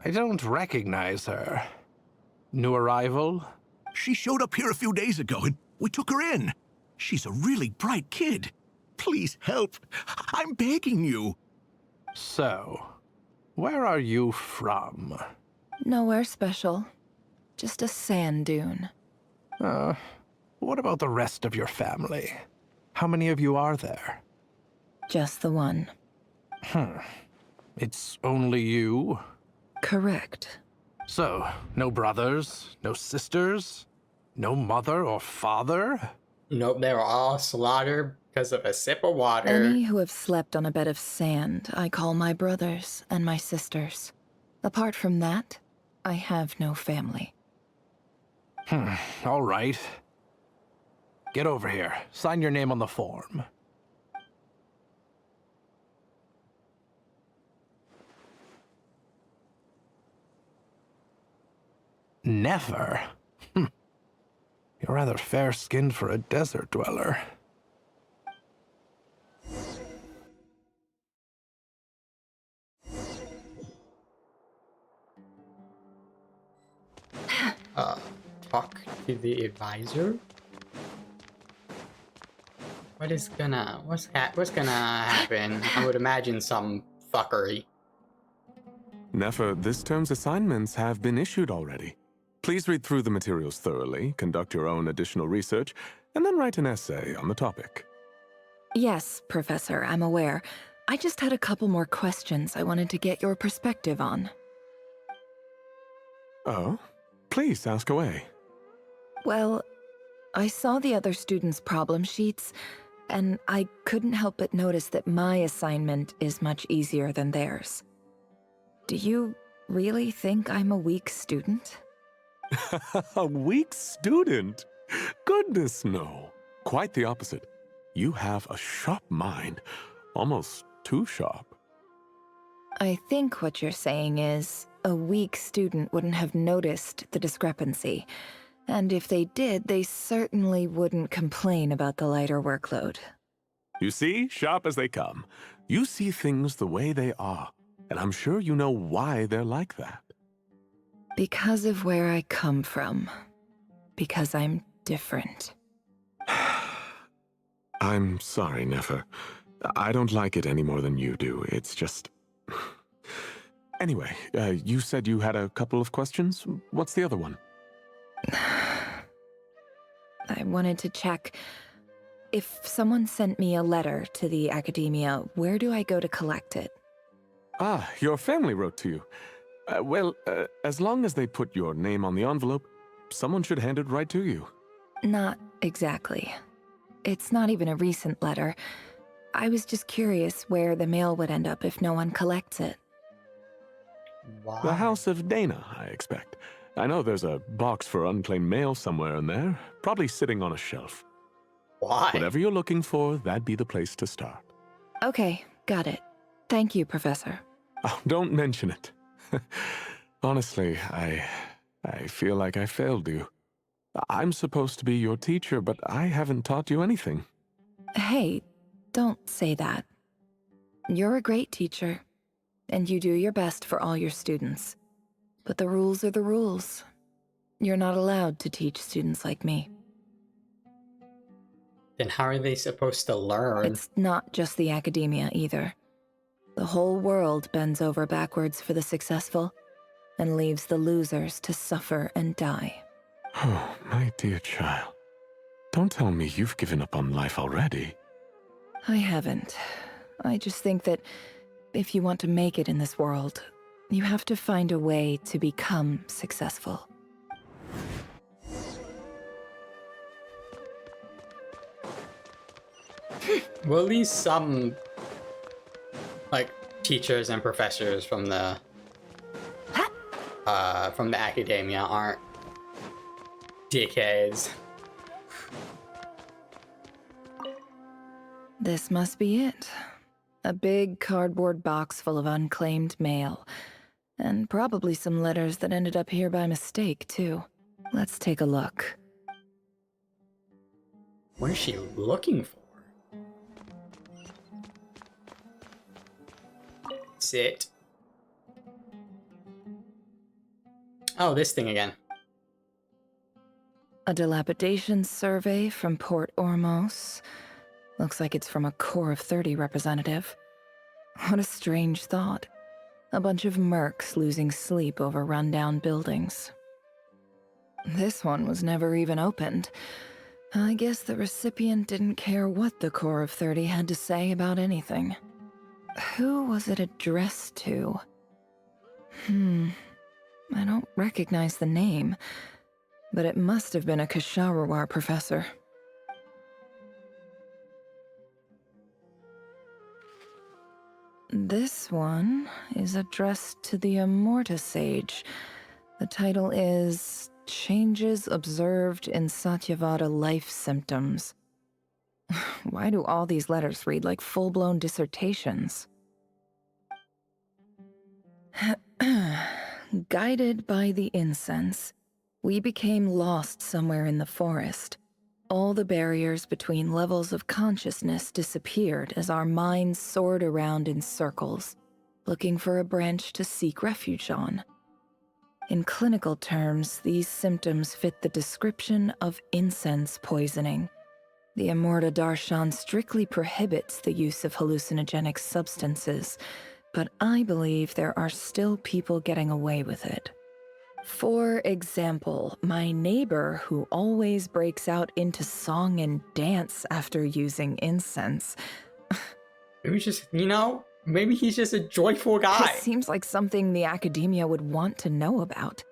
I don't recognize her. New arrival? She showed up here a few days ago, and we took her in. She's a really bright kid. Please help. I'm begging you. So, where are you from? Nowhere special. Just a sand dune. What about the rest of your family? How many of you are there? Just the one. It's only you? Correct. So, no brothers, no sisters, no mother or father? Nope, they were all slaughtered because of a sip of water. Any who have slept on a bed of sand, I call my brothers and my sisters. Apart from that, I have no family. All right. Get over here. Sign your name on the form. Never? You're rather fair-skinned for a desert dweller. Talk to the advisor? What's gonna happen? I would imagine some fuckery. Nefer, this term's assignments have been issued already. Please read through the materials thoroughly, conduct your own additional research, and then write an essay on the topic. Yes, Professor, I'm aware. I just had a couple more questions I wanted to get your perspective on. Oh? Please ask away. Well, I saw the other students' problem sheets, and I couldn't help but notice that my assignment is much easier than theirs. Do you really think I'm a weak student? A weak student? Goodness, no. Quite the opposite. You have a sharp mind. Almost too sharp. I think what you're saying is, a weak student wouldn't have noticed the discrepancy. And if they did, they certainly wouldn't complain about the lighter workload. You see, sharp as they come. You see things the way they are, and I'm sure you know why they're like that. Because of where I come from. Because I'm different. I'm sorry, Nefer. I don't like it any more than you do. It's just... Anyway, you said you had a couple of questions. What's the other one? I wanted to check. If someone sent me a letter to the Academia, where do I go to collect it? Ah, your family wrote to you. Well, as long as they put your name on the envelope, someone should hand it right to you. Not exactly. It's not even a recent letter. I was just curious where the mail would end up if no one collects it. Wow. The House of Dana, I expect. I know there's a box for unclaimed mail somewhere in there, probably sitting on a shelf. Why? Whatever you're looking for, that'd be the place to start. Okay, got it. Thank you, Professor. Oh, don't mention it. Honestly, I feel like I failed you. I'm supposed to be your teacher, but I haven't taught you anything. Hey, don't say that. You're a great teacher, and you do your best for all your students. But the rules are the rules. You're not allowed to teach students like me. Then how are they supposed to learn? It's not just the Academia either. The whole world bends over backwards for the successful and leaves the losers to suffer and die. Oh, my dear child. Don't tell me you've given up on life already. I haven't. I just think that if you want to make it in this world, you have to find a way to become successful. Well, at least some, like, teachers and professors from the academia aren't dickheads. This must be it. A big cardboard box full of unclaimed mail. And probably some letters that ended up here by mistake, too. Let's take a look. What is she looking for? Sit. Oh, this thing again. A dilapidation survey from Port Ormos. Looks like it's from a Core of 30 representative. What a strange thought. A bunch of mercs losing sleep over rundown buildings. This one was never even opened. I guess the recipient didn't care what the Core of 30 had to say about anything. Who was it addressed to? I don't recognize the name, but it must have been a Kasharawar professor. This one is addressed to the Immorta Sage. The title is Changes Observed in Satyavada Life Symptoms. Why do all these letters read like full-blown dissertations? Guided by the incense, we became lost somewhere in the forest. All the barriers between levels of consciousness disappeared as our minds soared around in circles, looking for a branch to seek refuge on. In clinical terms, these symptoms fit the description of incense poisoning. The Immorta Darshan strictly prohibits the use of hallucinogenic substances, but I believe there are still people getting away with it. For example, my neighbor who always breaks out into song and dance after using incense. Maybe just, maybe he's just a joyful guy. It seems like something the academia would want to know about.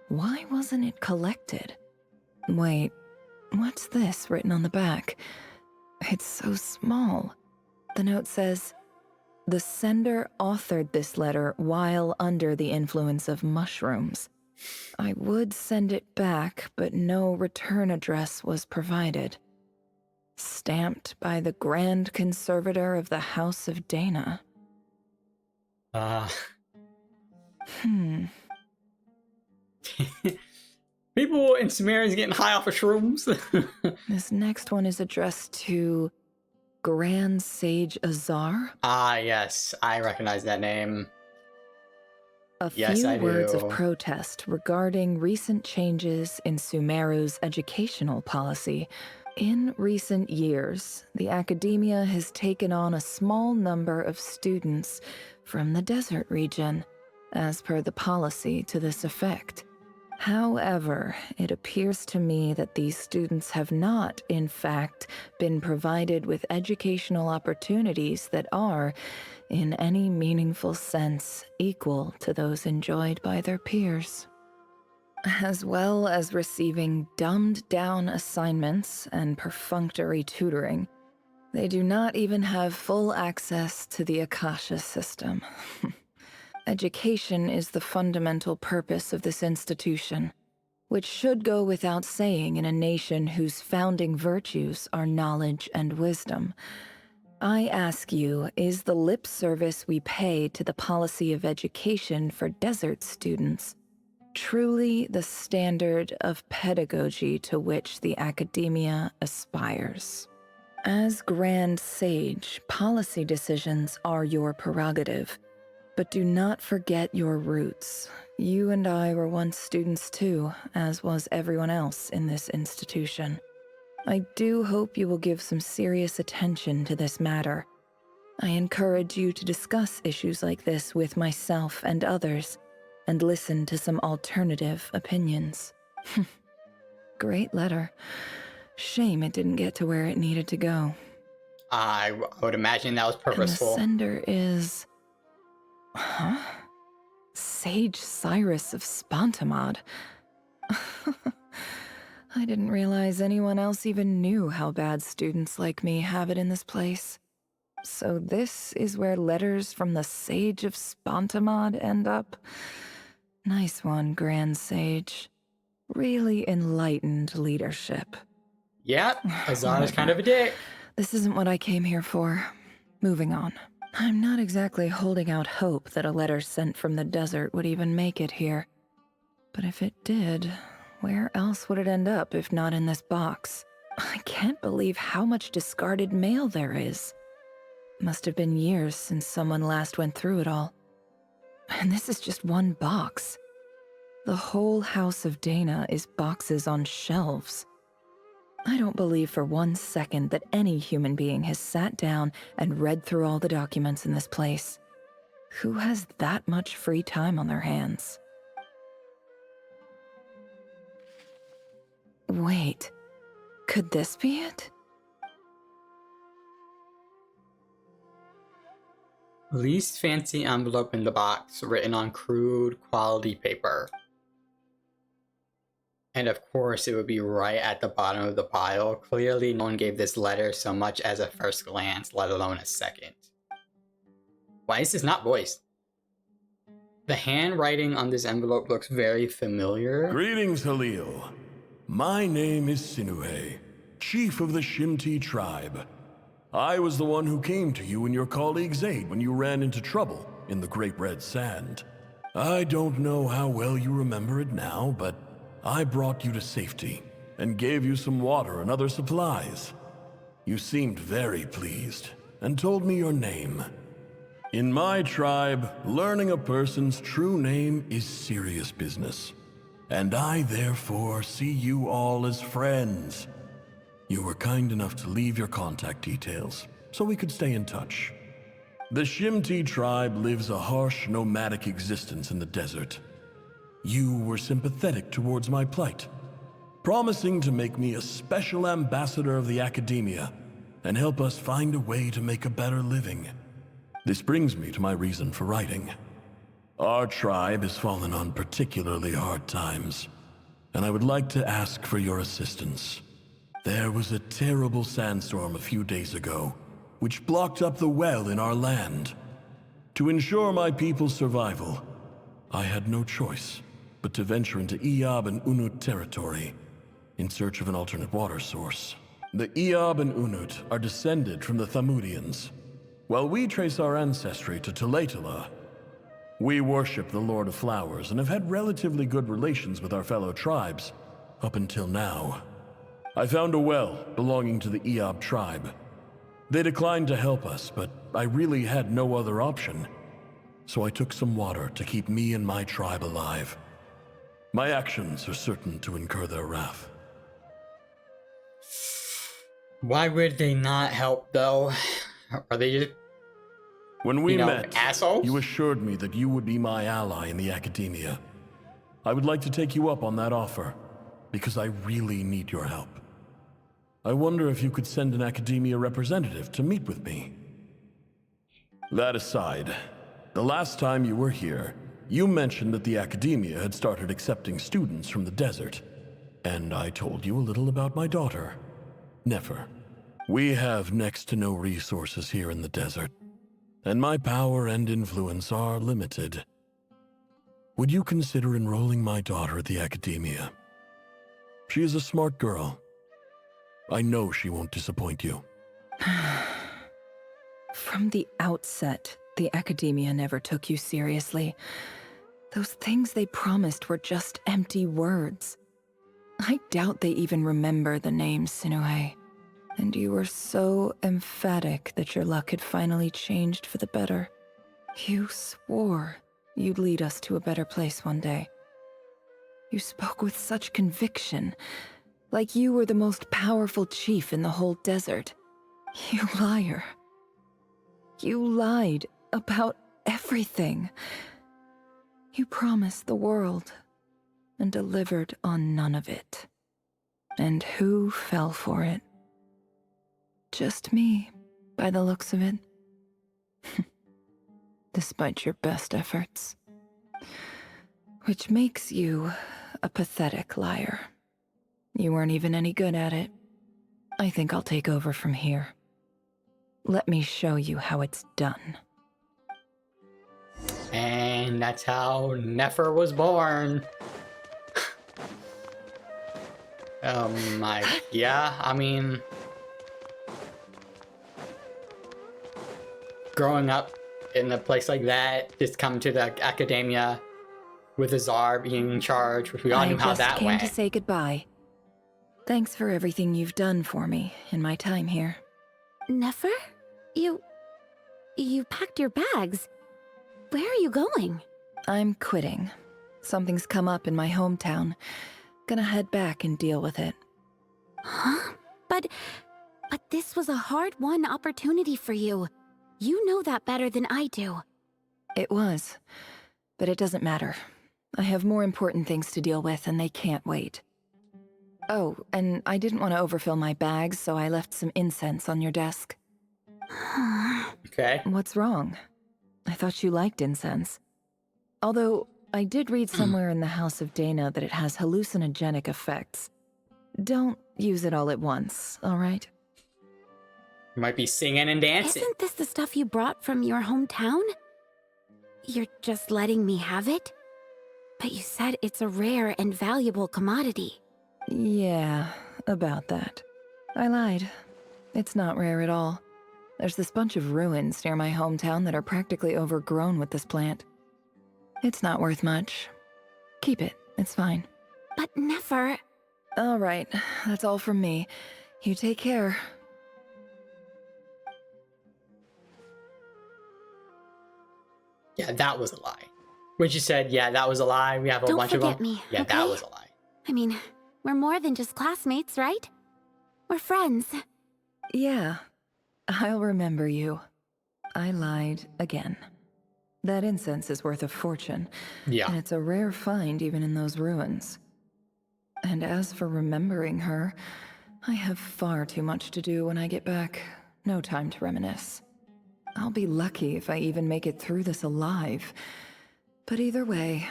Why wasn't it collected? Wait, what's this written on the back? It's so small. The note says, "The sender authored this letter while under the influence of mushrooms. I would send it back, but no return address was provided. Stamped by the Grand Conservator of the House of Dana." People in Sumerians getting high off of shrooms. This next one is addressed to Grand Sage Azar. Ah, yes, I recognize that name. A few words of protest regarding recent changes in Sumeru's educational policy. In recent years, the academia has taken on a small number of students from the desert region, as per the policy to this effect. However, it appears to me that these students have not, in fact, been provided with educational opportunities that are, in any meaningful sense, equal to those enjoyed by their peers. As well as receiving dumbed-down assignments and perfunctory tutoring, they do not even have full access to the Akasha system. Education is the fundamental purpose of this institution, which should go without saying in a nation whose founding virtues are knowledge and wisdom. I ask you, is the lip service we pay to the policy of education for desert students truly the standard of pedagogy to which the academia aspires? As Grand Sage, policy decisions are your prerogative. But do not forget your roots. You and I were once students too, as was everyone else in this institution. I do hope you will give some serious attention to this matter. I encourage you to discuss issues like this with myself and others, and listen to some alternative opinions. Great letter. Shame it didn't get to where it needed to go. I would imagine that was And purposeful. the sender is... Huh? Sage Cyrus of Spantamad. I didn't realize anyone else even knew how bad students like me have it in this place. So this is where letters from the Sage of Spantamad end up? Nice one, Grand Sage. Really enlightened leadership. Yep, Azada's kind of a dick. This isn't what I came here for. Moving on. I'm not exactly holding out hope that a letter sent from the desert would even make it here. But if it did, where else would it end up if not in this box? I can't believe how much discarded mail there is. Must have been years since someone last went through it all. And this is just one box. The whole House of Dana is boxes on shelves. I don't believe for 1 second that any human being has sat down and read through all the documents in this place. Who has that much free time on their hands? Wait, could this be it? Least fancy envelope in the box, written on crude quality paper. And of course, it would be right at the bottom of the pile. Clearly, no one gave this letter so much as a first glance, let alone a second. Why is this not voiced? The handwriting on this envelope looks very familiar. Greetings, Halil. My name is Sinuhe, chief of the Shimti tribe. I was the one who came to you and your colleague's aid when you ran into trouble in the Great Red Sand. I don't know how well you remember it now, but I brought you to safety and gave you some water and other supplies. You seemed very pleased and told me your name. In my tribe, learning a person's true name is serious business, and I therefore see you all as friends. You were kind enough to leave your contact details so we could stay in touch. The Shimti tribe lives a harsh, nomadic existence in the desert. You were sympathetic towards my plight, promising to make me a special ambassador of the academia and help us find a way to make a better living. This brings me to my reason for writing. Our tribe has fallen on particularly hard times, and I would like to ask for your assistance. There was a terrible sandstorm a few days ago, which blocked up the well in our land. To ensure my people's survival, I had no choice but to venture into Iyab and Unut territory in search of an alternate water source. The Iyab and Unut are descended from the Thamudians, while we trace our ancestry to Tulatala. We worship the Lord of Flowers and have had relatively good relations with our fellow tribes up until now. I found a well belonging to the Iyab tribe. They declined to help us, but I really had no other option, so I took some water to keep me and my tribe alive. My actions are certain to incur their wrath. Why would they not help, though? Are they just... When we met, assholes? you assured me that you would be my ally in the academia. I would like to take you up on that offer, because I really need your help. I wonder if you could send an academia representative to meet with me. That aside, the last time you were here, you mentioned that the academia had started accepting students from the desert, and I told you a little about my daughter, Nefer. We have next to no resources here in the desert, and my power and influence are limited. Would you consider enrolling my daughter at the academia? She is a smart girl. I know she won't disappoint you. From the outset, the academia never took you seriously. Those things they promised were just empty words. I doubt they even remember the name Sinuhe. And you were so emphatic that your luck had finally changed for the better. You swore you'd lead us to a better place one day. You spoke with such conviction, like you were the most powerful chief in the whole desert. You liar. You lied about everything. You promised the world and delivered on none of it. And who fell for it? Just me. by the looks of it. Despite your best efforts. Which makes you a pathetic liar. You weren't even any good at it. I think I'll take over from here. Let me show you how it's done. And that's how Nefer was born. Yeah, I mean, growing up in a place like that, just come to the academia with a czar being in charge, which we all knew how that I just went. came to say goodbye. Thanks for everything you've done for me in my time here. Nefer? You packed your bags. Where are you going? I'm quitting. Something's come up in my hometown. Gonna head back and deal with it. Huh? But this was a hard-won opportunity for you. You know that better than I do. It was. But it doesn't matter. I have more important things to deal with, and they can't wait. Oh, and I didn't want to overfill my bags, so I left some incense on your desk. Okay. What's wrong? I thought you liked incense. Although, I did read somewhere in the House of Dana that it has hallucinogenic effects. Don't use it all at once, alright? You might be singing and dancing. Isn't this the stuff you brought from your hometown? You're just letting me have it? But you said it's a rare and valuable commodity. Yeah, about that. I lied. It's not rare at all. There's this bunch of ruins near my hometown that are practically overgrown with this plant. It's not worth much. Keep it, it's fine. But Nefer... Alright, that's all from me. You take care. Yeah, that was a lie. When she said, yeah, that was a lie, we have a bunch of them. Don't forget me, Yeah, okay? that was a lie. I mean, we're more than just classmates, right? We're friends. Yeah, I'll remember you. I lied again. That incense is worth a fortune. Yeah. And it's a rare find even in those ruins. And as for remembering her, I have far too much to do when I get back. No time to reminisce. I'll be lucky if I even make it through this alive. But either way,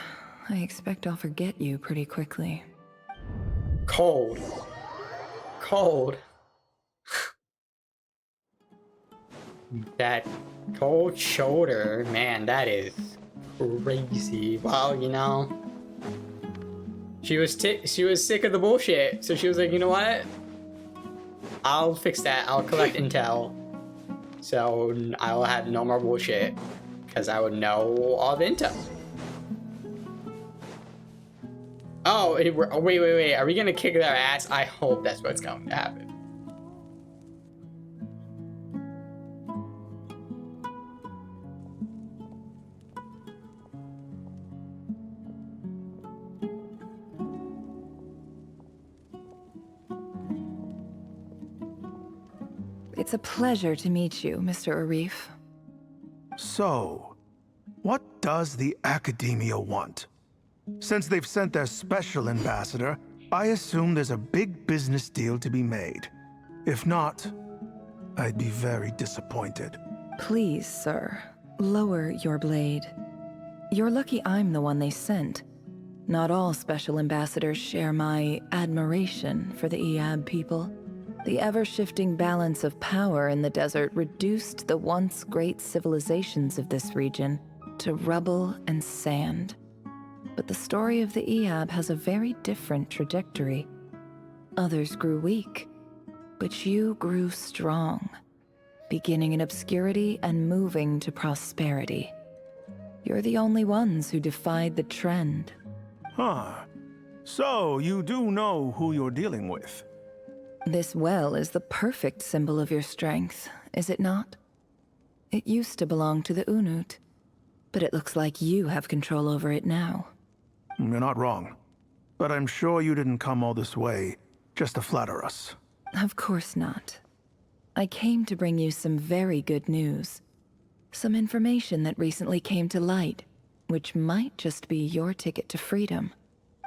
I expect I'll forget you pretty quickly. Cold. Cold. That cold shoulder, man, that is crazy. Well, you know, she was sick of the bullshit, so she was like, you know what? I'll fix that. I'll collect intel, so I will have no more bullshit, because I would know all the intel. Oh, wait. Are we gonna kick their ass? I hope that's what's going to happen. It's a pleasure to meet you, Mr. Arif. So, what does the Academia want? Since they've sent their special ambassador, I assume there's a big business deal to be made. If not, I'd be very disappointed. Please, sir, lower your blade. You're lucky I'm the one they sent. Not all special ambassadors share my admiration for the Iab people. The ever-shifting balance of power in the desert reduced the once great civilizations of this region to rubble and sand. But the story of the Iab has a very different trajectory. Others grew weak, but you grew strong, beginning in obscurity and moving to prosperity. You're the only ones who defied the trend. Huh. So, you do know who you're dealing with? This well is the perfect symbol of your strength, is it not? It used to belong to the Unut, but it looks like you have control over it now. You're not wrong. But I'm sure you didn't come all this way just to flatter us. Of course not. I came to bring you some very good news. Some information that recently came to light, which might just be your ticket to freedom.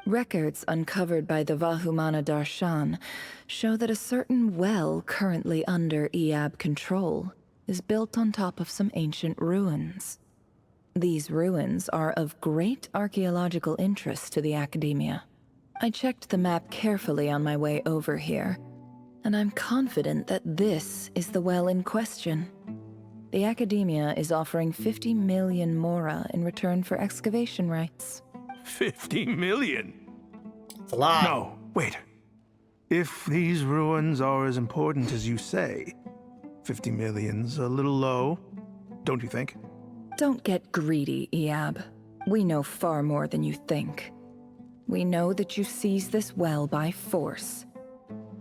Records uncovered by the Vahumana Darshan show that a certain well currently under Iab control is built on top of some ancient ruins. These ruins are of great archaeological interest to the Academia. I checked the map carefully on my way over here, and I'm confident that this is the well in question. The Academia is offering 50 million mora in return for excavation rights. 50 million? It's a lot. No, wait. If these ruins are as important as you say, 50 million's a little low, don't you think? Don't get greedy, Iab. We know far more than you think. We know that you seized this well by force.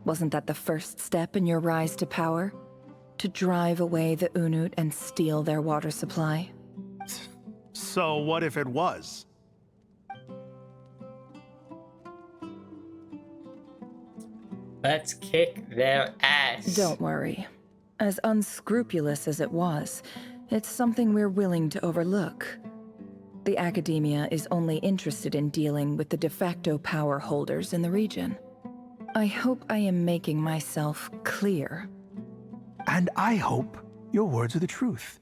Wasn't that the first step in your rise to power? To drive away the Unut and steal their water supply? So what if it was? Let's kick their ass. Don't worry. As unscrupulous as it was, it's something we're willing to overlook. The Academia is only interested in dealing with the de facto power holders in the region. I hope I am making myself clear. And I hope your words are the truth.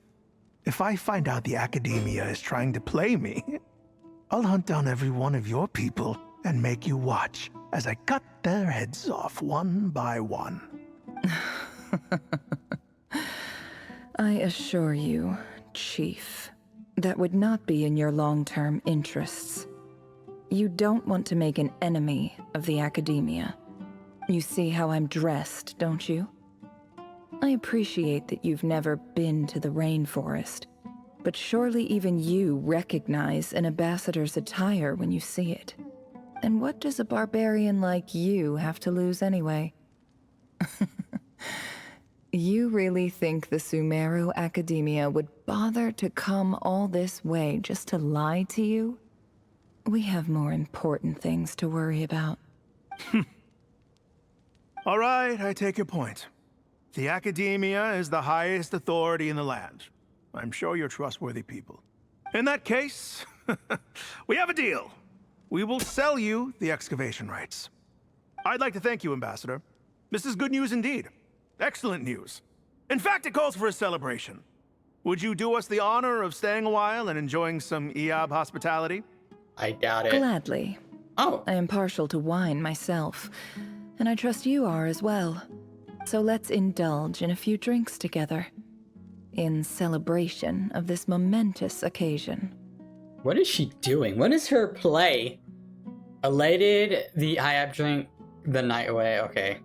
If I find out the Academia is trying to play me, I'll hunt down every one of your people and make you watch as I cut their heads off one by one. I assure you, Chief, that would not be in your long-term interests. You don't want to make an enemy of the Academia. You see how I'm dressed, don't you? I appreciate that you've never been to the rainforest, but surely even you recognize an ambassador's attire when you see it. And what does a barbarian like you have to lose anyway? You really think the Sumeru Academia would bother to come all this way just to lie to you? We have more important things to worry about. All right, I take your point. The Academia is the highest authority in the land. I'm sure you're trustworthy people. In that case, we have a deal. We will sell you the excavation rights. I'd like to thank you, Ambassador. This is good news indeed. Excellent news. In fact, it calls for a celebration. Would you do us the honor of staying a while and enjoying some Iab hospitality? I doubt it. Gladly. Oh. I am partial to wine myself, and I trust you are as well. So let's indulge in a few drinks together, in celebration of this momentous occasion. What is she doing? What is her play? Elated, the Iab drink the night away. Okay.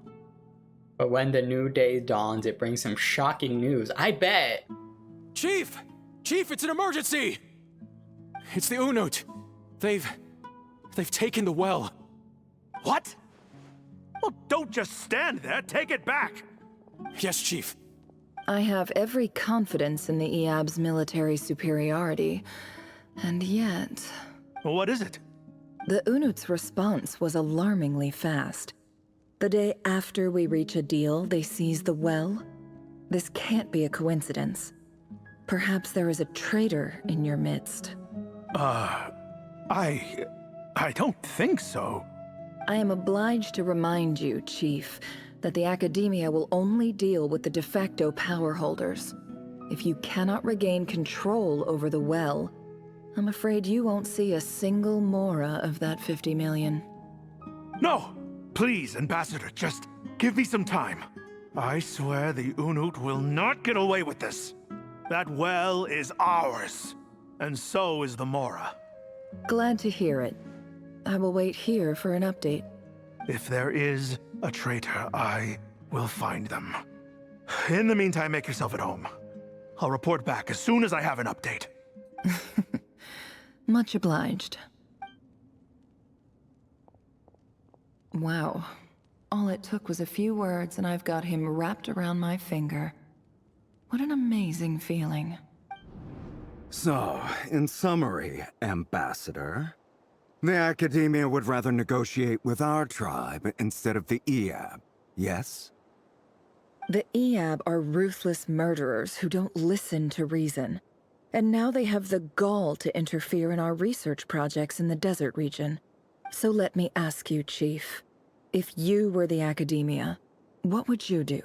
But when the new day dawns, it brings some shocking news. I bet. Chief! Chief, it's an emergency! It's the Unut. They've taken the well. What? Well, don't just stand there. Take it back. Yes, Chief. I have every confidence in the Iab's military superiority, and yet... Well, what is it? The Unut's response was alarmingly fast. The day after we reach a deal, they seize the well. This can't be a coincidence. Perhaps there is a traitor in your midst. I don't think so. I am obliged to remind you, Chief, that the Academia will only deal with the de facto power holders. If you cannot regain control over the well, I'm afraid you won't see a single mora of that 50 million. No! Please, Ambassador, just give me some time. I swear the Unut will not get away with this. That well is ours, and so is the mora. Glad to hear it. I will wait here for an update. If there is a traitor, I will find them. In the meantime, make yourself at home. I'll report back as soon as I have an update. Much obliged. Wow. All it took was a few words and I've got him wrapped around my finger. What an amazing feeling. So, in summary, Ambassador, the Academia would rather negotiate with our tribe instead of the Iab, yes? The Iab are ruthless murderers who don't listen to reason. And now they have the gall to interfere in our research projects in the desert region. So let me ask you, Chief. If you were the Academia, what would you do?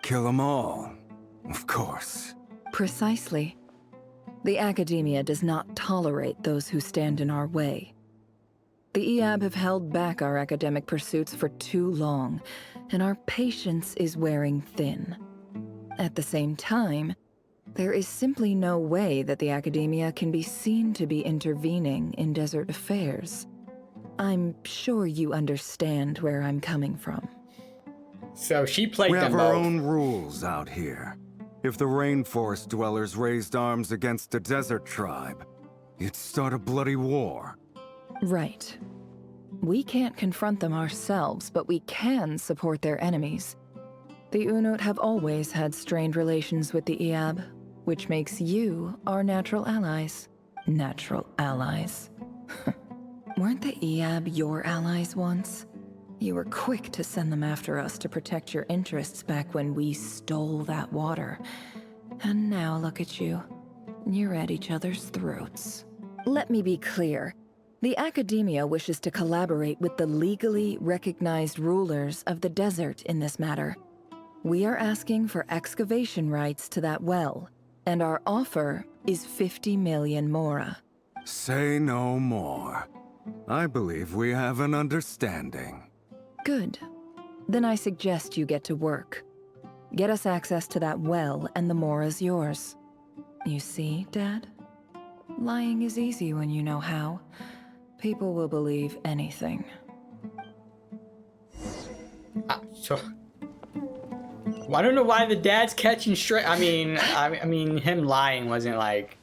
Kill them all. Of course. Precisely. The Academia does not tolerate those who stand in our way. The EAB have held back our academic pursuits for too long, and our patience is wearing thin. At the same time, there is simply no way that the Academia can be seen to be intervening in desert affairs. I'm sure you understand where I'm coming from. So she played We them have our both. own rules out here. If the rainforest dwellers raised arms against a desert tribe, it'd start a bloody war. Right. We can't confront them ourselves, but we can support their enemies. The Unut have always had strained relations with the EAB, which makes you our natural allies. Natural allies. Weren't the EAB your allies once? You were quick to send them after us to protect your interests back when we stole that water. And now look at you. You're at each other's throats. Let me be clear. The Academia wishes to collaborate with the legally recognized rulers of the desert in this matter. We are asking for excavation rights to that well, and our offer is 50 million mora. Say no more. I believe we have an understanding. Good. Then I suggest you get to work. Get us access to that well, and the mora's yours. You see, Dad? Lying is easy when you know how. People will believe anything. So I don't know why the dad's catching straight. I mean, him lying wasn't like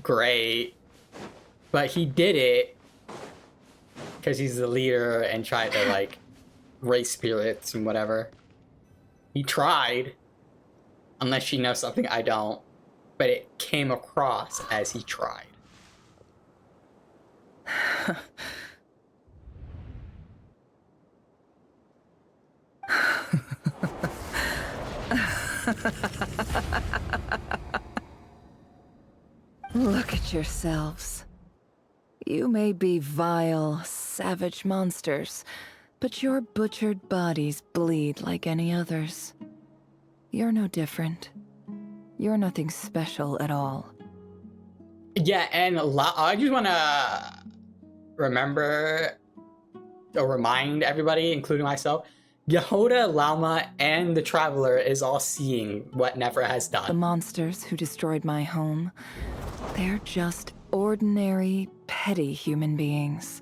great, but he did it because he's the leader and tried to like raise spirits and whatever. He tried, unless she knows something I don't, but it came across as he tried. Look at yourselves. You may be vile, savage monsters, but your butchered bodies bleed like any others. You're no different. You're nothing special at all. Yeah, and I just want to remember or remind everybody, including myself, Yehoda, Lama, and the Traveler is all seeing what Nefer has done. The monsters who destroyed my home, they're just ordinary, petty human beings.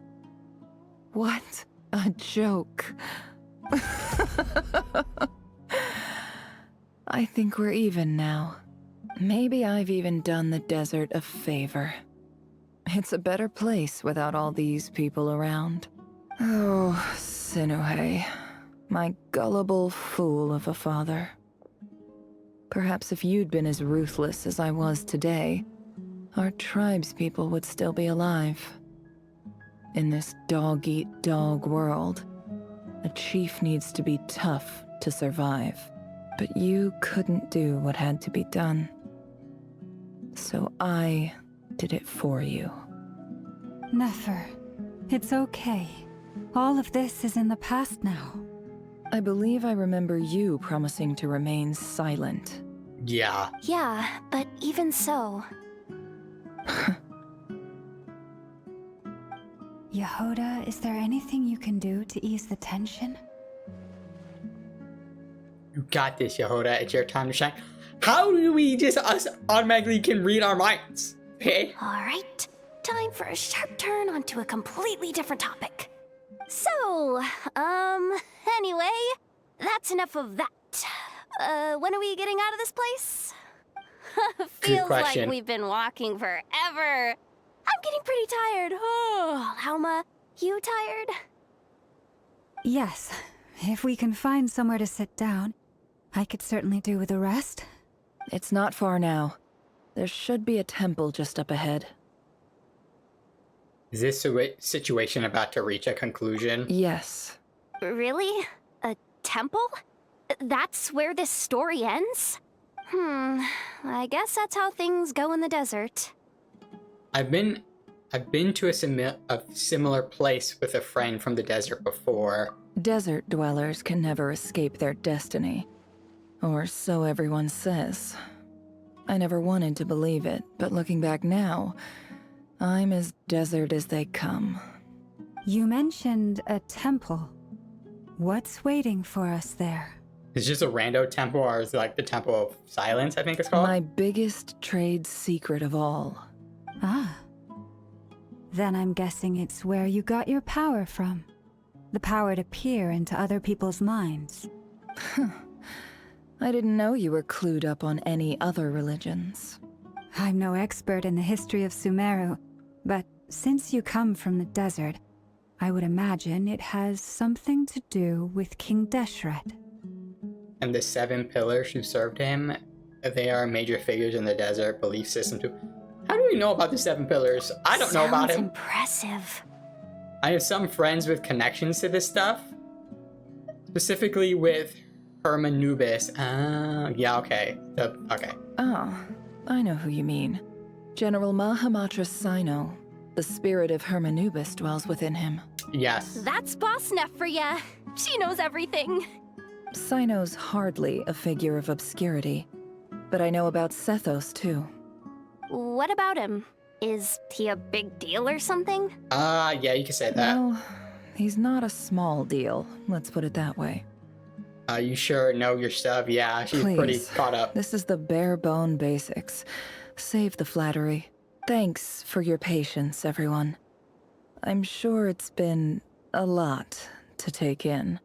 What a joke. I think we're even now. Maybe I've even done the desert a favor. It's a better place without all these people around. Oh, Sinuhe, my gullible fool of a father. Perhaps if you'd been as ruthless as I was today, our tribespeople would still be alive. In this dog-eat-dog world, a chief needs to be tough to survive. But you couldn't do what had to be done. So I did it for you. Nefer, it's okay. All of this is in the past now. I believe I remember you promising to remain silent. Yeah. Yeah, but even so... Yehoda, is there anything you can do to ease the tension? You got this, Yehoda. It's your time to shine. How do we just us automatically can read our minds? Okay? Alright, time for a sharp turn onto a completely different topic. So, anyway, that's enough of that. When are we getting out of this place? Feels like we've been walking forever. I'm getting pretty tired. Oh, Alma, you tired? Yes. If we can find somewhere to sit down, I could certainly do with a rest. It's not far now. There should be a temple just up ahead. Is this situation about to reach a conclusion? Yes. Really? A temple? That's where this story ends? I guess that's how things go in the desert. I've been to a similar place with a friend from the desert before. Desert dwellers can never escape their destiny. Or so everyone says. I never wanted to believe it, but looking back now, I'm as desert as they come. You mentioned a temple. What's waiting for us there? It's just a rando temple, or is it like the Temple of Silence, I think it's called? My biggest trade secret of all. Ah. Then I'm guessing it's where you got your power from. The power to peer into other people's minds. I didn't know you were clued up on any other religions. I'm no expert in the history of Sumeru, but since you come from the desert, I would imagine it has something to do with King Deshret. And the 7 pillars who served him, they are major figures in the desert belief system too. How do we know about the 7 pillars? I don't know about him. Impressive. I have some friends with connections to this stuff. Specifically with Hermanubis. Yeah, okay. Okay. Oh, I know who you mean. General Mahamatra Sino. The spirit of Hermanubis dwells within him. Yes. That's Boss Neff for ya. She knows everything. Sino's hardly a figure of obscurity, but I know about Sethos too. What about him? Is he a big deal or something? Yeah, you can say that. Well, he's not a small deal, let's put it that way. You sure know your stuff? Yeah, she's pretty caught up. This is the bare bone basics. Save the flattery. Thanks for your patience, everyone. I'm sure it's been a lot to take in.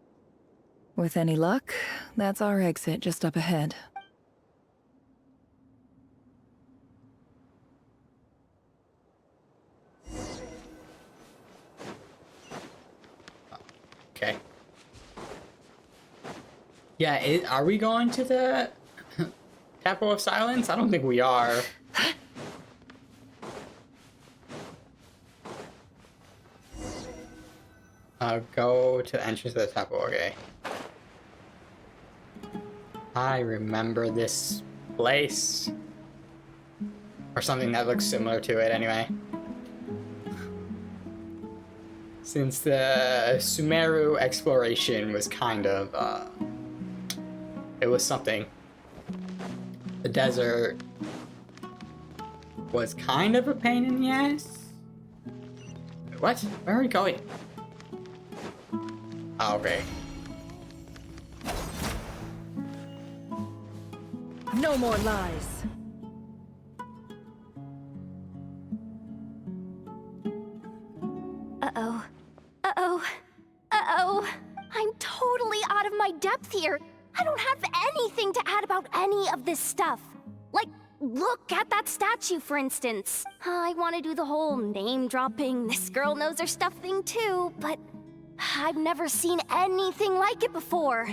With any luck, that's our exit just up ahead. Okay. Yeah, are we going to the Temple of Silence? I don't think we are. Go to the entrance of the temple, okay. I remember this place. Or something that looks similar to it, anyway. Since the Sumeru exploration was kind of, it was something. The desert was kind of a pain in the ass. What? Where are we going? Oh, okay. No more lies. Uh-oh. Uh-oh. Uh-oh. I'm totally out of my depth here. I don't have anything to add about any of this stuff. Like, look at that statue, for instance. I want to do the whole name-dropping, this girl knows her stuff thing too, but I've never seen anything like it before.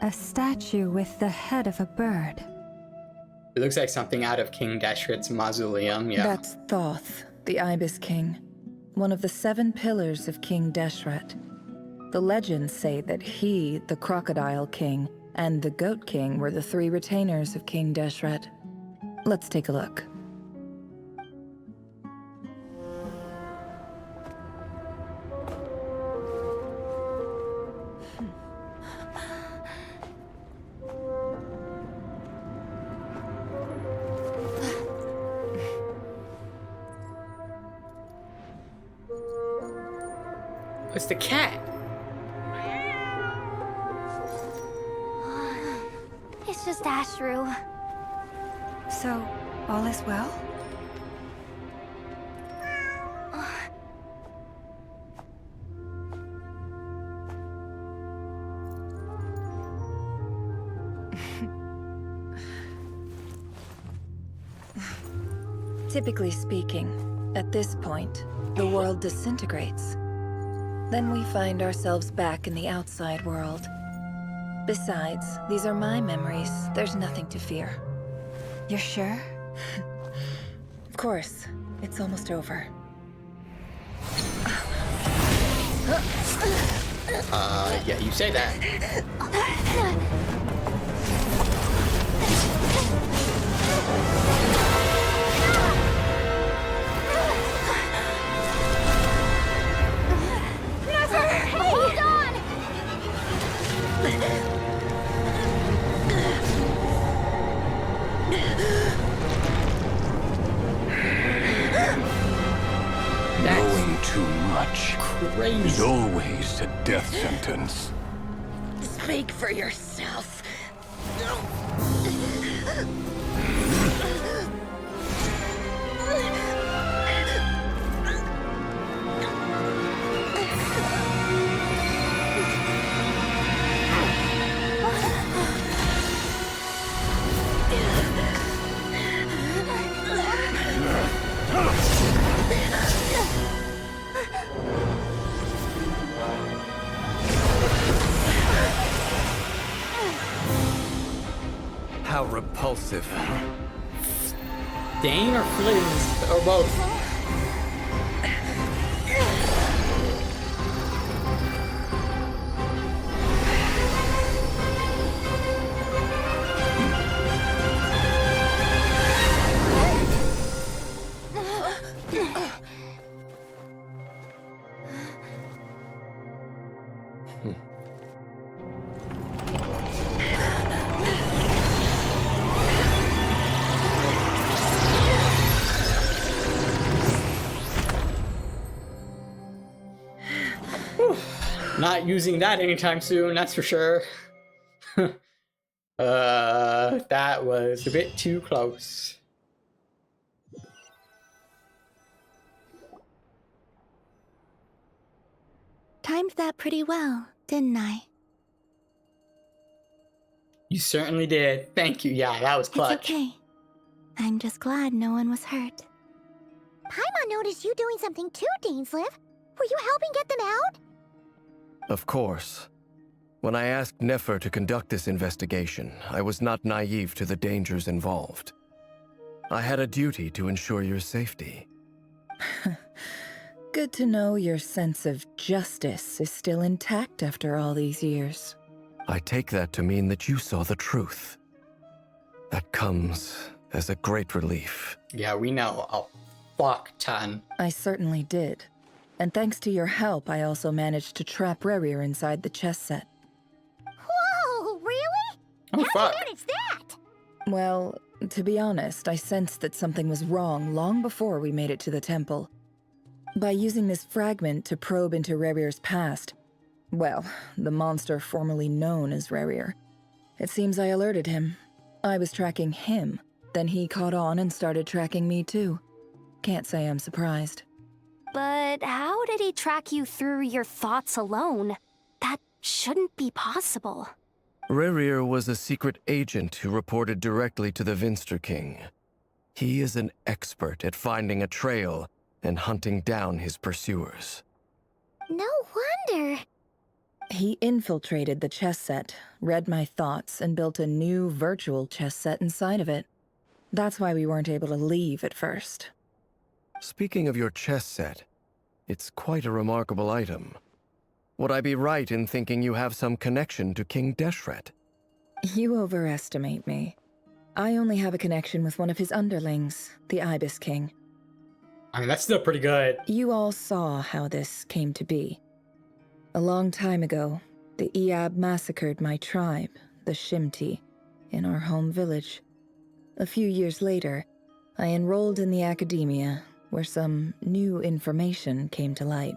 A statue with the head of a bird. It looks like something out of King Deshret's mausoleum, yeah. That's Thoth, the Ibis King. One of the 7 pillars of King Deshret. The legends say that he, the Crocodile King, and the Goat King were the 3 retainers of King Deshret. Let's take a look. It's the cat. It's just Ashru. So, all is well? Typically speaking, at this point, the world disintegrates. Then we find ourselves back in the outside world. Besides, these are my memories. There's nothing to fear. You're sure? Of course. It's almost over. Yeah, you say that. Hold on! Knowing too much crazy. is always a death sentence. Speak for yourself. How repulsive. Dane or Fliz, or both. Not using that anytime soon, that's for sure. That was a bit too close. Timed that pretty well, didn't I? You certainly did. Thank you. Yeah, that was clutch. It's okay. I'm just glad no one was hurt. Paimon noticed you doing something too, Dainsleif. Were you helping get them out? Of course. When I asked Nefer to conduct this investigation, I was not naive to the dangers involved. I had a duty to ensure your safety. Good to know your sense of justice is still intact after all these years. I take that to mean that you saw the truth. That comes as a great relief. Yeah, we know a fuck ton. I certainly did. And thanks to your help, I also managed to trap Rerir inside the chess set. Whoa, really? Oh, How'd you manage that? Well, to be honest, I sensed that something was wrong long before we made it to the temple. By using this fragment to probe into Rerir's past, well, the monster formerly known as Rerir, it seems I alerted him. I was tracking him, then he caught on and started tracking me too. Can't say I'm surprised. But how did he track you through your thoughts alone? That shouldn't be possible. Rerir was a secret agent who reported directly to the Vinster King. He is an expert at finding a trail and hunting down his pursuers. No wonder. He infiltrated the chess set, read my thoughts, and built a new virtual chess set inside of it. That's why we weren't able to leave at first. Speaking of your chess set, it's quite a remarkable item. Would I be right in thinking you have some connection to King Deshret? You overestimate me. I only have a connection with one of his underlings, the Ibis King. I mean, that's still pretty good. You all saw how this came to be. A long time ago, the Iab massacred my tribe, the Shimti, in our home village. A few years later, I enrolled in the academia, where some new information came to light.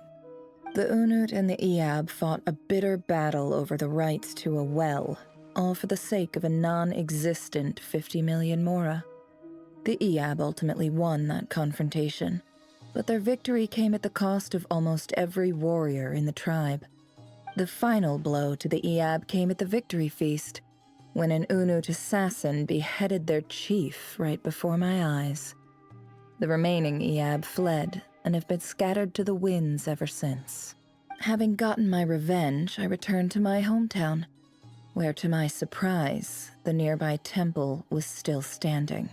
The Unut and the Iab fought a bitter battle over the rights to a well, all for the sake of a non-existent 50 million mora. The Iab ultimately won that confrontation, but their victory came at the cost of almost every warrior in the tribe. The final blow to the Iab came at the victory feast, when an Unut assassin beheaded their chief right before my eyes. The remaining Iab fled and have been scattered to the winds ever since. Having gotten my revenge, I returned to my hometown, where to my surprise, the nearby temple was still standing.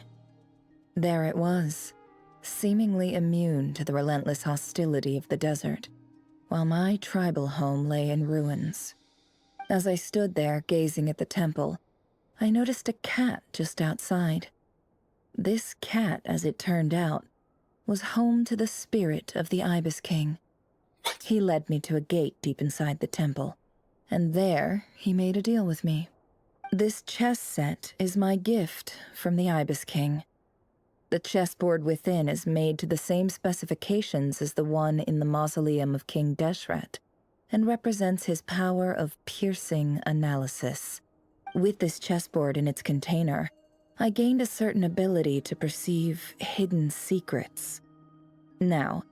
There it was, seemingly immune to the relentless hostility of the desert, while my tribal home lay in ruins. As I stood there gazing at the temple, I noticed a cat just outside. This cat, as it turned out, was home to the spirit of the Ibis King. He led me to a gate deep inside the temple, and there he made a deal with me. This chess set is my gift from the Ibis King. The chessboard within is made to the same specifications as the one in the mausoleum of King Deshret, and represents his power of piercing analysis. With this chessboard in its container, I gained a certain ability to perceive hidden secrets. Now,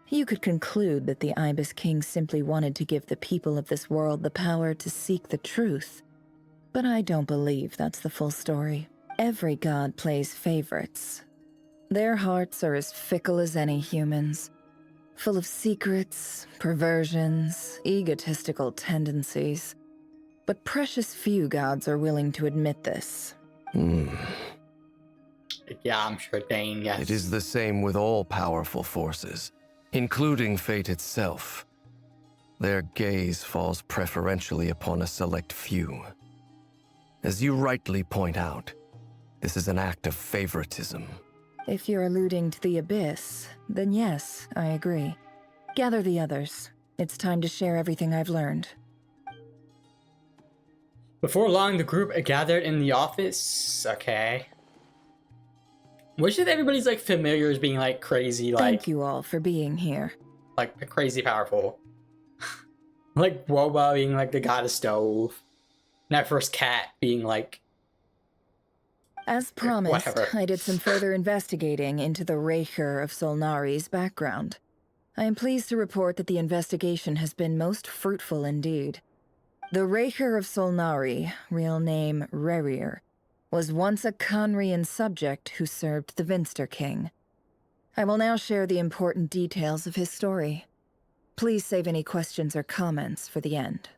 you could conclude that the Ibis King simply wanted to give the people of this world the power to seek the truth. But I don't believe that's the full story. Every god plays favorites. Their hearts are as fickle as any human's, full of secrets, perversions, egotistical tendencies. But precious few gods are willing to admit this. Yeah, I'm sure Dane, yes. It is the same with all powerful forces, including fate itself. Their gaze falls preferentially upon a select few. As you rightly point out, this is an act of favoritism. If you're alluding to the Abyss, then yes, I agree. Gather the others. It's time to share everything I've learned. Before long, the group gathered in the office. Okay. Which of everybody's like familiars being like crazy, like Thank you all for being here. like crazy powerful. Like Woba being like the god of stove. Nefer's cat being like As promised, whatever. I did some further investigating into the Raker of Solnari's background. I am pleased to report that the investigation has been most fruitful indeed. The Raker of Solnari, real name Rerir, was once a Conrian subject who served the Vinster King. I will now share the important details of his story. Please save any questions or comments for the end.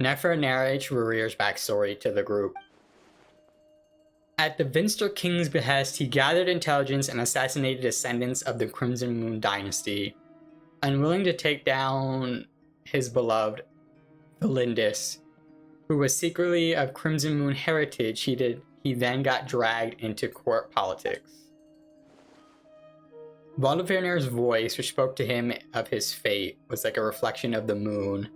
Nefer narrates Rerir's backstory to the group. At the Vinster King's behest, he gathered intelligence and assassinated descendants of the Crimson Moon dynasty. Unwilling to take down his beloved Valindis, who was secretly of Crimson Moon heritage, he then got dragged into court politics. Valdivirnir's voice, which spoke to him of his fate, was like a reflection of the moon.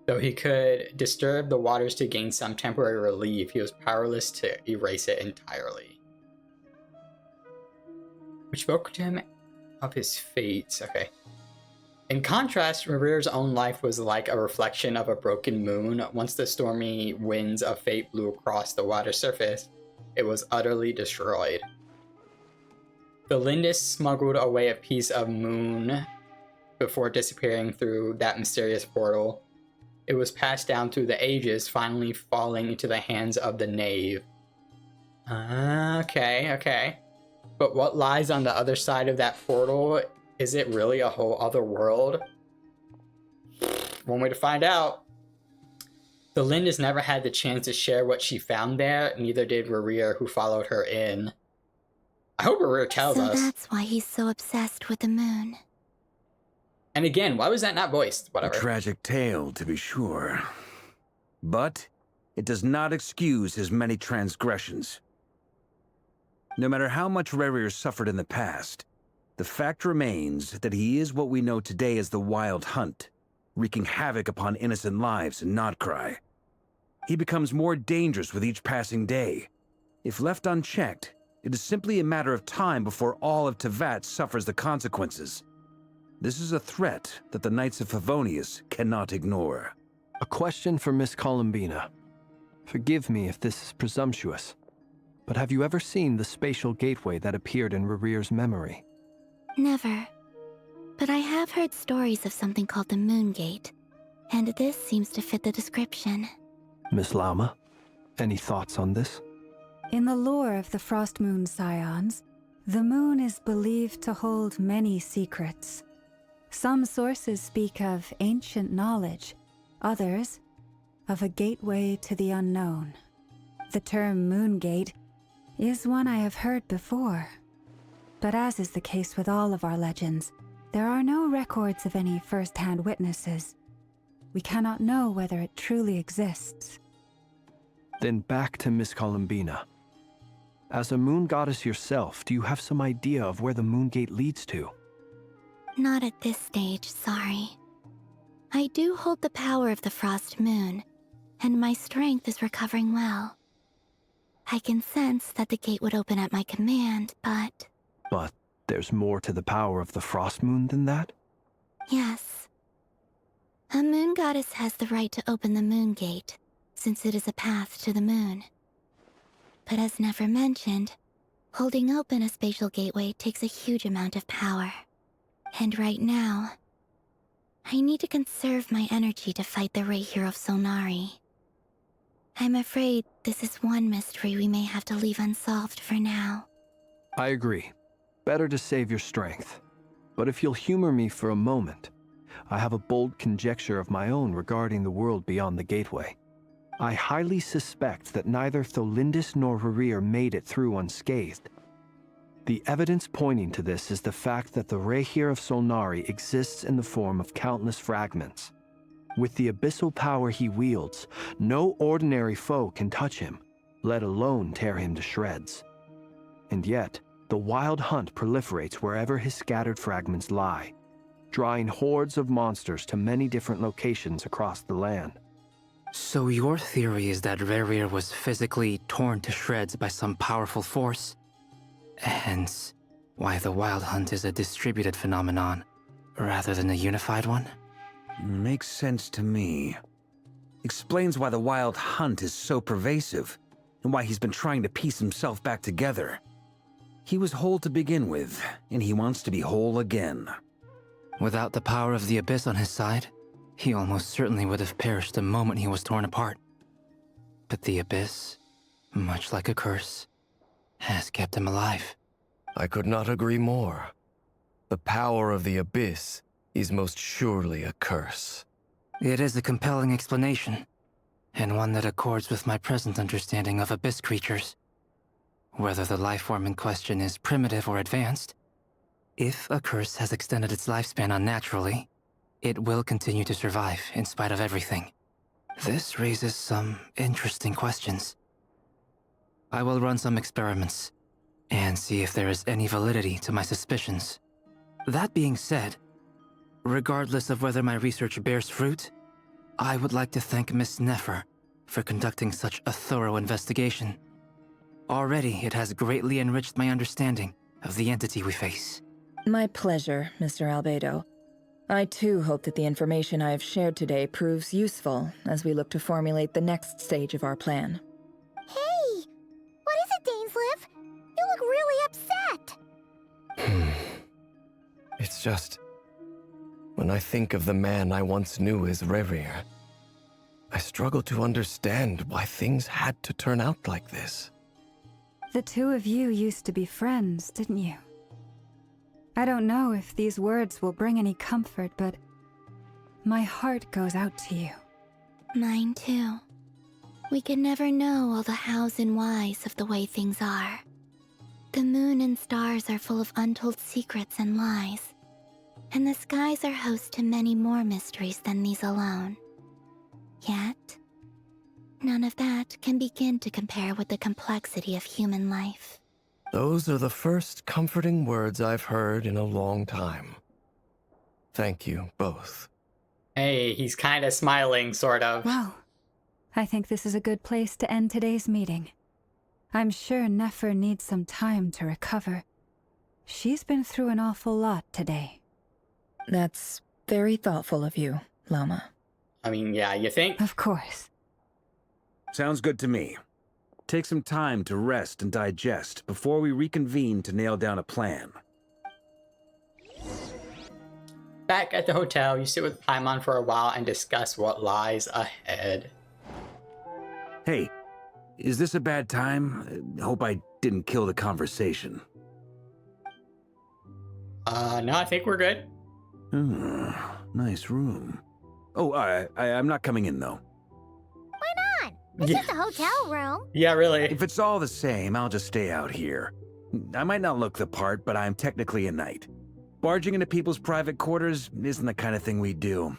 Though he could disturb the waters to gain some temporary relief, he was powerless to erase it entirely. Which spoke to him of his fate. Okay. In contrast, Rerir's own life was like a reflection of a broken moon. Once the stormy winds of fate blew across the water surface, it was utterly destroyed. Valindis smuggled away a piece of moon before disappearing through that mysterious portal. It was passed down through the ages, finally falling into the hands of the knave. Okay. But what lies on the other side of that portal? Is it really a whole other world? One way to find out. Valindis never had the chance to share what she found there, neither did Rerir, who followed her in. I hope Rerir tells us. So that's why he's so obsessed with the moon. And again, why was that not voiced? Whatever. A tragic tale, to be sure. But it does not excuse his many transgressions. No matter how much Rerir suffered in the past, the fact remains that he is what we know today as the Wild Hunt, wreaking havoc upon innocent lives in Notcry. He becomes more dangerous with each passing day. If left unchecked, it is simply a matter of time before all of Teyvat suffers the consequences. This is a threat that the Knights of Favonius cannot ignore. A question for Miss Columbina. Forgive me if this is presumptuous, but have you ever seen the spatial gateway that appeared in Rerir's memory? Never. But I have heard stories of something called the Moon Gate, and this seems to fit the description. Miss Lama, any thoughts on this? In the lore of the Frost Moon Scions, the moon is believed to hold many secrets. Some sources speak of ancient knowledge, others of a gateway to the unknown. The term Moon Gate is one I have heard before. But as is the case with all of our legends, there are no records of any first-hand witnesses. We cannot know whether it truly exists. Then back to Miss Columbina. As a moon goddess yourself, do you have some idea of where the Moon Gate leads to? Not at this stage, sorry. I do hold the power of the Frost Moon, and my strength is recovering well. I can sense that the gate would open at my command, but... But there's more to the power of the Frost Moon than that? Yes. A moon goddess has the right to open the moon gate, since it is a path to the moon. But as Nefer mentioned, holding open a spatial gateway takes a huge amount of power. And right now, I need to conserve my energy to fight the Rahier of Solnari. I'm afraid this is one mystery we may have to leave unsolved for now. I agree. Better to save your strength. But if you'll humor me for a moment, I have a bold conjecture of my own regarding the world beyond the gateway. I highly suspect that neither Tholindis nor Rarir made it through unscathed. The evidence pointing to this is the fact that the Rahier of Solnari exists in the form of countless fragments. With the abyssal power he wields, no ordinary foe can touch him, let alone tear him to shreds. And yet, the Wild Hunt proliferates wherever his scattered fragments lie, drawing hordes of monsters to many different locations across the land. So your theory is that Rarir was physically torn to shreds by some powerful force? Hence, why the Wild Hunt is a distributed phenomenon, rather than a unified one? Makes sense to me. Explains why the Wild Hunt is so pervasive, and why he's been trying to piece himself back together. He was whole to begin with, and he wants to be whole again. Without the power of the Abyss on his side, he almost certainly would have perished the moment he was torn apart. But the Abyss, much like a curse, has kept him alive. I could not agree more. The power of the Abyss is most surely a curse. It is a compelling explanation, and one that accords with my present understanding of Abyss creatures. Whether the life form in question is primitive or advanced, if a curse has extended its lifespan unnaturally, it will continue to survive in spite of everything. This raises some interesting questions. I will run some experiments and see if there is any validity to my suspicions. That being said, regardless of whether my research bears fruit, I would like to thank Miss Nefer for conducting such a thorough investigation. Already, it has greatly enriched my understanding of the entity we face. My pleasure, Mr. Albedo. I too hope that the information I have shared today proves useful as we look to formulate the next stage of our plan. Hey! What is it, Dainsleif? You look really upset! It's just... when I think of the man I once knew as Rarir, I struggle to understand why things had to turn out like this. The two of you used to be friends, didn't you? I don't know if these words will bring any comfort, but my heart goes out to you. Mine too. We can never know all the hows and whys of the way things are. The moon and stars are full of untold secrets and lies, and the skies are host to many more mysteries than these alone. Yet, none of that can begin to compare with the complexity of human life. Those are the first comforting words I've heard in a long time. Thank you, both. Hey, he's kind of smiling, sort of. Well, I think this is a good place to end today's meeting. I'm sure Nefer needs some time to recover. She's been through an awful lot today. That's very thoughtful of you, Lama. I mean, yeah, you think? Of course. Sounds good to me. Take some time to rest and digest before we reconvene to nail down a plan. Back at the hotel, you sit with Paimon for a while and discuss what lies ahead. Hey, is this a bad time? Hope I didn't kill the conversation. No, I think we're good. Nice room. Oh, I'm not coming in, though. Why not? It's just a hotel room. Yeah, really. If it's all the same, I'll just stay out here. I might not look the part, but I'm technically a knight. Barging into people's private quarters isn't the kind of thing we do.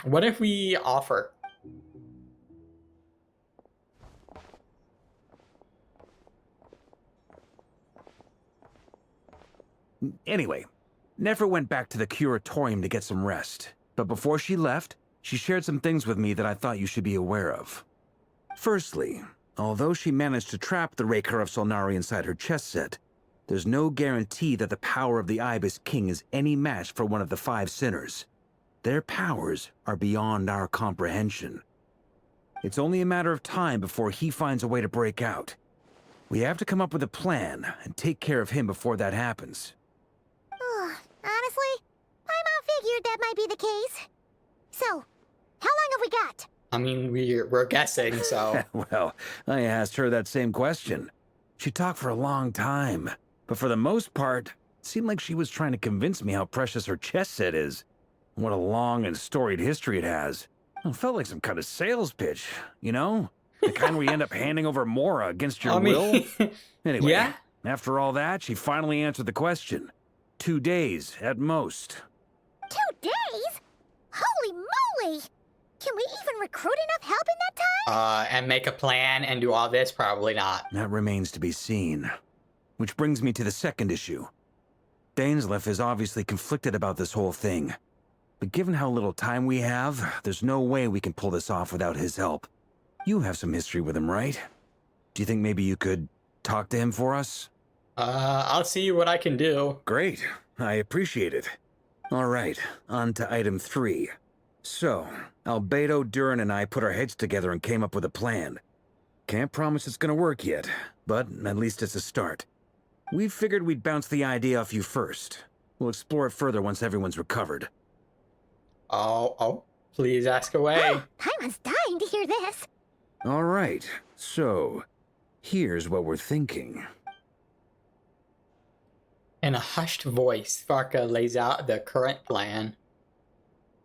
What if we offer? Anyway, Nefer went back to the curatorium to get some rest. But before she left, she shared some things with me that I thought you should be aware of. Firstly, Although she managed to trap the Raker of Solnari inside her chess set, there's no guarantee that the power of the Ibis King is any match for one of the 5 sinners. Their powers are beyond our comprehension. It's only a matter of time before he finds a way to break out. We have to come up with a plan and take care of him before that happens. Honestly, Paimon figured that might be the case. So, how long have we got? I mean, we're guessing, so... Well, I asked her that same question. She talked for a long time, but for the most part, it seemed like she was trying to convince me how precious her chess set is. What a long and storied history it has. It felt like some kind of sales pitch, you know? The kind where you end up handing over Mora against your will. Anyway, yeah? After all that, she finally answered the question. 2 days, at most. 2 days? Holy moly! Can we even recruit enough help in that time? And make a plan and do all this? Probably not. That remains to be seen. Which brings me to the second issue. Dainsleif is obviously conflicted about this whole thing. But given how little time we have, there's no way we can pull this off without his help. You have some history with him, right? Do you think maybe you could talk to him for us? I'll see what I can do. Great. I appreciate it. All right, on to item 3. So, Albedo, Durin, and I put our heads together and came up with a plan. Can't promise it's gonna work yet, but at least it's a start. We figured we'd bounce the idea off you first. We'll explore it further once everyone's recovered. Oh, please ask away. Paimon's dying to hear this. All right, so here's what we're thinking. In a hushed voice, Varka lays out the current plan.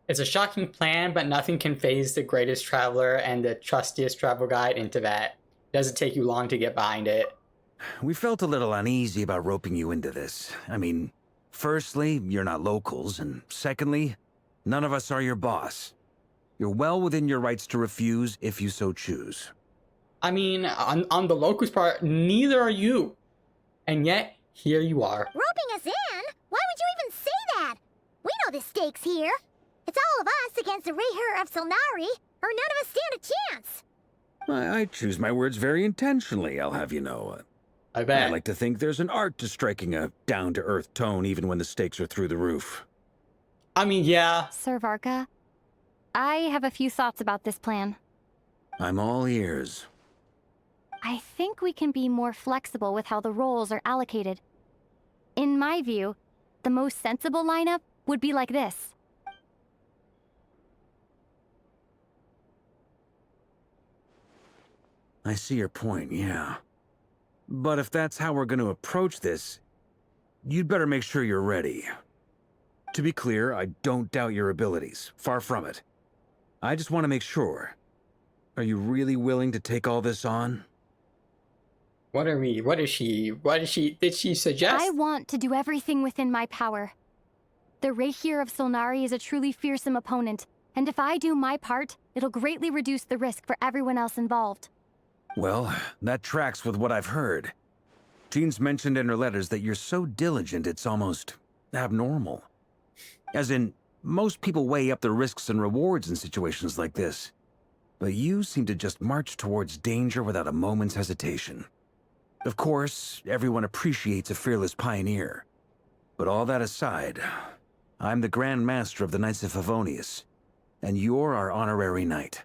It's a shocking plan, but nothing can phase the greatest traveler and the trustiest travel guide into that. It doesn't take you long to get behind it. We felt a little uneasy about roping you into this. I mean, firstly, you're not locals, and secondly, none of us are your boss. You're well within your rights to refuse if you so choose. I mean, on the locals part, neither are you. And yet, here you are. Roping us in? Why would you even say that? We know the stakes here. It's all of us against the Raher of Solnari, or none of us stand a chance. I choose my words very intentionally, I'll have you know. I bet. I like to think there's an art to striking a down-to-earth tone even when the stakes are through the roof. I mean, yeah. Sir Varka, I have a few thoughts about this plan. I'm all ears. I think we can be more flexible with how the roles are allocated. In my view, the most sensible lineup would be like this. I see your point, yeah. But if that's how we're going to approach this, you'd better make sure you're ready. To be clear, I don't doubt your abilities. Far from it. I just want to make sure. Are you really willing to take all this on? Did she suggest? I want to do everything within my power. The Raher of Solnari is a truly fearsome opponent, and if I do my part, it'll greatly reduce the risk for everyone else involved. Well, that tracks with what I've heard. Jean's mentioned in her letters that you're so diligent it's almost abnormal. As in, most people weigh up the risks and rewards in situations like this. But you seem to just march towards danger without a moment's hesitation. Of course, everyone appreciates a fearless pioneer. But all that aside, I'm the Grand Master of the Knights of Favonius, and you're our honorary knight.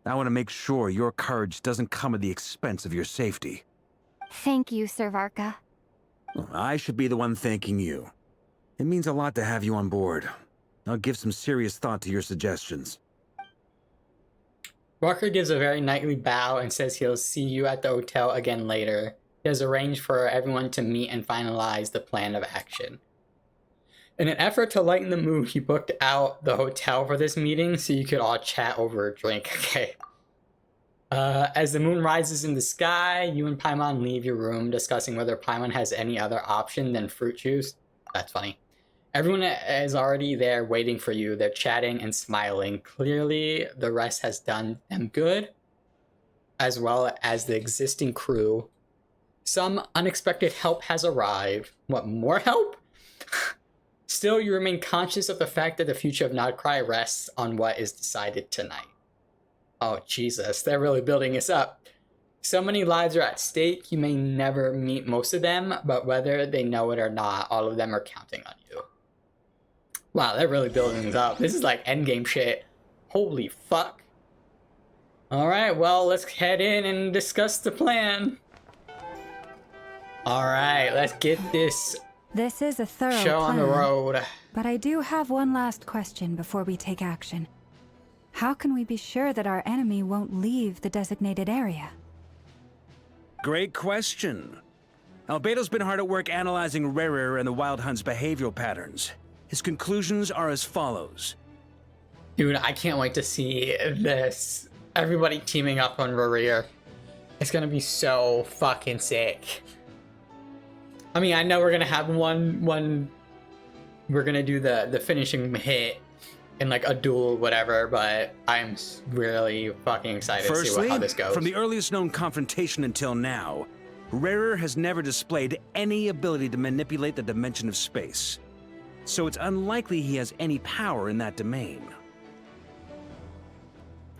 I want to make sure your courage doesn't come at the expense of your safety. Thank you, Sir Varka. I should be the one thanking you. It means a lot to have you on board. I'll give some serious thought to your suggestions. Walker gives a very knightly bow and says he'll see you at the hotel again later. He has arranged for everyone to meet and finalize the plan of action. In an effort to lighten the mood, he booked out the hotel for this meeting so you could all chat over a drink, okay? As the moon rises in the sky, you and Paimon leave your room, discussing whether Paimon has any other option than fruit juice. That's funny. Everyone is already there waiting for you. They're chatting and smiling. Clearly, the rest has done them good, as well as the existing crew. Some unexpected help has arrived. What, more help? Still, you remain conscious of the fact that the future of Nodcry rests on what is decided tonight. Oh, Jesus, they're really building us up. So many lives are at stake, you may never meet most of them, but whether they know it or not, all of them are counting on you. Wow, they're really building this up. This is like endgame shit. Holy fuck. Alright, well, let's head in and discuss the plan. Alright, let's get this This is a thorough show on the plan, road. But I do have one last question before we take action. How can we be sure that our enemy won't leave the designated area? Great question. Albedo's been hard at work analyzing Rerir and the Wild Hunt's behavioral patterns. His conclusions are as follows. Dude, I can't wait to see this. Everybody teaming up on Rerir. It's gonna be so fucking sick. I mean, I know we're gonna have one we're gonna do the finishing hit in like a duel, whatever, but I'm really fucking excited to see how this goes. From the earliest known confrontation until now, Rerir has never displayed any ability to manipulate the dimension of space. So it's unlikely he has any power in that domain.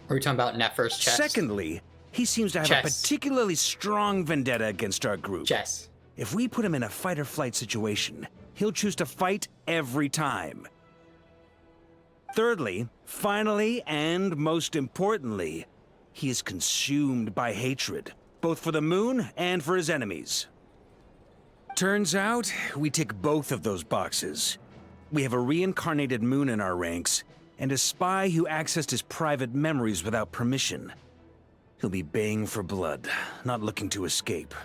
Are we talking about Nefer's chest? Secondly, he seems to have a particularly strong vendetta against our group. Chess. If we put him in a fight-or-flight situation, he'll choose to fight every time. Thirdly, finally, and most importantly, he is consumed by hatred, both for the moon and for his enemies. Turns out, we tick both of those boxes. We have a reincarnated moon in our ranks, and a spy who accessed his private memories without permission. He'll be baying for blood, not looking to escape.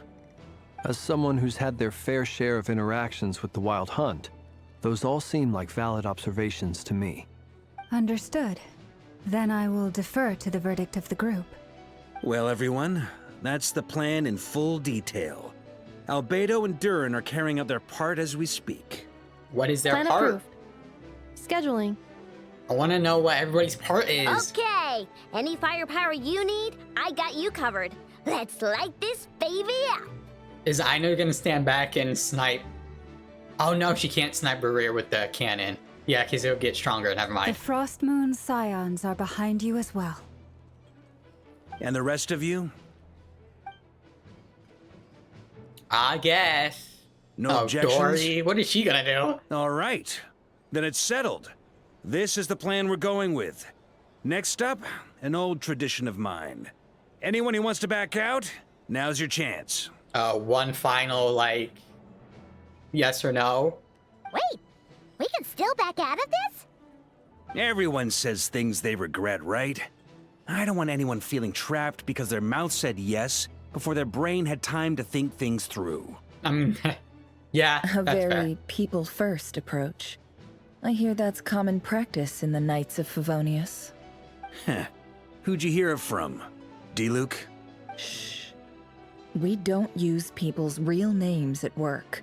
As someone who's had their fair share of interactions with the Wild Hunt, those all seem like valid observations to me. Understood. Then I will defer to the verdict of the group. Well, everyone, that's the plan in full detail. Albedo and Durin are carrying out their part as we speak. What is their Plan part? approved. Scheduling. I want to know what everybody's part is. Okay, any firepower you need, I got you covered. Let's light this baby up. Is Aino gonna stand back and snipe? Oh no, she can't snipe Rerir with the cannon. Yeah, because it'll get stronger. Never The mind. Frost Moon Scions are behind you as well. And the rest of you? I guess. No objections? Dory, what is she gonna do? All right. Then it's settled. This is the plan we're going with. Next up, an old tradition of mine. Anyone who wants to back out, now's your chance. One final, like, yes or no? Wait, we can still back out of this? Everyone says things they regret, right? I don't want anyone feeling trapped because their mouth said yes before their brain had time to think things through. I mean, yeah, A that's very fair. people-first approach. I hear that's common practice in the Knights of Favonius. Heh. Who'd you hear it from? D-Luke? We don't use people's real names at work.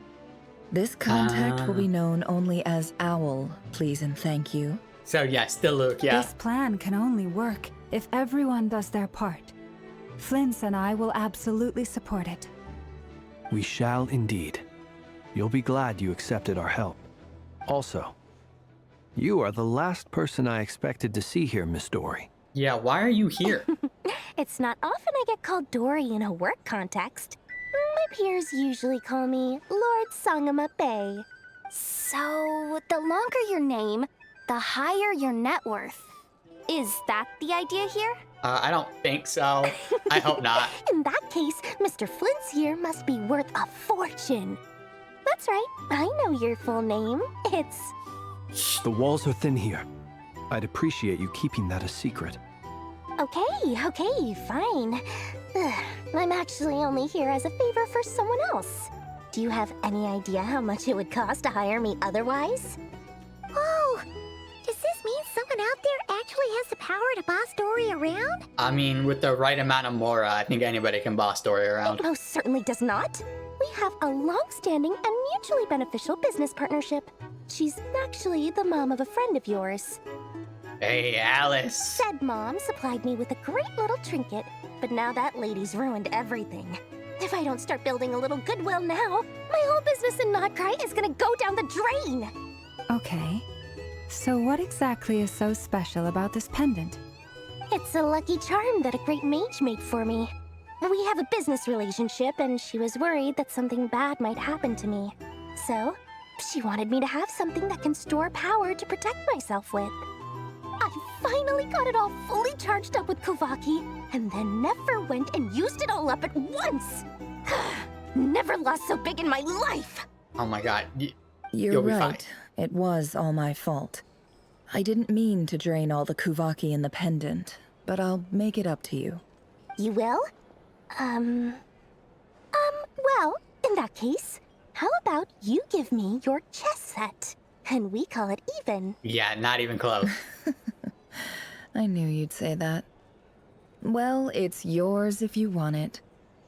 This contact will be known only as Owl, please and thank you. So yes, the Luke, yeah. This plan can only work if everyone does their part. Flint's and I will absolutely support it. We shall indeed. You'll be glad you accepted our help. Also, you are the last person I expected to see here, Miss Dory. Yeah, why are you here? It's not often I get called Dory in a work context. My peers usually call me Lord Sangama Bay. So, the longer your name, the higher your net worth. Is that the idea here? I don't think so. I hope not. In that case, Mr. Flint's here must be worth a fortune. That's right, I know your full name. It's... The walls are thin here. I'd appreciate you keeping that a secret. Okay, fine. I'm actually only here as a favor for someone else. Do you have any idea how much it would cost to hire me otherwise? Oh, does this mean someone out there actually has the power to boss Dory around? I mean, with the right amount of Mora, I think anybody can boss Dory around. It most certainly does not. We have a long-standing and mutually beneficial business partnership. She's actually the mom of a friend of yours. Hey, Alice. Said mom supplied me with a great little trinket, but now that lady's ruined everything. If I don't start building a little goodwill now, my whole business in Notcry is gonna go down the drain! Okay. So what exactly is so special about this pendant? It's a lucky charm that a great mage made for me. We have a business relationship, and she was worried that something bad might happen to me. So, she wanted me to have something that can store power to protect myself with. I finally got it all fully charged up with Kuvaki, and then never went and used it all up at once. Never lost so big in my life. Oh my god. You're right. It was all my fault. I didn't mean to drain all the Kuvaki in the pendant, but I'll make it up to you. You will? Well, in that case, how about you give me your chess set? And we call it even. Yeah, not even close. I knew you'd say that. Well, it's yours if you want it.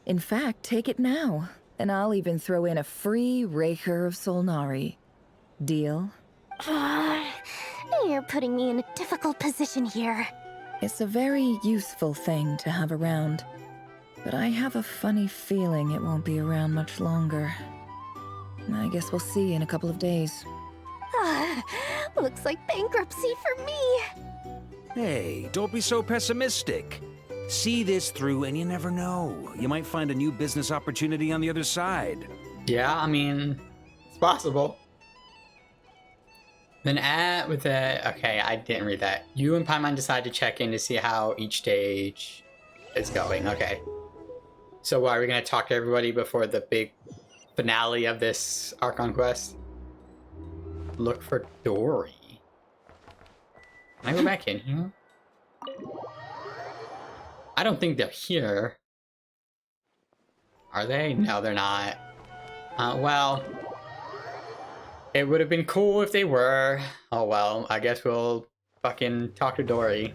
In fact, take it now, and I'll even throw in a free Raker of Solnari. Deal? You're putting me in a difficult position here. It's a very useful thing to have around, but I have a funny feeling it won't be around much longer. I guess we'll see in a couple of days. Looks like bankruptcy for me. Hey, don't be so pessimistic. See this through and you never know. You might find a new business opportunity on the other side. Yeah, I mean, it's possible. Then okay, I didn't read that. You and Paimon decide to check in to see how each stage is going. Okay. So what, are we going to talk to everybody before the big finale of this Archon quest? Look for Dory. Can I go back in here? I don't think they're here. Are they? No, they're not. Well, it would have been cool if they were. Oh well, I guess we'll fucking talk to Dory.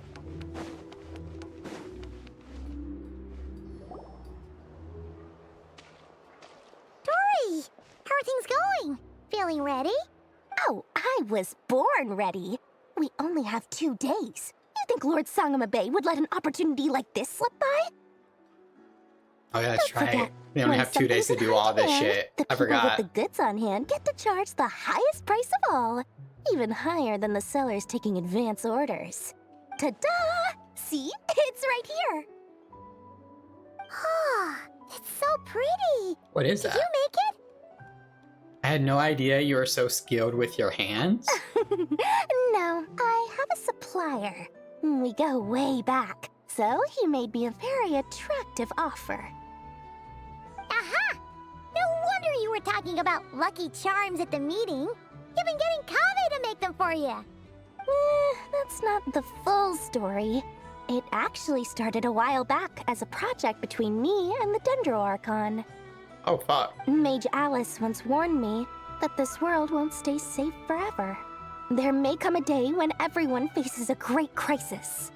Dory! How are things going? Feeling ready? Oh, I was born ready. We only have 2 days. You think Lord Sangamabe would let an opportunity like this slip by? Oh yeah, that's Don't right. forget, We only when have 2 days to something's do in all high this demand, shit. The I people forgot. with the goods on hand get to charge the highest price of all, even higher than the sellers taking advance orders. Ta-da! See? It's right here. Ah, it's so pretty. What is Did that? you make it? I had no idea you were so skilled with your hands. No, I have a supplier. We go way back, so he made me a very attractive offer. Aha! No wonder you were talking about Lucky Charms at the meeting. You've been getting Kaveh to make them for you. That's not the full story. It actually started a while back as a project between me and the Dendro Archon. Oh fuck. Mage Alice once warned me that this world won't stay safe forever. There may come a day when everyone faces a great crisis.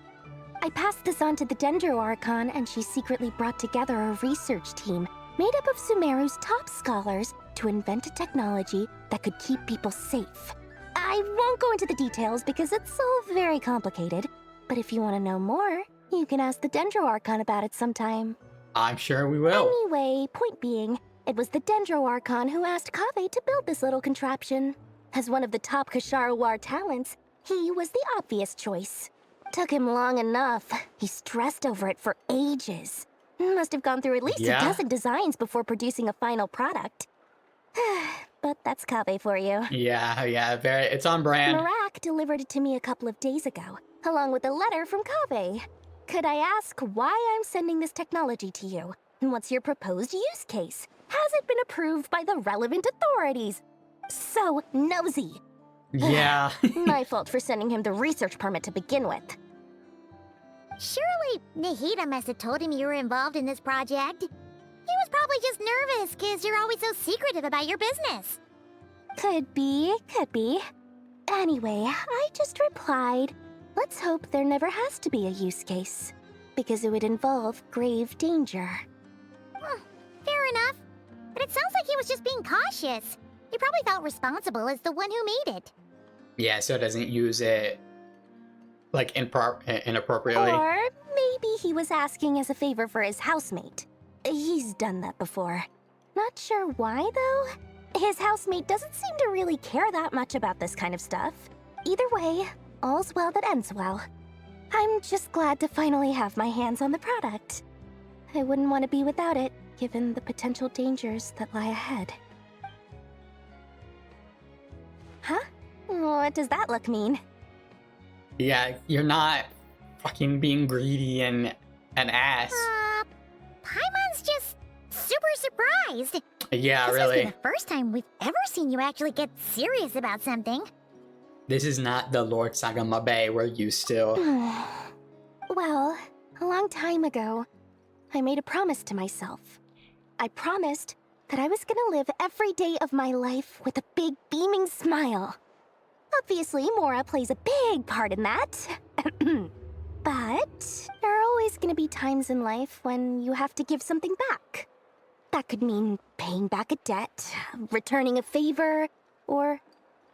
I passed this on to the Dendro Archon, and she secretly brought together a research team made up of Sumeru's top scholars to invent a technology that could keep people safe. I won't go into the details because it's all very complicated, but if you want to know more, you can ask the Dendro Archon about it sometime. I'm sure we will. Anyway, point being, it was the Dendro Archon who asked Kaveh to build this little contraption. As one of the top Kasharawar talents, he was the obvious choice. Took him long enough. He stressed over it for ages. Must have gone through at least a dozen designs before producing a final product. But that's Kaveh for you. Yeah, very. It's on brand. Marak delivered it to me a couple of days ago, along with a letter from Kaveh. Could I ask why I'm sending this technology to you? And what's your proposed use case? Has it been approved by the relevant authorities? So nosy. Yeah. My fault for sending him the research permit to begin with. Surely Nahida must have told him you were involved in this project. He was probably just nervous because you're always so secretive about your business. Could be, could be. Anyway, I just replied, let's hope there never has to be a use case, because it would involve grave danger. Fair enough. But it sounds like he was just being cautious. He probably felt responsible as the one who made it. Yeah, so it doesn't use it like inappropriately. Or maybe he was asking as a favor for his housemate. He's done that before. Not sure why, though. His housemate doesn't seem to really care that much about this kind of stuff. Either way, all's well that ends well. I'm just glad to finally have my hands on the product. I wouldn't want to be without it, given the potential dangers that lie ahead. Huh? What does that look mean? Yeah, you're not fucking being greedy and an ass. Paimon's just super surprised. Yeah, this really. This must be the first time we've ever seen you actually get serious about something. This is not the Lord Sagamabe we're used to. Well, a long time ago, I made a promise to myself. I promised that I was gonna live every day of my life with a big beaming smile. Obviously, Mora plays a big part in that. But there are always gonna be times in life when you have to give something back. That could mean paying back a debt, returning a favor, or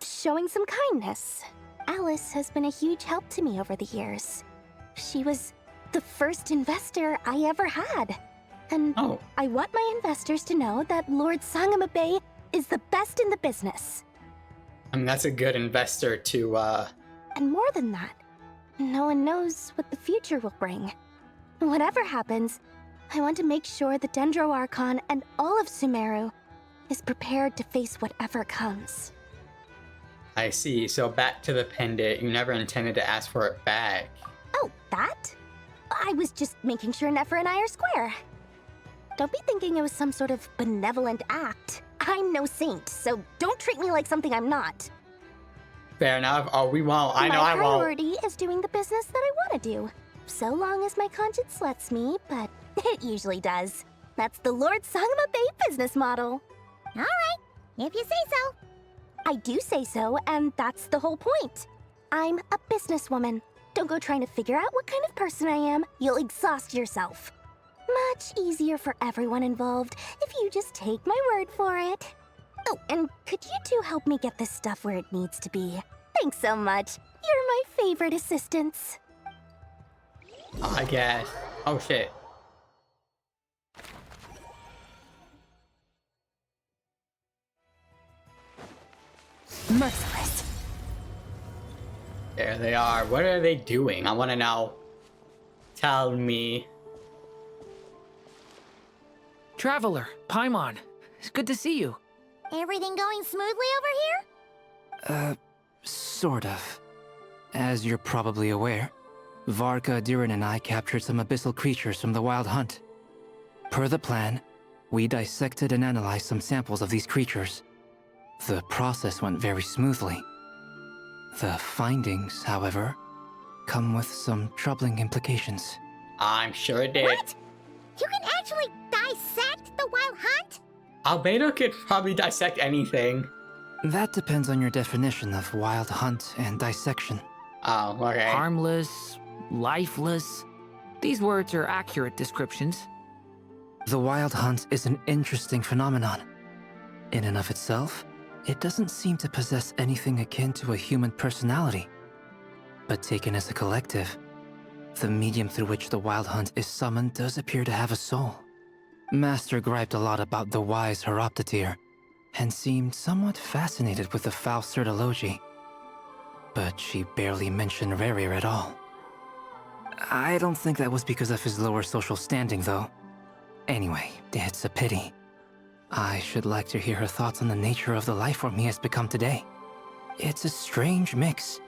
showing some kindness. Alice has been a huge help to me over the years. She was the first investor I ever had. And I want my investors to know that Lord Sangamabe is the best in the business. I mean, that's a good investor to, And more than that, no one knows what the future will bring. Whatever happens, I want to make sure the Dendro Archon and all of Sumeru is prepared to face whatever comes. I see. So back to the pendant. You never intended to ask for it back. Oh, that? I was just making sure Nefer and I are square. Don't be thinking it was some sort of benevolent act. I'm no saint, so don't treat me like something I'm not. Fair enough. Oh, we won't. I know I won't. My priority is doing the business that I want to do. So long as my conscience lets me, but it usually does. That's the Lord Sangamabe business model. All right, if you say so. I do say so, and that's the whole point. I'm a businesswoman. Don't go trying to figure out what kind of person I am. You'll exhaust yourself. Much easier for everyone involved if you just take my word for it. Oh, and could you two help me get this stuff where it needs to be? Thanks so much. You're my favorite assistants. I guess. Oh, shit. Merciless. There they are. What are they doing? I want to know. Tell me. Traveler, Paimon. It's good to see you. Everything going smoothly over here? Sort of. As you're probably aware, Varka, Durin, and I captured some abyssal creatures from the Wild Hunt. Per the plan, we dissected and analyzed some samples of these creatures. The process went very smoothly. The findings, however, come with some troubling implications. I'm sure it did. What? You can actually dissect the Wild Hunt? Albedo could probably dissect anything. That depends on your definition of Wild Hunt and dissection. Oh, okay. Harmless, lifeless. These words are accurate descriptions. The Wild Hunt is an interesting phenomenon. In and of itself, it doesn't seem to possess anything akin to a human personality. But taken as a collective, the medium through which the Wild Hunt is summoned does appear to have a soul. Master griped a lot about the wise Horoptatyr, and seemed somewhat fascinated with the foul Certology. But she barely mentioned Rerir at all. I don't think that was because of his lower social standing, though. Anyway, it's a pity. I should like to hear her thoughts on the nature of the lifeform he has become today. It's a strange mix.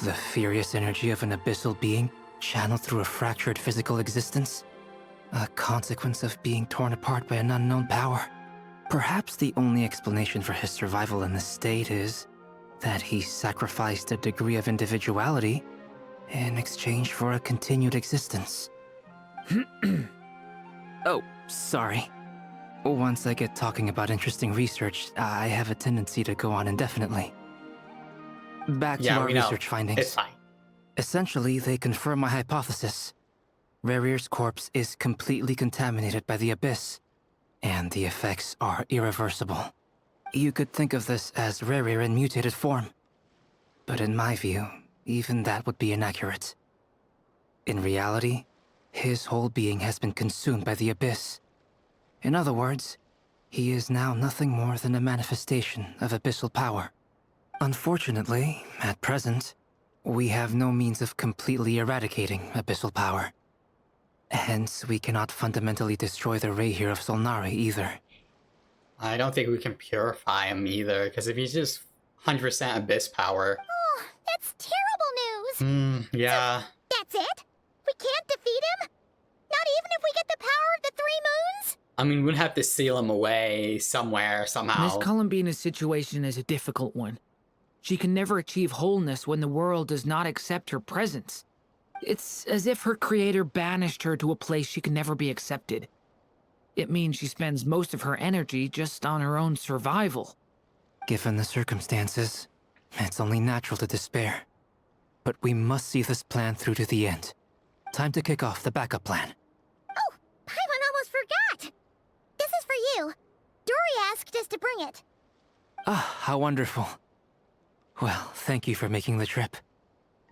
The furious energy of an abyssal being channeled through a fractured physical existence. A consequence of being torn apart by an unknown power. Perhaps the only explanation for his survival in this state is that he sacrificed a degree of individuality in exchange for a continued existence. Oh, sorry. Once I get talking about interesting research, I have a tendency to go on indefinitely. Back to our research findings. It's fine. Essentially, they confirm my hypothesis. Rerir's corpse is completely contaminated by the Abyss, and the effects are irreversible. You could think of this as Rerir in mutated form. But in my view, even that would be inaccurate. In reality, his whole being has been consumed by the Abyss. In other words, he is now nothing more than a manifestation of abyssal power. Unfortunately, at present, we have no means of completely eradicating abyssal power. Hence, we cannot fundamentally destroy the Rayhir of Solnari either. I don't think we can purify him either, because if he's just 100% abyss power. Oh, that's terrible news. Yeah. So, that's it? We can't defeat him? Not even if we get the power of the 3 moons? I mean, we'd have to seal him away somewhere, somehow. Miss Columbina's situation is a difficult one. She can never achieve wholeness when the world does not accept her presence. It's as if her creator banished her to a place she can never be accepted. It means she spends most of her energy just on her own survival. Given the circumstances, it's only natural to despair. But we must see this plan through to the end. Time to kick off the backup plan. Oh, Paimon almost forgot! This is for you. Dory asked us to bring it. Ah, how wonderful. Well, thank you for making the trip.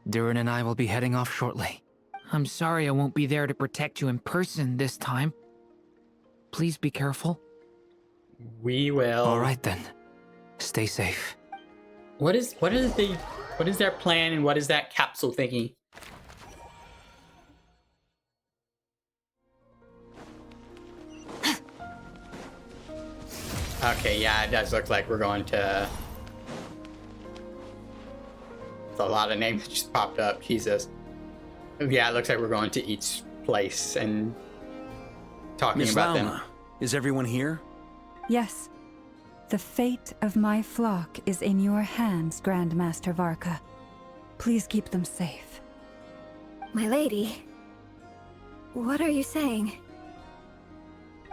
Durin and I will be heading off shortly. I'm sorry I won't be there to protect you in person this time. Please be careful. We will. All right then. Stay safe. What is their plan and what is that capsule thinking? Okay, yeah, it does look like we're going to... It's a lot of names that just popped up, Jesus. Yeah, it looks like we're going to each place and talking Miss about Lauma, them. Is everyone here? Yes. The fate of my flock is in your hands, Grandmaster Varka. Please keep them safe. My lady, what are you saying?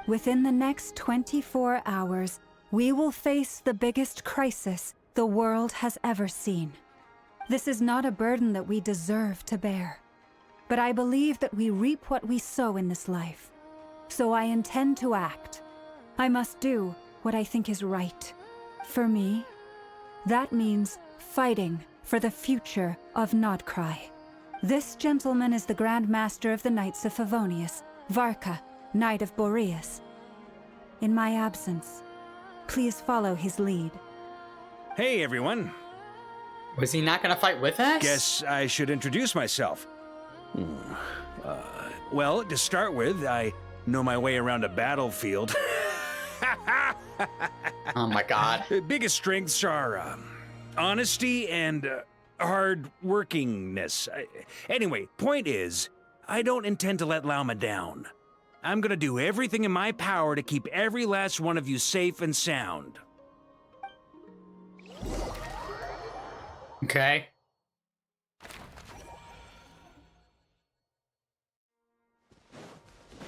Within the next 24 hours, we will face the biggest crisis the world has ever seen. This is not a burden that we deserve to bear. But I believe that we reap what we sow in this life. So I intend to act. I must do what I think is right. For me, that means fighting for the future of Nodcry. This gentleman is the Grand Master of the Knights of Favonius, Varka, Knight of Boreas. In my absence, please follow his lead. Hey, everyone. Was he not gonna fight with us? Guess I should introduce myself. Well, to start with, I know my way around a battlefield. Oh my god. Biggest strengths are honesty and hard workingness. Anyway, point is, I don't intend to let Lauma down. I'm gonna do everything in my power to keep every last one of you safe and sound. Okay.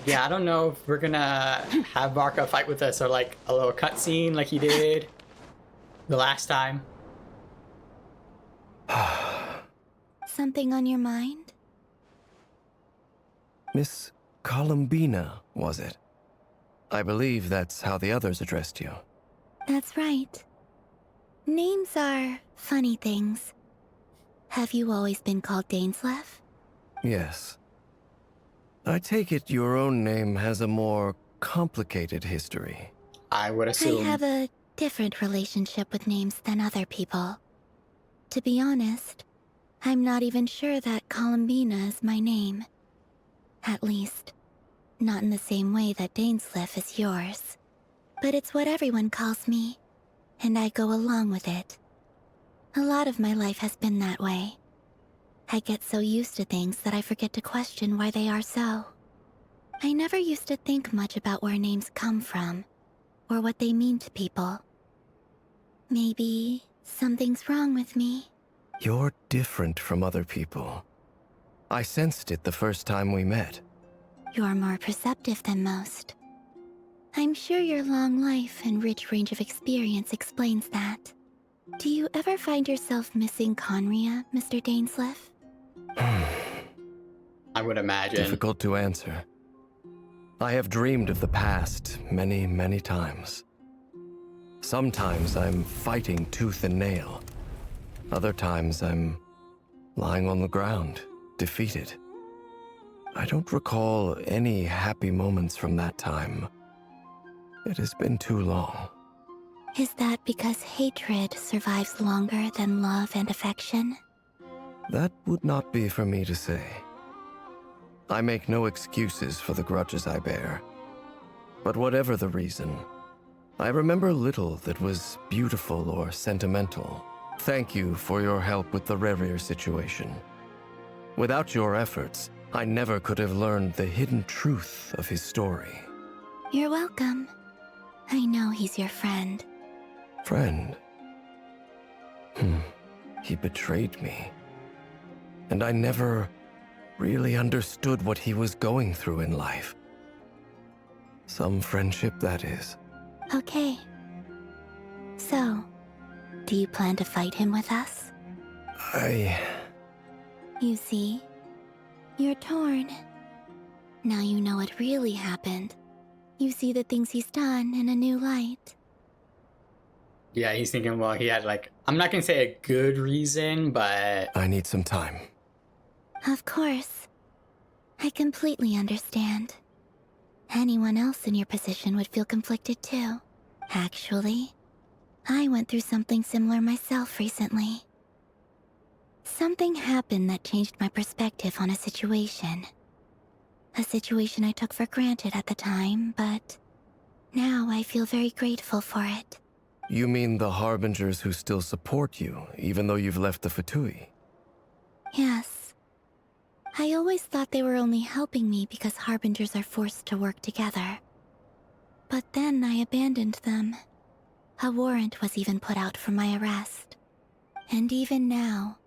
Yeah, I don't know if we're gonna have Varka fight with us or like a little cutscene like he did the last time. Something on your mind? Miss Columbina, was it? I believe that's how the others addressed you. That's right. Names are funny things. Have you always been called Dainsleif? Yes. I take it your own name has a more complicated history. I would assume. I have a different relationship with names than other people. To be honest, I'm not even sure that Columbina is my name. At least, not in the same way that Dainsleif is yours. But it's what everyone calls me, and I go along with it. A lot of my life has been that way. I get so used to things that I forget to question why they are so. I never used to think much about where names come from, or what they mean to people. Maybe something's wrong with me. You're different from other people. I sensed it the first time we met. You're more perceptive than most. I'm sure your long life and rich range of experience explains that. Do you ever find yourself missing Conria, Mr. Dainsleif? I would imagine. Difficult to answer. I have dreamed of the past many, many times. Sometimes I'm fighting tooth and nail. Other times I'm lying on the ground, defeated. I don't recall any happy moments from that time. It has been too long. Is that because hatred survives longer than love and affection? That would not be for me to say. I make no excuses for the grudges I bear. But whatever the reason, I remember little that was beautiful or sentimental. Thank you for your help with the Rerir situation. Without your efforts, I never could have learned the hidden truth of his story. You're welcome. I know he's your friend. Friend? He betrayed me. And I never really understood what he was going through in life. Some friendship, that is. Okay. So, do you plan to fight him with us? You see, you're torn. Now you know what really happened. You see the things he's done in a new light. Yeah, he's thinking, well, he had like, I'm not gonna say a good reason, but... I need some time. Of course. I completely understand. Anyone else in your position would feel conflicted too. Actually, I went through something similar myself recently. Something happened that changed my perspective on a situation. A situation I took for granted at the time, but now I feel very grateful for it. You mean the Harbingers who still support you, even though you've left the Fatui? Yes. I always thought they were only helping me because Harbingers are forced to work together. But then I abandoned them. A warrant was even put out for my arrest. And even now,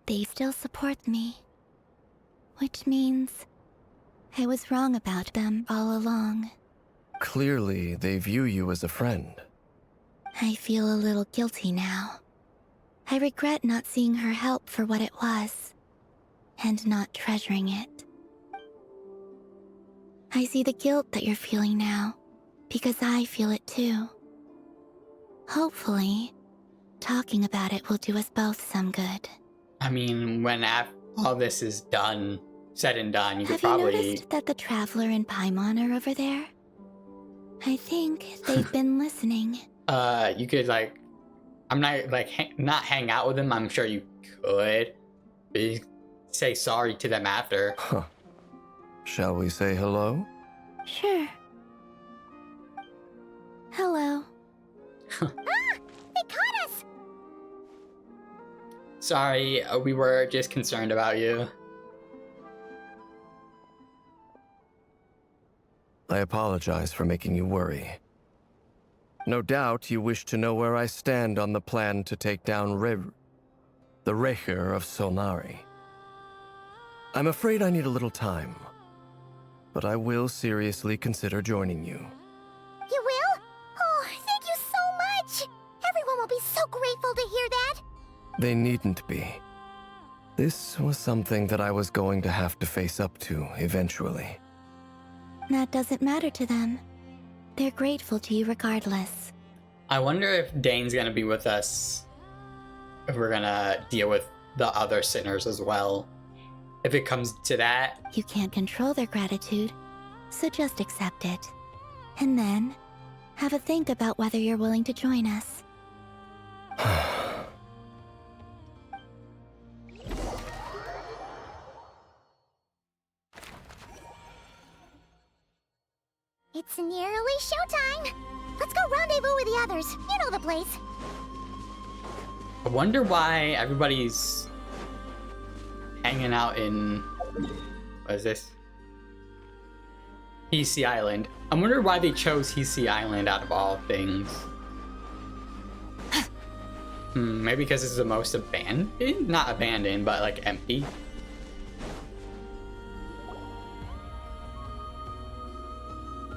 they still support me. Which means I was wrong about them all along. Clearly, they view you as a friend. I feel a little guilty now. I regret not seeing her help for what it was, and not treasuring it. I see the guilt that you're feeling now, because I feel it too. Hopefully, talking about it will do us both some good. I mean, when all this is done, said and done, you could Have probably... you noticed that the Traveler and Paimon are over there? I think they've been listening. You could like... I'm not like, not hang out with them, I'm sure you could. But you say sorry to them after. Huh. Shall we say hello? Sure. Hello. They caught us! Sorry, we were just concerned about you. I apologize for making you worry. No doubt you wish to know where I stand on the plan to take down the Rerir of Solnari. I'm afraid I need a little time, but I will seriously consider joining you. You will? Oh, thank you so much! Everyone will be so grateful to hear that! They needn't be. This was something that I was going to have to face up to eventually. That doesn't matter to them. They're grateful to you regardless. I wonder if Dane's gonna be with us. If we're gonna deal with the other sinners as well. If it comes to that. You can't control their gratitude, so just accept it. And then, have a think about whether you're willing to join us. It's nearly showtime! Let's go rendezvous with the others. You know the place. I wonder why everybody's hanging out in... What is this? Hisi Island. I wonder why they chose Hisi Island out of all things. Maybe because it's the most abandoned? Not abandoned, but like empty.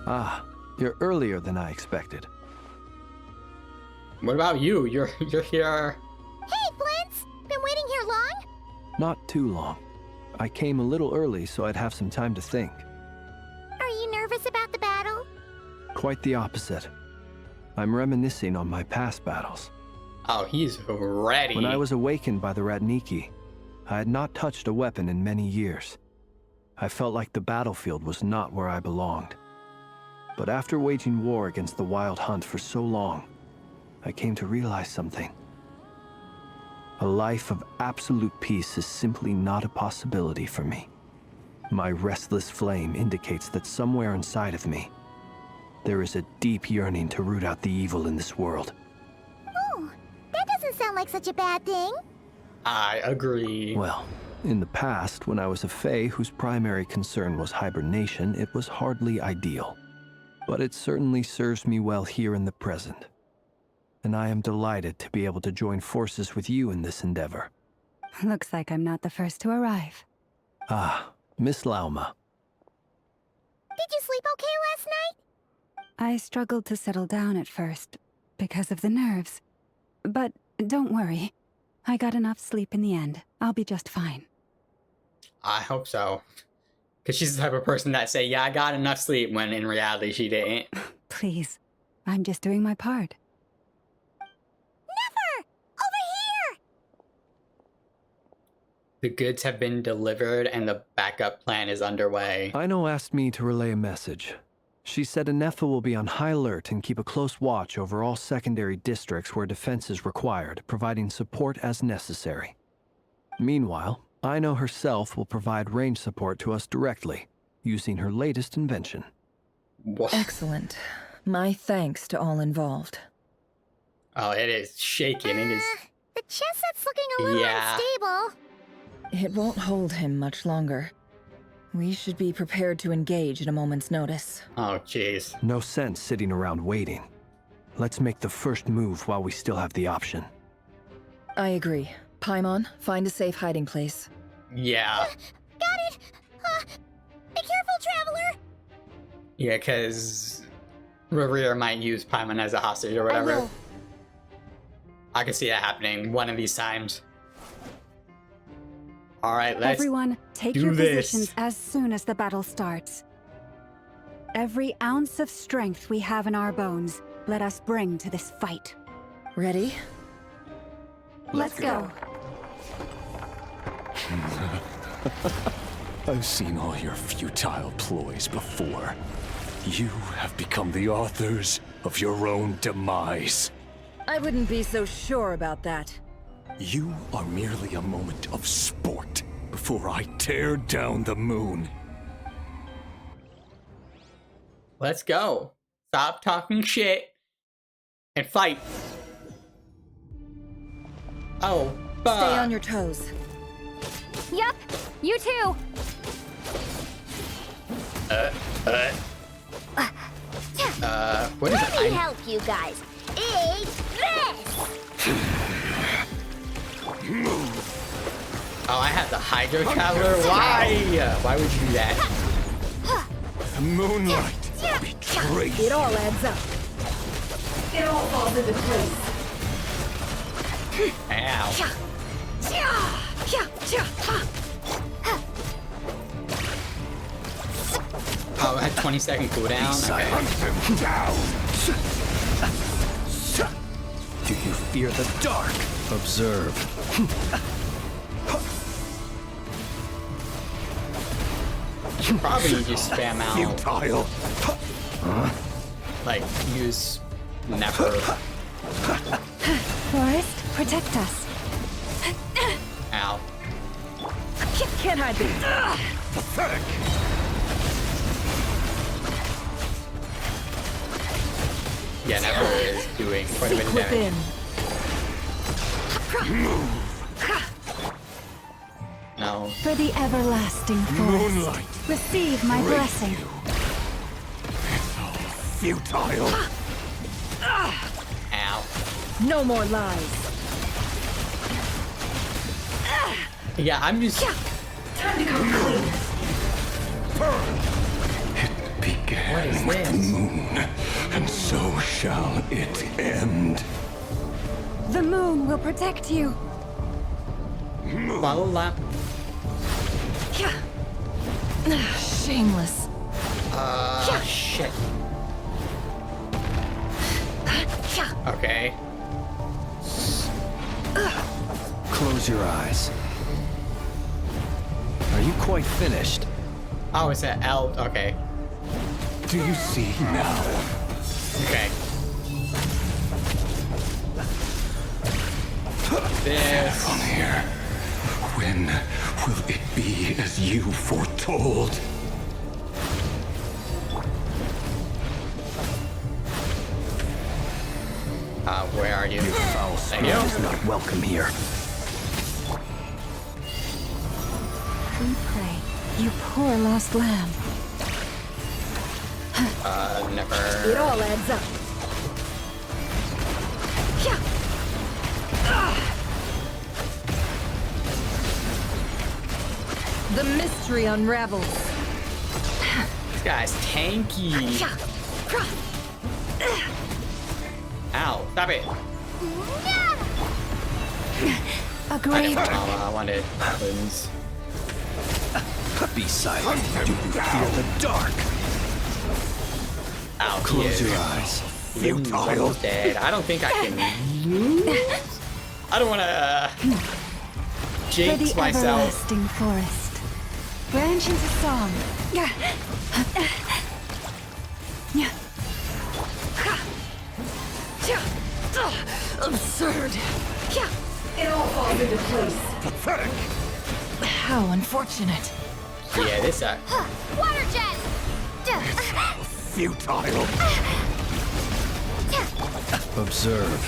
Ah, you're earlier than I expected. What about you? You're here. Hey, Flint's! Been waiting here long? Not too long. I came a little early so I'd have some time to think. Are you nervous about the battle? Quite the opposite. I'm reminiscing on my past battles. Oh, he's ready. When I was awakened by the Ratniki, I had not touched a weapon in many years. I felt like the battlefield was not where I belonged. But after waging war against the Wild Hunt for so long, I came to realize something. A life of absolute peace is simply not a possibility for me. My restless flame indicates that somewhere inside of me, there is a deep yearning to root out the evil in this world. Oh, that doesn't sound like such a bad thing. I agree. Well, in the past, when I was a Fae whose primary concern was hibernation, it was hardly ideal. But it certainly serves me well here in the present. And I am delighted to be able to join forces with you in this endeavor. Looks like I'm not the first to arrive. Ah, Miss Lauma. Did you sleep okay last night? I struggled to settle down at first, because of the nerves. But don't worry. I got enough sleep in the end. I'll be just fine. I hope so. Because she's the type of person that say, yeah, I got enough sleep, when in reality she didn't. Please. I'm just doing my part. Never! Over here! The goods have been delivered and the backup plan is underway. Aino asked me to relay a message. She said Anefa will be on high alert and keep a close watch over all secondary districts where defense is required, providing support as necessary. Meanwhile, Aino herself will provide range support to us directly, using her latest invention. What? Excellent. My thanks to all involved. Oh, it is shaking. It is. The chest set's looking a little unstable. It won't hold him much longer. We should be prepared to engage at a moment's notice. Oh, jeez. No sense sitting around waiting. Let's make the first move while we still have the option. I agree. Paimon, find a safe hiding place. Yeah. Got it! Be careful, Traveler! Yeah, because Reverie might use Paimon as a hostage or whatever. I can see that happening one of these times. Alright, let's Everyone, take do your this. positions as soon as the battle starts. Every ounce of strength we have in our bones, let us bring to this fight. Ready? Let's go. I've seen all your futile ploys before. You have become the authors of your own demise. I wouldn't be so sure about that. You are merely a moment of sport before I tear down the moon. Let's go. Stop talking shit and fight. Oh, Stay on your toes. Yup, you too. What is Let me it? help you guys. It's this! Oh, I have the Hydro Traveler? Why? Why would you do that? The moonlight betrays. It all adds up. It all falls into place. Ow. Oh, I had 20-second cooldown. Okay. Do you fear the dark? Observe. Probably just spam out. Futile. Like, use never. Forest, protect us. Ow. Can't hide this. Pathetic. Yeah, never is doing quite a bit of Seek damage. within. No. For the everlasting forest, Moonlight. receive my blessing. Futile. Ow. No more lies. Yeah, I'm just. Time to come clean. It began What is with the this? moon, and so shall it end. The moon will protect you. Follow lap. Shameless. Shit. Okay. Close your eyes. Are you quite finished? Oh, it's an L. Okay. Do you see now? Okay. This. From here, when Will it be as you foretold? Where are you? Your foul spirit is not welcome here. We pray, you poor lost lamb. Never. It all adds up. The mystery unravels. This guy's tanky. Ow, stop it. A grave. I wanted weapons. Be silent. Do you fear the dark? Ow, Close your eyes. He's almost dead. I don't think I can lose. I don't want to For jinx the myself. everlasting forest. Branch into song. Absurd. It all falls into place. Pathetic. How unfortunate. Yeah, this sucks. Water jet! Futile. Observe.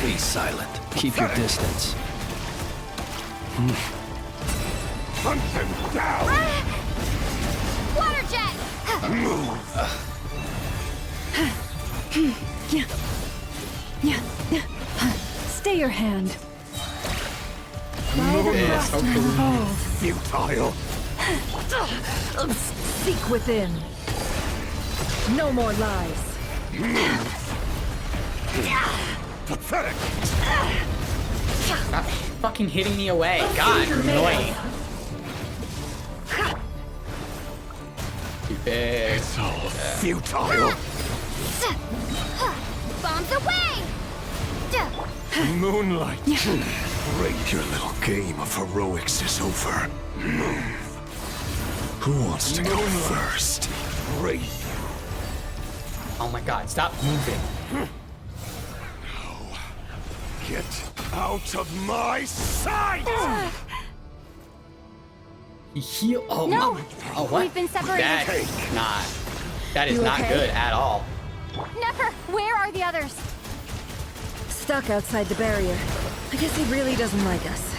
Be silent. Keep your distance. Hunt them down. Water jet! Stay your hand. Yes, hopefully. Futile. Seek within. No more lies. Pathetic. Stop fucking hitting me away. God, you're annoying. Stupid. It's all futile. Bombs away! Moonlight. Great, your little game of heroics is over. Who wants to go first? Great. Oh my god, stop moving. Get out of my sight! Heal. Oh, No! oh, what? We've been separated. That's not. That is You not okay? good at all. Nefer, where are the others? Stuck outside the barrier. I guess he really doesn't like us.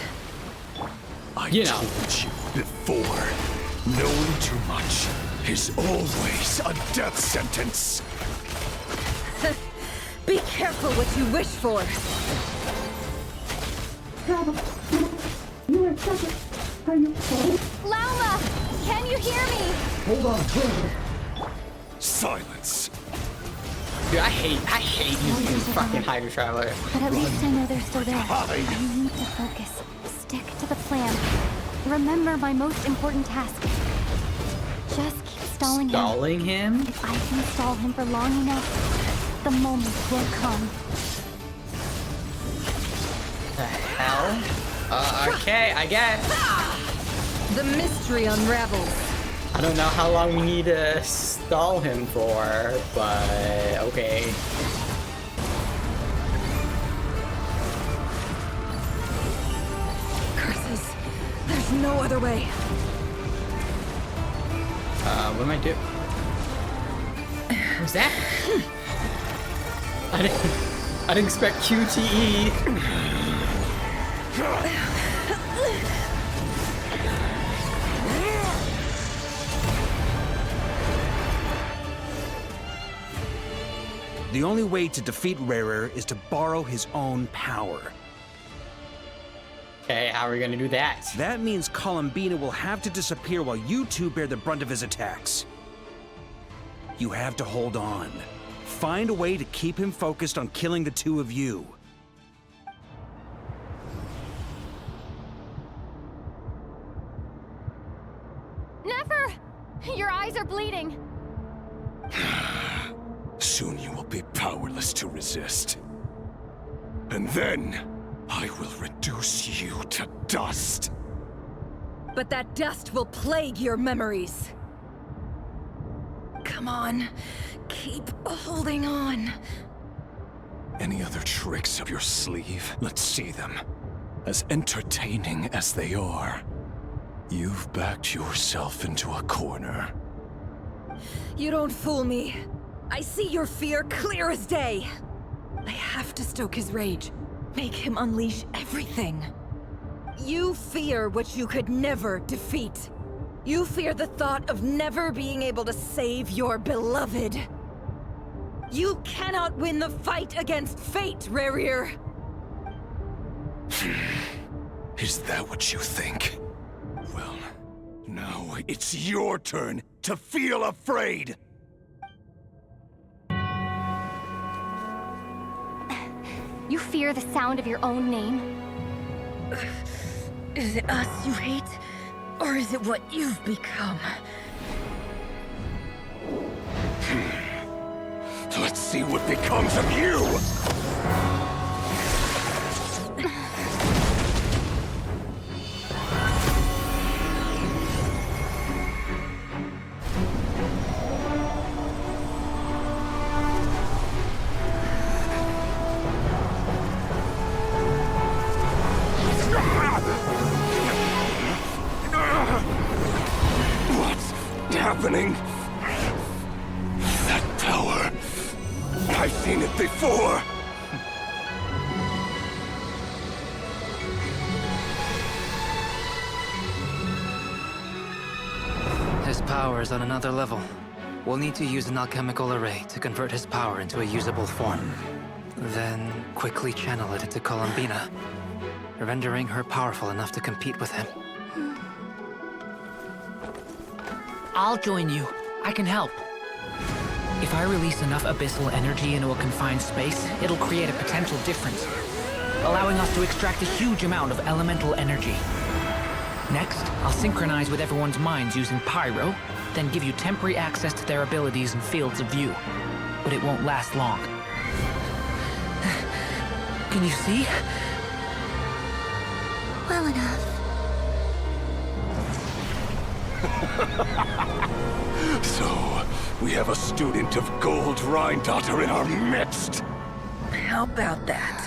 I You know. told you before. Knowing too much is always a death sentence. Be careful what you wish for. Lauma, can you hear me? Silence. Dude, I hate using fucking Hydra Traveler. But at least I know they're still there. Hide. I need to focus. Stick to the plan. Remember my most important task. Just keep stalling him. Stalling him? If I can stall him for long enough, the moment will come. The hell? Okay, I guess. The mystery unravels. I don't know how long we need to stall him for, but okay. Curses. There's no other way. What am I doing? What's that? I didn't expect QTE. The only way to defeat Rarer is to borrow his own power. Okay, how are we gonna do that? That means Columbina will have to disappear while you two bear the brunt of his attacks. You have to hold on. Find a way to keep him focused on killing the two of you. Nefer! Your eyes are bleeding. Soon you will be powerless to resist. And then, I will reduce you to dust. But that dust will plague your memories. Come on. Keep holding on. Any other tricks up your sleeve? Let's see them. As entertaining as they are, you've backed yourself into a corner. You don't fool me. I see your fear clear as day. I have to stoke his rage. Make him unleash everything. You fear what you could never defeat. You fear the thought of never being able to save your beloved. You cannot win the fight against fate, Rerir. Is that what you think? Well, now it's your turn to feel afraid! You fear the sound of your own name? Is it us you hate? Or is it what you've become? Let's see what becomes of you! Happening? That power. I've seen it before. His power is on another level. We'll need to use an alchemical array to convert his power into a usable form. Then quickly channel it into Columbina, rendering her powerful enough to compete with him. I'll join you. I can help. If I release enough abyssal energy into a confined space, it'll create a potential difference, allowing us to extract a huge amount of elemental energy. Next, I'll synchronize with everyone's minds using Pyro, then give you temporary access to their abilities and fields of view. But it won't last long. Can you see? Well enough. So, we have a student of Gold Rhine-Daughter in our midst. How about that?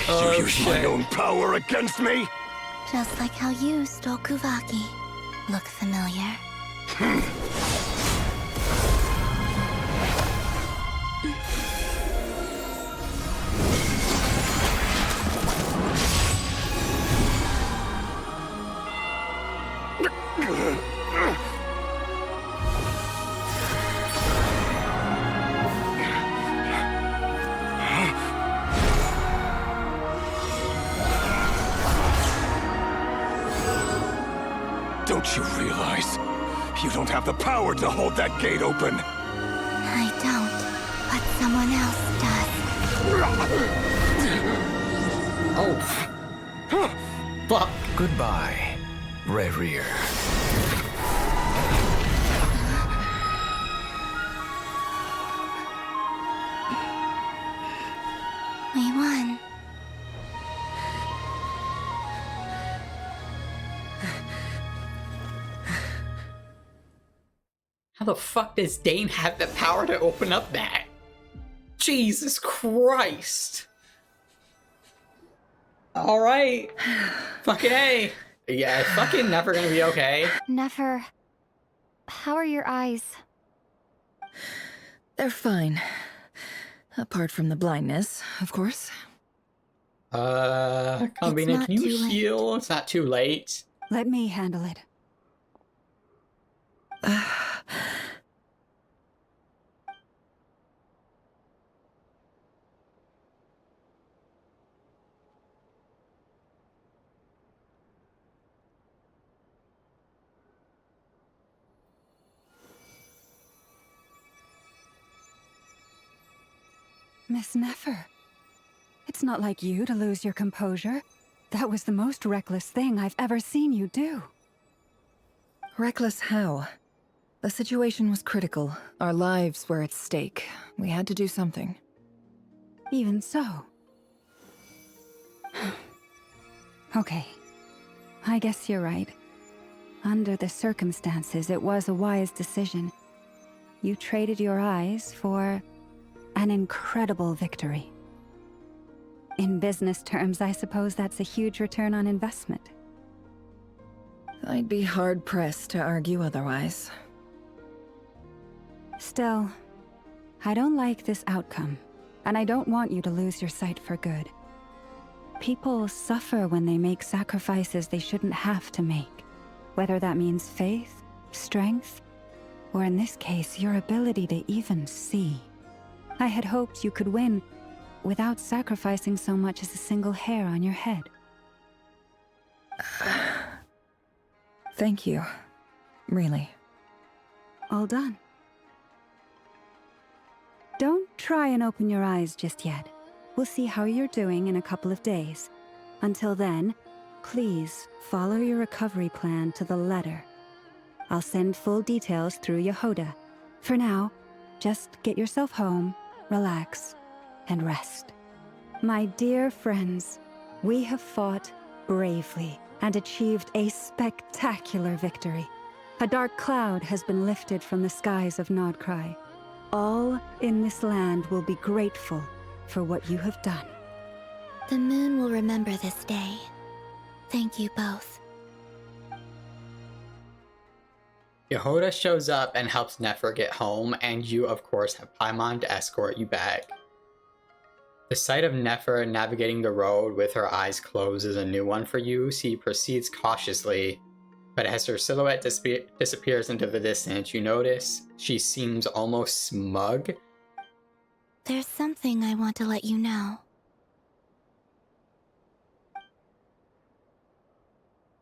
You use my own power against me? Just like how you stole Kuvaki. Look familiar? Don't you realize? You don't have the power to hold that gate open. I don't, but someone else does. Oh. Fuck. Goodbye, Rerir. We won. How the fuck does Dane have the power to open up that? Jesus Christ. Alright. Fucking A. Yeah, it's fucking never gonna be okay. Never. How are your eyes? They're fine. Apart from the blindness, of course. Columbina, can you heal? It's not too late. Let me handle it. Miss Nefer, it's not like you to lose your composure. That was the most reckless thing I've ever seen you do. Reckless how? The situation was critical. Our lives were at stake. We had to do something. Even so. Okay. I guess you're right. Under the circumstances, it was a wise decision. You traded your eyes for an incredible victory. In business terms, I suppose that's a huge return on investment. I'd be hard-pressed to argue otherwise. Still, I don't like this outcome, and I don't want you to lose your sight for good. People suffer when they make sacrifices they shouldn't have to make, whether that means faith, strength, or in this case, your ability to even see. I had hoped you could win without sacrificing so much as a single hair on your head. Thank you. Really. All done. Don't try and open your eyes just yet. We'll see how you're doing in a couple of days. Until then, please follow your recovery plan to the letter. I'll send full details through Yehoda. For now, just get yourself home, relax, and rest. My dear friends, we have fought bravely and achieved a spectacular victory. A dark cloud has been lifted from the skies of Nodcry. All in this land will be grateful for what you have done. The moon will remember this day. Thank you both. Yehoda shows up and helps Nefer get home, and you, of course, have Paimon to escort you back. The sight of Nefer navigating the road with her eyes closed is a new one for you, so you proceeds cautiously. But as her silhouette disappears into the distance, you notice she seems almost smug. There's something I want to let you know.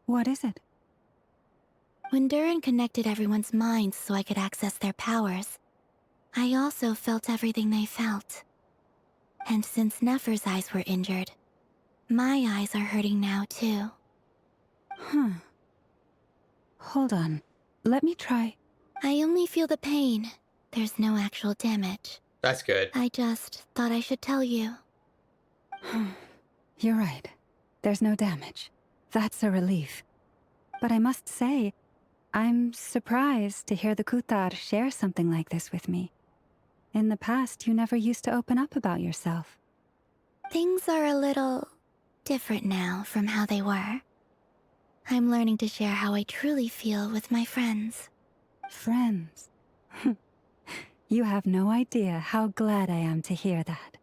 What is it? When Durin connected everyone's minds so I could access their powers, I also felt everything they felt. And since Nefer's eyes were injured, my eyes are hurting now too. Huh. Hold on. Let me try. I only feel the pain. There's no actual damage. That's good. I just thought I should tell you. You're right. There's no damage. That's a relief. But I must say, I'm surprised to hear the Kutar share something like this with me. In the past, you never used to open up about yourself. Things are a little different now from how they were. I'm learning to share how I truly feel with my friends. Friends? You have no idea how glad I am to hear that.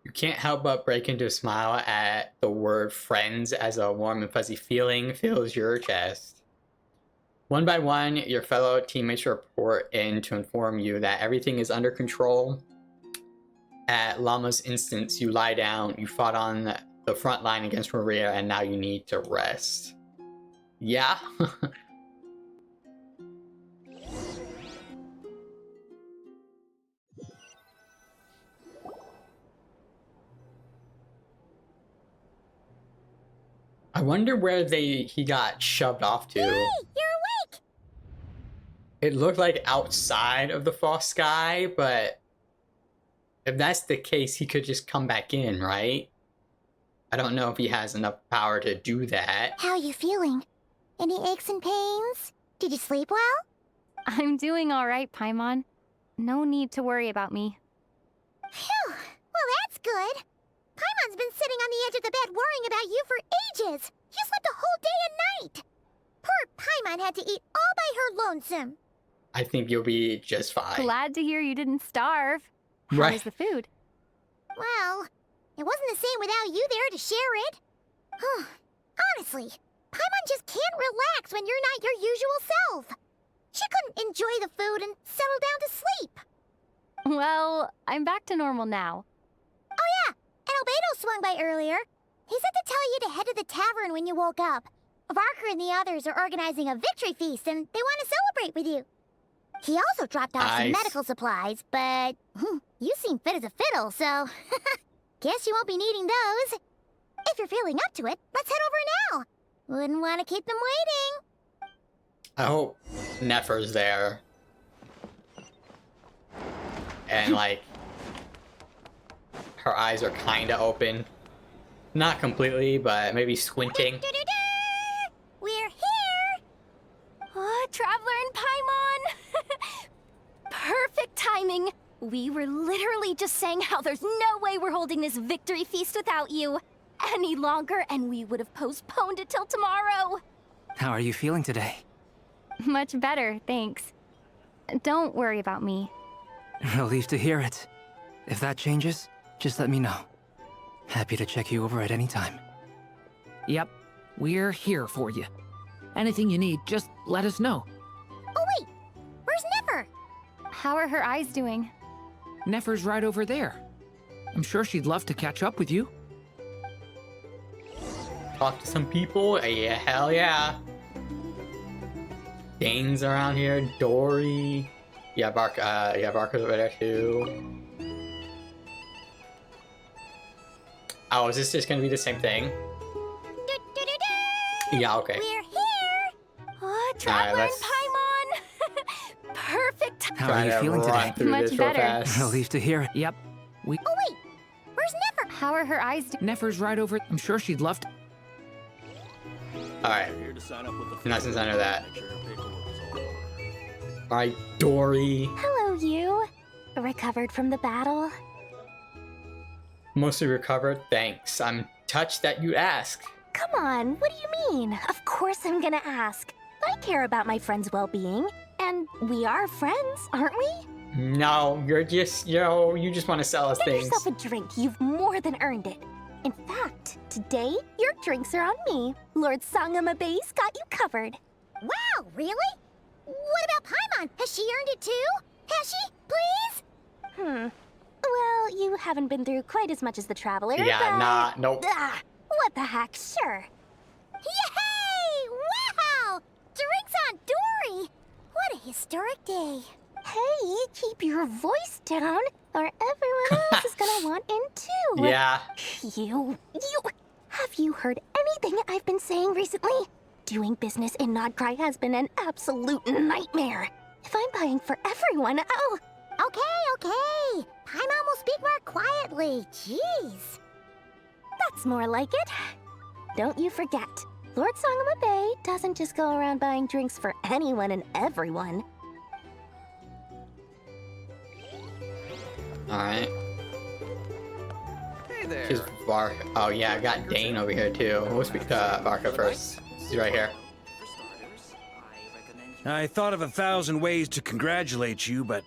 You can't help but break into a smile at the word friends as a warm and fuzzy feeling fills your chest. One by one, your fellow teammates report in to inform you that everything is under control. At Llama's instance, you lie down, you fought on the front line against Maria, and now you need to rest. Yeah? I wonder where he got shoved off to. Hey, you're awake! It looked like outside of the false sky, but if that's the case, he could just come back in, right? I don't know if he has enough power to do that. How are you feeling? Any aches and pains? Did you sleep well? I'm doing all right, Paimon. No need to worry about me. Phew! Well, that's good. Paimon's been sitting on the edge of the bed worrying about you for ages. You slept a whole day and night. Poor Paimon had to eat all by her lonesome. I think you'll be just fine. Glad to hear you didn't starve. How Right. was the food? Well, it wasn't the same without you there to share it. Honestly, Paimon just can't relax when you're not your usual self. She couldn't enjoy the food and settle down to sleep. Well, I'm back to normal now. Oh yeah, and Albedo swung by earlier. He said to tell you to head to the tavern when you woke up. Varker and the others are organizing a victory feast and they want to celebrate with you. He also dropped off some Nice. medical supplies, but you seem fit as a fiddle, so guess you won't be needing those. If you're feeling up to it, let's head over now. Wouldn't want to keep them waiting. I hope Nefer's there. And like, her eyes are kinda open. Not completely, but maybe squinting. We're here! Oh, Traveler and Paimon! Perfect timing! We were literally just saying how there's no way we're holding this victory feast without you any longer, and we would have postponed it till tomorrow. How are you feeling today? Much better, thanks. Don't worry about me. Relieved to hear it. If that changes, just let me know. Happy to check you over at any time. Yep, we're here for you. Anything you need, just let us know. Oh wait, where's Nefer? How are her eyes doing? Nefer's right over there. I'm sure she'd love to catch up with you. Talk to some people? Yeah, hell yeah. Dane's around here, Dory. Yeah, Barker's over there too. Oh, is this just gonna be the same thing? Yeah, okay. We're here! Oh, Traveler and Paimon! Perfect time. How are you feeling today? Much better. Relieved to hear it. Yep. Oh wait, where's Nefer? How are her eyes doing? Nefer's right over. I'm sure she'd love to. Alright. Not since I know that. Alright, Dory. Hello, you. Recovered from the battle? Mostly recovered, thanks. I'm touched that you asked. Come on, what do you mean? Of course I'm gonna ask. I care about my friend's well-being, and we are friends, aren't we? No, you're just, you just want to sell us Get things. yourself a drink. You've more than earned it. In fact, today, your drinks are on me. Lord Sangamabe's got you covered. Wow, really? What about Paimon? Has she earned it too? Has she? Please? Well, you haven't been through quite as much as the Traveler, Yeah, but... nah, nope. What the heck, sure. Yay! Wow! Drinks on Dory! What a historic day. Hey, keep your voice down, or everyone else is gonna want in too. Yeah. You... Have you heard anything I've been saying recently? Doing business in Nodcry has been an absolute nightmare. If I'm buying for everyone, oh... Okay. Paimon will speak more quietly. Jeez. That's more like it. Don't you forget, Lord Sangamabe doesn't just go around buying drinks for anyone and everyone. Alright. Hey there. Here's Barker. Oh yeah, I got Dane over here too. We'll speak to Barker first. He's right here. I thought of 1,000 ways to congratulate you, but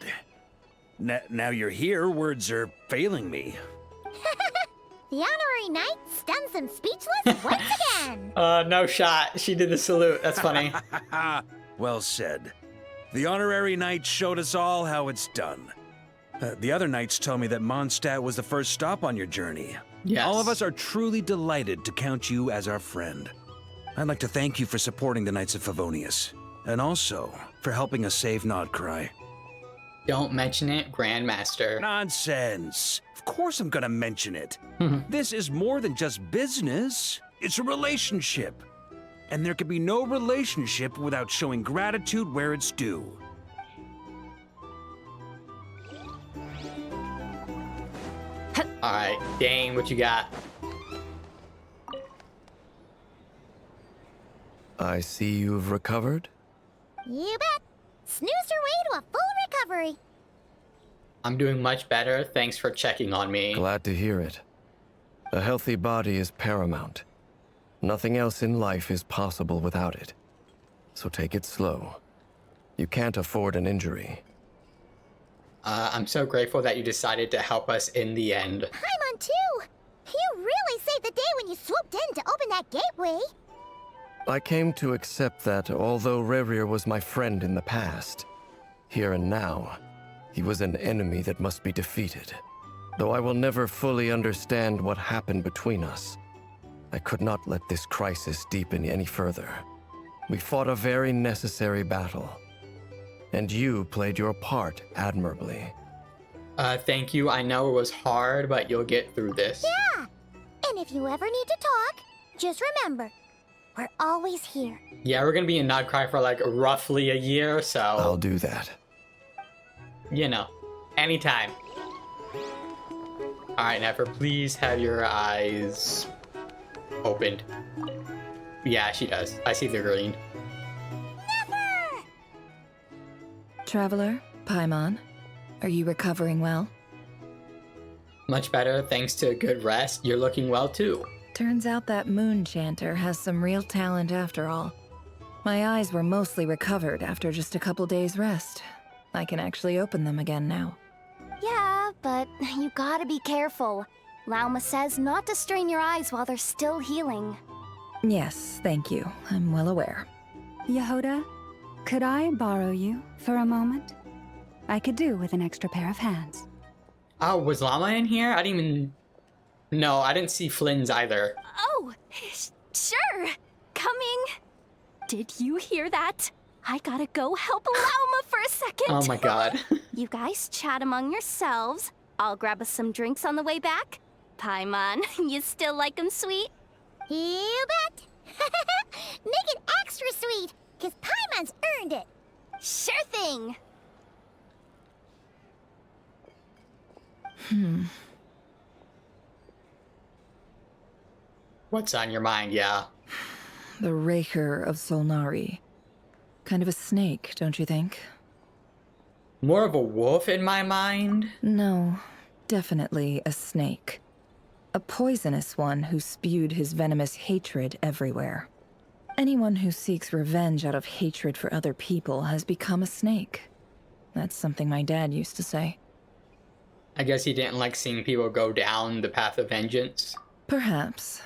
now you're here, words are failing me. The honorary knight stuns them speechless once again. No shot. She did the salute. That's funny. Well said. The honorary knight showed us all how it's done. The other knights tell me that Mondstadt was the first stop on your journey. Yes. All of us are truly delighted to count you as our friend. I'd like to thank you for supporting the Knights of Favonius, and also for helping us save Nodcry. Don't mention it, Grandmaster. Nonsense. Of course I'm gonna mention it. This is more than just business. It's a relationship. And there can be no relationship without showing gratitude where it's due. Alright, Dane, what you got? I see you've recovered. You bet. Snoozed her way to a full recovery. I'm doing much better. Thanks for checking on me. Glad to hear it. A healthy body is paramount. Nothing else in life is possible without it. So take it slow. You can't afford an injury. I'm so grateful that you decided to help us in the end. Paimon too. You really saved the day when you swooped in to open that gateway. I came to accept that although Rerir was my friend in the past, here and now, he was an enemy that must be defeated. Though I will never fully understand what happened between us, I could not let this crisis deepen any further. We fought a very necessary battle. and you played your part admirably. Thank you. I know it was hard, but you'll get through this. Yeah! And if you ever need to talk, just remember, we're always here. Yeah, we're gonna be in Nodcry for like roughly a year, so... I'll do that. You know, anytime. Alright, Nefer, please have your eyes opened. Yeah, she does. I see the green. Traveler, Paimon, are you recovering well? Much better, thanks to a good rest. You're looking well too. Turns out that moon chanter has some real talent after all. My eyes were mostly recovered after just a couple days rest. I can actually open them again now. Yeah, but you gotta be careful. Lauma says not to strain your eyes while they're still healing. Yes, thank you. I'm well aware. Yehoda, could I borrow you for a moment? I could do with an extra pair of hands. Oh, was Llama in here? I didn't even... No, I didn't see Flynn's either. Oh, sure. Coming. Did you hear that? I gotta go help Lauma for a second. Oh my god. You guys chat among yourselves. I'll grab us some drinks on the way back. Paimon, you still like 'em sweet? You bet! Make it extra sweet, because Paimon's earned it. Sure thing. What's on your mind, yeah? The Raker of Solnari. Kind of a snake, don't you think? More of a wolf in my mind? No, definitely a snake. A poisonous one who spewed his venomous hatred everywhere. Anyone who seeks revenge out of hatred for other people has become a snake. That's something my dad used to say. I guess he didn't like seeing people go down the path of vengeance. Perhaps.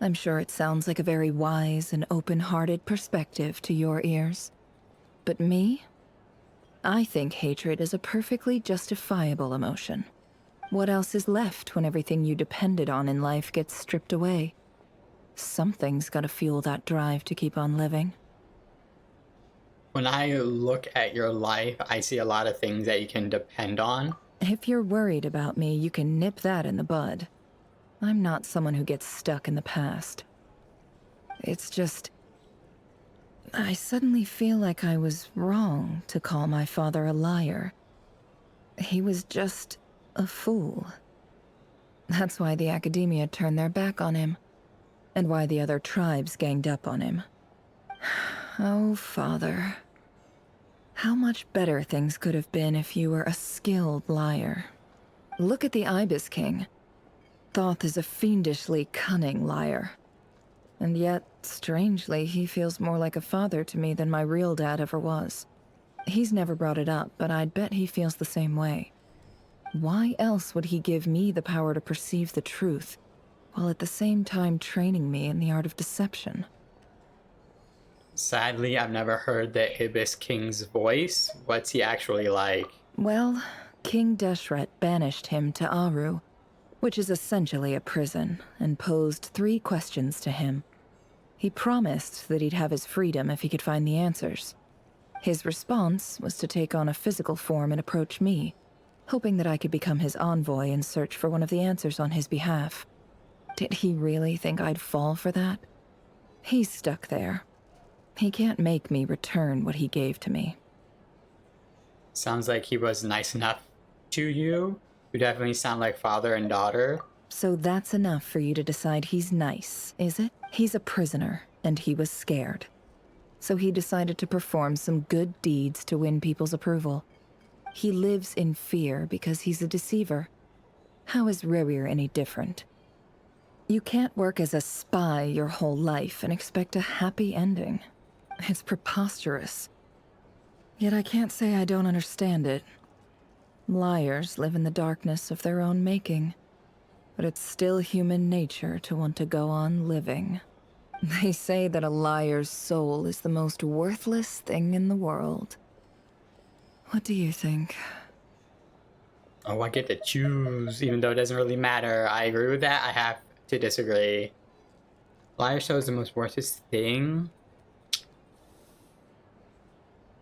I'm sure it sounds like a very wise and open-hearted perspective to your ears. But me? I think hatred is a perfectly justifiable emotion. What else is left when everything you depended on in life gets stripped away? Something's gotta fuel that drive to keep on living. When I look at your life, I see a lot of things that you can depend on. If you're worried about me, you can nip that in the bud. I'm not someone who gets stuck in the past. It's just... I suddenly feel like I was wrong to call my father a liar. He was just a fool. That's why the Academia turned their back on him, and why the other tribes ganged up on him. Oh, Father. How much better things could have been if you were a skilled liar. Look at the Ibis King. Thoth is a fiendishly cunning liar. And yet, strangely, he feels more like a father to me than my real dad ever was. He's never brought it up, but I'd bet he feels the same way. Why else would he give me the power to perceive the truth, while at the same time training me in the art of deception? Sadly, I've never heard the Ibis King's voice. What's he actually like? Well, King Deshret banished him to Aru, which is essentially a prison, and posed 3 questions to him. He promised that he'd have his freedom if he could find the answers. His response was to take on a physical form and approach me, hoping that I could become his envoy and search for one of the answers on his behalf. Did he really think I'd fall for that? He's stuck there. He can't make me return what he gave to me. Sounds like he was nice enough to you. You definitely sound like father and daughter. So that's enough for you to decide he's nice, is it? He's a prisoner, and he was scared. So he decided to perform some good deeds to win people's approval. He lives in fear because he's a deceiver. How is Rerir any different? You can't work as a spy your whole life and expect a happy ending. It's preposterous. Yet I can't say I don't understand it. Liars live in the darkness of their own making. But it's still human nature to want to go on living. They say that a liar's soul is the most worthless thing in the world. What do you think? Oh, I get to choose, even though it doesn't really matter. I agree with that. I have to disagree. Liar show is the most worthless thing.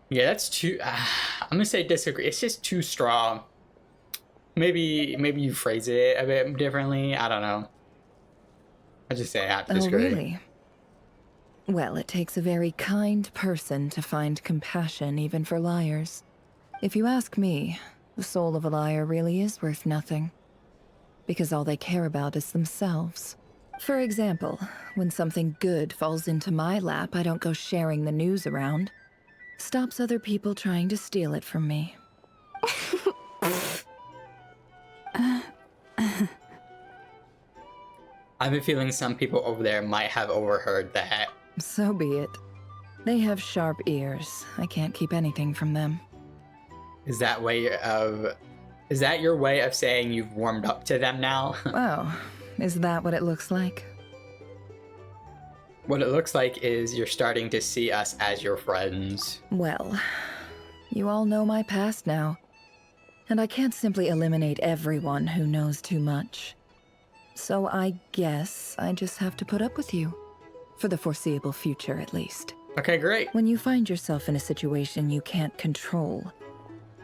Yeah, that's too. I'm gonna say disagree. It's just too strong. Maybe you phrase it a bit differently. I don't know. I just say I have to Oh, disagree. really? Well, it takes a very kind person to find compassion, even for liars. If you ask me, the soul of a liar really is worth nothing. Because all they care about is themselves. For example, when something good falls into my lap, I don't go sharing the news around. Stops other people trying to steal it from me. I have a feeling some people over there might have overheard that. So be it. They have sharp ears. I can't keep anything from them. Is that your way of saying you've warmed up to them now? Oh, is that what it looks like? What it looks like is you're starting to see us as your friends. Well, you all know my past now. And I can't simply eliminate everyone who knows too much. So I guess I just have to put up with you. For the foreseeable future, at least. Okay, great. When you find yourself in a situation you can't control,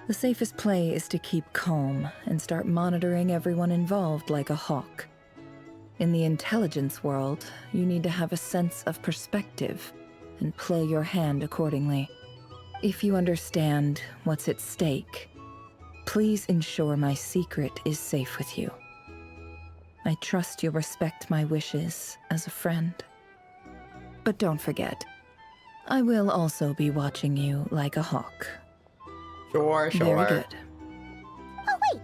the safest play is to keep calm and start monitoring everyone involved like a hawk. In the intelligence world, you need to have a sense of perspective and play your hand accordingly. If you understand what's at stake, please ensure my secret is safe with you. I trust you'll respect my wishes as a friend. But don't forget, I will also be watching you like a hawk. Sure. Very good. Oh, wait!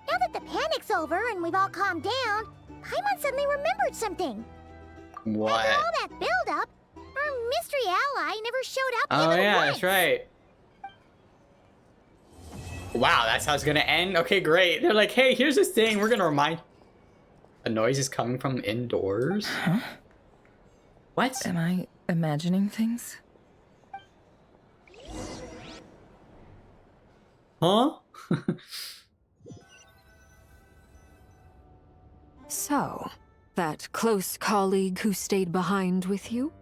Now that the panic's over and we've all calmed down, Paimon suddenly remembered something. What? After all that build-up, our mystery ally never showed up Oh even yeah, once. that's right. Wow, that's how it's gonna end? Okay, great. They're like, hey, here's this thing, we're gonna remind... A noise is coming from indoors? Huh? What? Am I imagining things? Huh? So, that close colleague who stayed behind with you?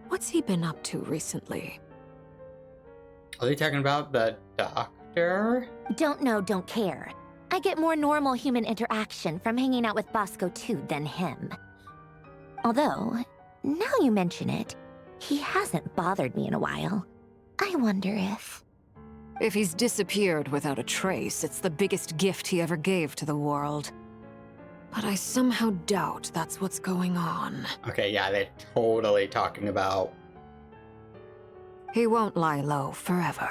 What's he been up to recently? Are they talking about the doctor? Don't know, don't care. I get more normal human interaction from hanging out with Bosco too than him. Although, now you mention it, he hasn't bothered me in a while. I wonder if... If he's disappeared without a trace, it's the biggest gift he ever gave to the world. But I somehow doubt that's what's going on. Okay, yeah, they're totally talking about... He won't lie low forever.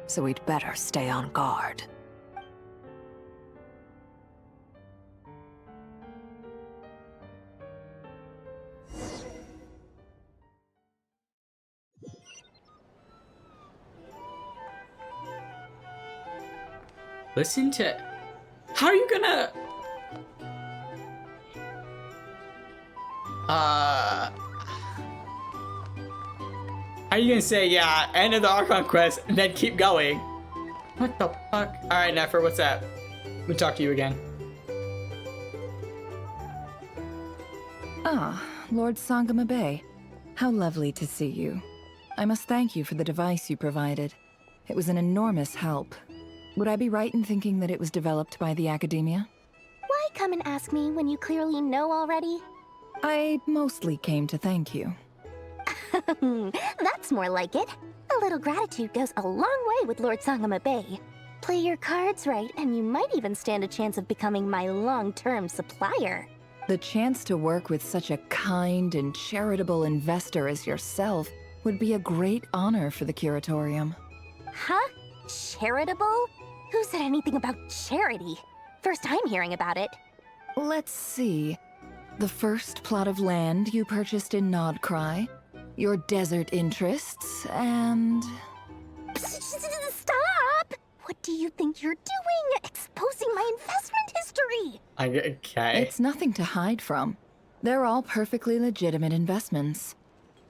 So we'd better stay on guard. Listen to... How are you gonna... How are you gonna say, yeah, end of the Archon quest, and then keep going? What the fuck? Alright, Nefer, what's up? We'll talk to you again. Ah, Lord Sangama Bay. How lovely to see you. I must thank you for the device you provided. It was an enormous help. Would I be right in thinking that it was developed by the Academia? Why come and ask me when you clearly know already? I mostly came to thank you. That's more like it. A little gratitude goes a long way with Lord Sangama Bay. Play your cards right, and you might even stand a chance of becoming my long-term supplier. The chance to work with such a kind and charitable investor as yourself would be a great honor for the Curatorium. Huh? Charitable? Who said anything about charity? First I'm hearing about it. Let's see. The first plot of land you purchased in Nodcry, your desert interests, and... Stop! What do you think you're doing? Exposing my investment history! Okay. It's nothing to hide from. They're all perfectly legitimate investments.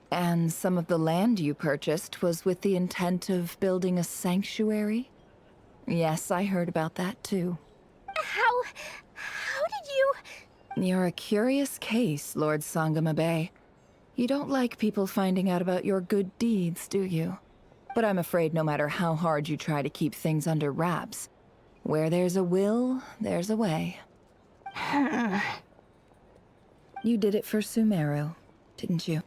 And some of the land you purchased was with the intent of building a sanctuary? Yes, I heard about that too. How did you... You're a curious case, Lord Sangama Bay. You don't like people finding out about your good deeds, do you? But I'm afraid no matter how hard you try to keep things under wraps, where there's a will, there's a way. You did it for Sumeru, didn't you?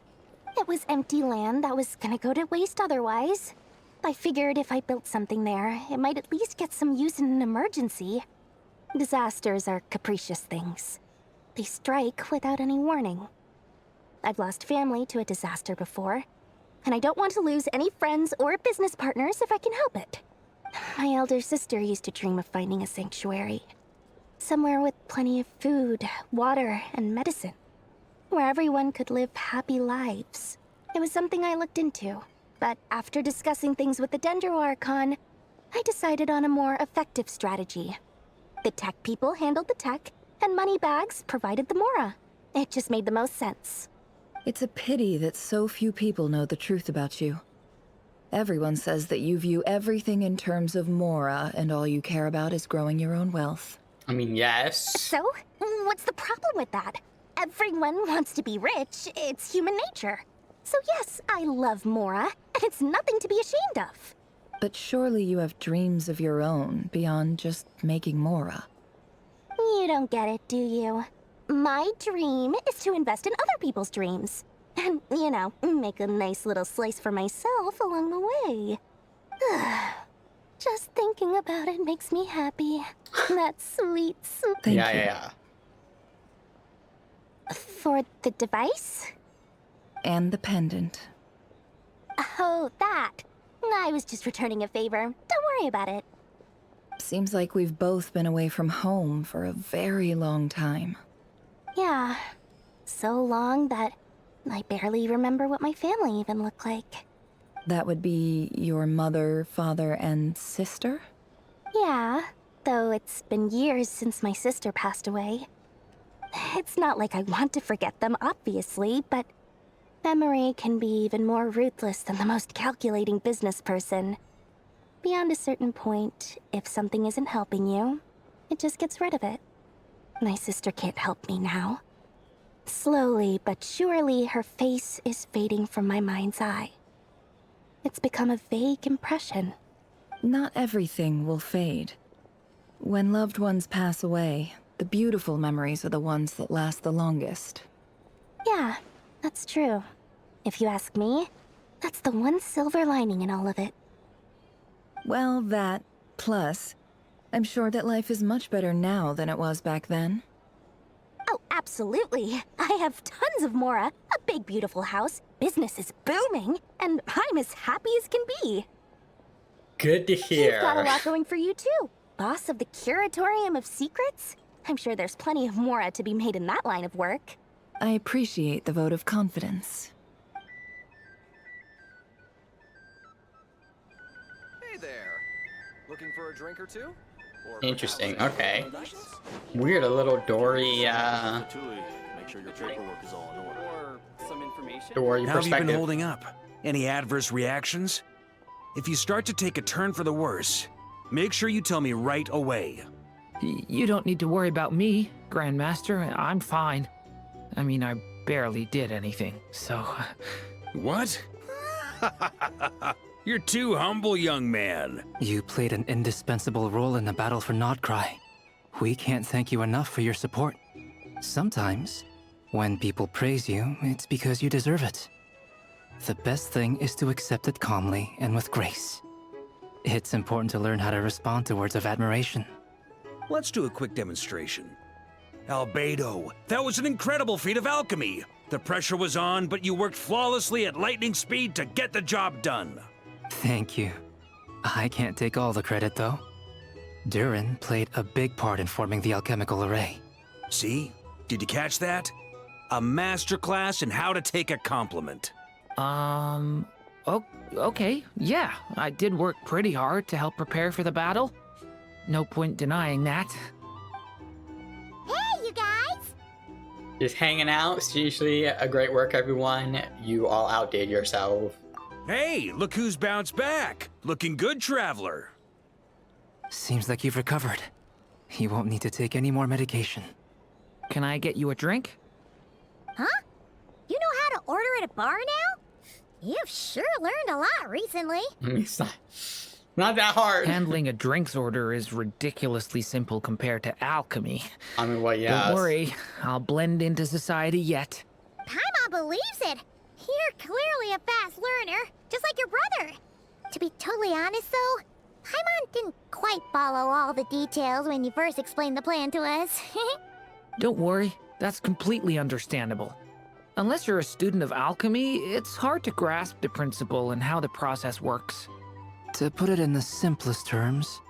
It was empty land that was gonna go to waste otherwise. I figured if I built something there, it might at least get some use in an emergency. Disasters are capricious things. They strike without any warning. I've lost family to a disaster before, and I don't want to lose any friends or business partners if I can help it. My elder sister used to dream of finding a sanctuary. Somewhere with plenty of food, water, and medicine. Where everyone could live happy lives. It was something I looked into, but after discussing things with the Dendro Archon, I decided on a more effective strategy. The tech people handled the tech, and Moneybags provided the Mora. It just made the most sense. It's a pity that so few people know the truth about you. Everyone says that you view everything in terms of Mora, and all you care about is growing your own wealth. I mean, yes. So, what's the problem with that? Everyone wants to be rich. It's human nature. So yes, I love Mora, and it's nothing to be ashamed of. But surely you have dreams of your own beyond just making Mora. You don't get it, do you? My dream is to invest in other people's dreams. And, you know, make a nice little slice for myself along the way. Just thinking about it makes me happy. That sweet, sweet... Thank you. Yeah. For the device? And the pendant. Oh, that. I was just returning a favor. Don't worry about it. Seems like we've both been away from home for a very long time. Yeah. So long that I barely remember what my family even looked like. That would be your mother, father, and sister? Yeah, though it's been years since my sister passed away. It's not like I want to forget them, obviously, but memory can be even more ruthless than the most calculating business person. Beyond a certain point, if something isn't helping you, it just gets rid of it. My sister can't help me now. Slowly but surely, her face is fading from my mind's eye. It's become a vague impression. Not everything will fade. When loved ones pass away, the beautiful memories are the ones that last the longest. Yeah, that's true. If you ask me, that's the one silver lining in all of it. Well, that, plus, I'm sure that life is much better now than it was back then. Oh, absolutely. I have tons of Mora, a big beautiful house, business is booming, and I'm as happy as can be. Good to hear. You've got a lot going for you too. Boss of the Curatorium of Secrets? I'm sure there's plenty of Mora to be made in that line of work. I appreciate the vote of confidence. Hey there. Looking for a drink or two? Interesting, okay. Weird, a little Dory, Make sure your paperwork is all in order. Or some information. Dory How have you been perspective. holding up? Any adverse reactions? If you start to take a turn for the worse, make sure you tell me right away. You don't need to worry about me, Grandmaster. I'm fine. I mean, I barely did anything, so... What? You're too humble, young man. You played an indispensable role in the battle for Nodcry. We can't thank you enough for your support. Sometimes, when people praise you, it's because you deserve it. The best thing is to accept it calmly and with grace. It's important to learn how to respond to words of admiration. Let's do a quick demonstration. Albedo, that was an incredible feat of alchemy. The pressure was on, but you worked flawlessly at lightning speed to get the job done. Thank you. I can't take all the credit, though. Durin played a big part in forming the alchemical array. See? Did you catch that? A masterclass in how to take a compliment. Okay, yeah. I did work pretty hard to help prepare for the battle. No point denying that. Hey, you guys! Just hanging out. Seriously, a great work, everyone. You all outdid yourself. Hey, look who's bounced back. Looking good, Traveler. Seems like you've recovered. You won't need to take any more medication. Can I get you a drink? Huh? You know how to order at a bar now? You've sure learned a lot recently. It's not that hard. Handling a drinks order is ridiculously simple compared to alchemy. I mean, well, yeah. Don't worry, I'll blend into society yet. Paimon believes it. You're clearly a fast learner, just like your brother. To be totally honest, though, Paimon didn't quite follow all the details when you first explained the plan to us. Don't worry, that's completely understandable. Unless you're a student of alchemy, it's hard to grasp the principle and how the process works. To put it in the simplest terms,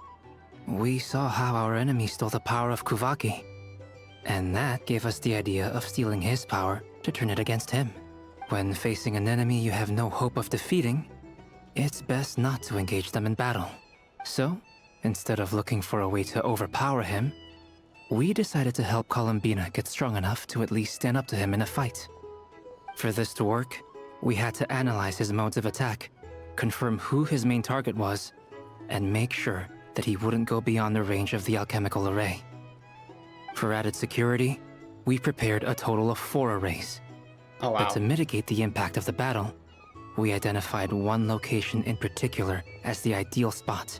we saw how our enemy stole the power of Kuvaki. And that gave us the idea of stealing his power to turn it against him. When facing an enemy you have no hope of defeating, it's best not to engage them in battle. So, instead of looking for a way to overpower him, we decided to help Columbina get strong enough to at least stand up to him in a fight. For this to work, we had to analyze his modes of attack, confirm who his main target was, and make sure that he wouldn't go beyond the range of the alchemical array. For added security, we prepared a total of 4 arrays. Oh, wow. But to mitigate the impact of the battle, we identified one location in particular as the ideal spot,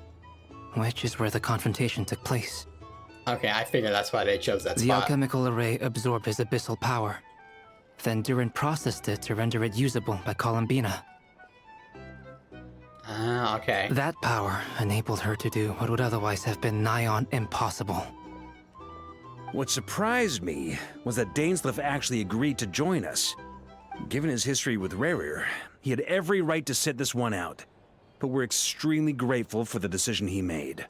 which is where the confrontation took place. Okay, I figured that's why they chose that The spot. alchemical array absorbed his abyssal power. Then Durin processed it to render it usable by Columbina. Ah, okay. That power enabled her to do what would otherwise have been nigh on impossible. What surprised me was that Dainsleif actually agreed to join us. Given his history with Rerir, he had every right to sit this one out. But we're extremely grateful for the decision he made.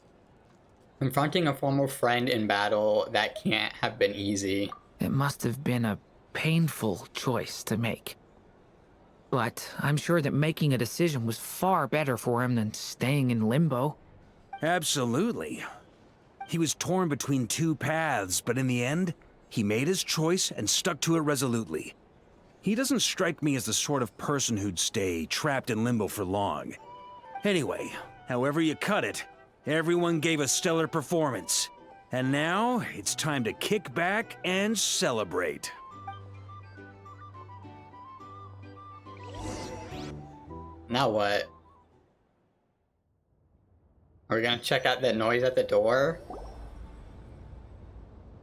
Confronting a former friend in battle, that can't have been easy. It must have been a painful choice to make. But I'm sure that making a decision was far better for him than staying in limbo. Absolutely. He was torn between 2 paths, but in the end, he made his choice and stuck to it resolutely. He doesn't strike me as the sort of person who'd stay trapped in limbo for long. Anyway, however you cut it, everyone gave a stellar performance. And now, it's time to kick back and celebrate. Now what? Are we gonna check out that noise at the door?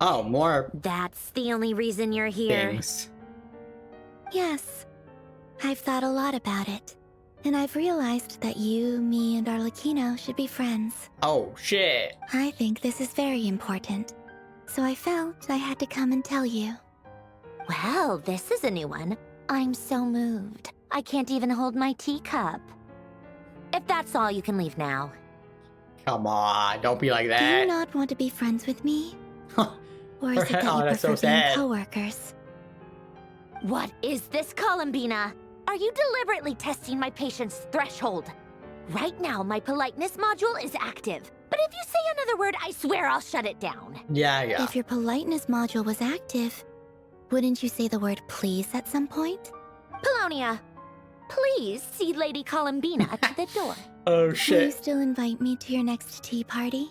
Oh, more That's the only reason you're here. things. Yes. I've thought a lot about it. And I've realized that you, me, and Arlecchino should be friends. Oh, shit. I think this is very important. So I felt I had to come and tell you. Well, this is a new one. I'm so moved. I can't even hold my teacup. If that's all, you can leave now. Come on, don't be like Do you that. not want to be friends with me? Or is it that Oh, you that's so prefer being sad. co-workers? What is this, Columbina? Are you deliberately testing my patience threshold? Right now, my politeness module is active. But if you say another word, I swear I'll shut it down. Yeah. If your politeness module was active, wouldn't you say the word please at some point? Polonia, please see Lady Columbina to the door. Oh, Will you shit. still invite me to your next tea party?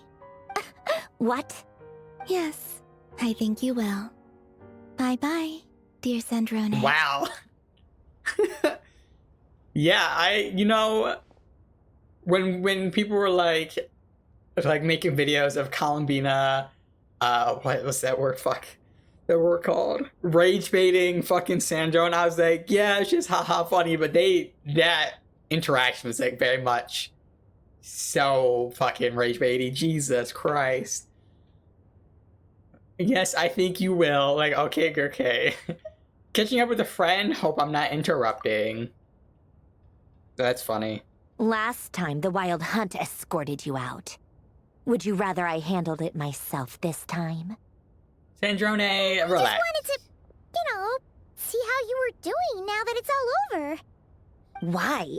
What? Yes, I think you will. Bye-bye, dear Sandrone. Wow. Yeah, you know, when people were like making videos of Columbina, what was that word? Fuck. That word called? Rage baiting fucking Sandro, and I was like, yeah, it's just haha funny, but that interaction was like very much so fucking rage baiting. Jesus Christ. Yes, I think you will. Like, okay. Catching up with a friend, hope I'm not interrupting. That's funny. Last time, the Wild Hunt escorted you out. Would you rather I handled it myself this time? Sandrone, relax. I just wanted to, see how you were doing now that it's all over. Why?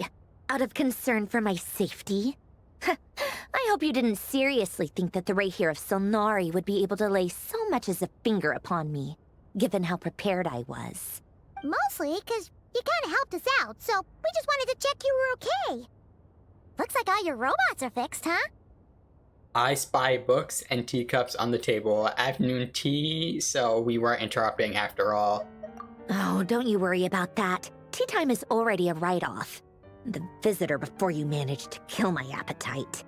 Out of concern for my safety? I hope you didn't seriously think that the Rayhir of Solnari would be able to lay so much as a finger upon me, given how prepared I was. Mostly because you kind of helped us out, so we just wanted to check you were okay. Looks like all your robots are fixed, huh? I spy books and teacups on the table. Afternoon tea, so we weren't interrupting after all. Oh, don't you worry about that. tea time is already a write-off. The visitor before you managed to kill my appetite.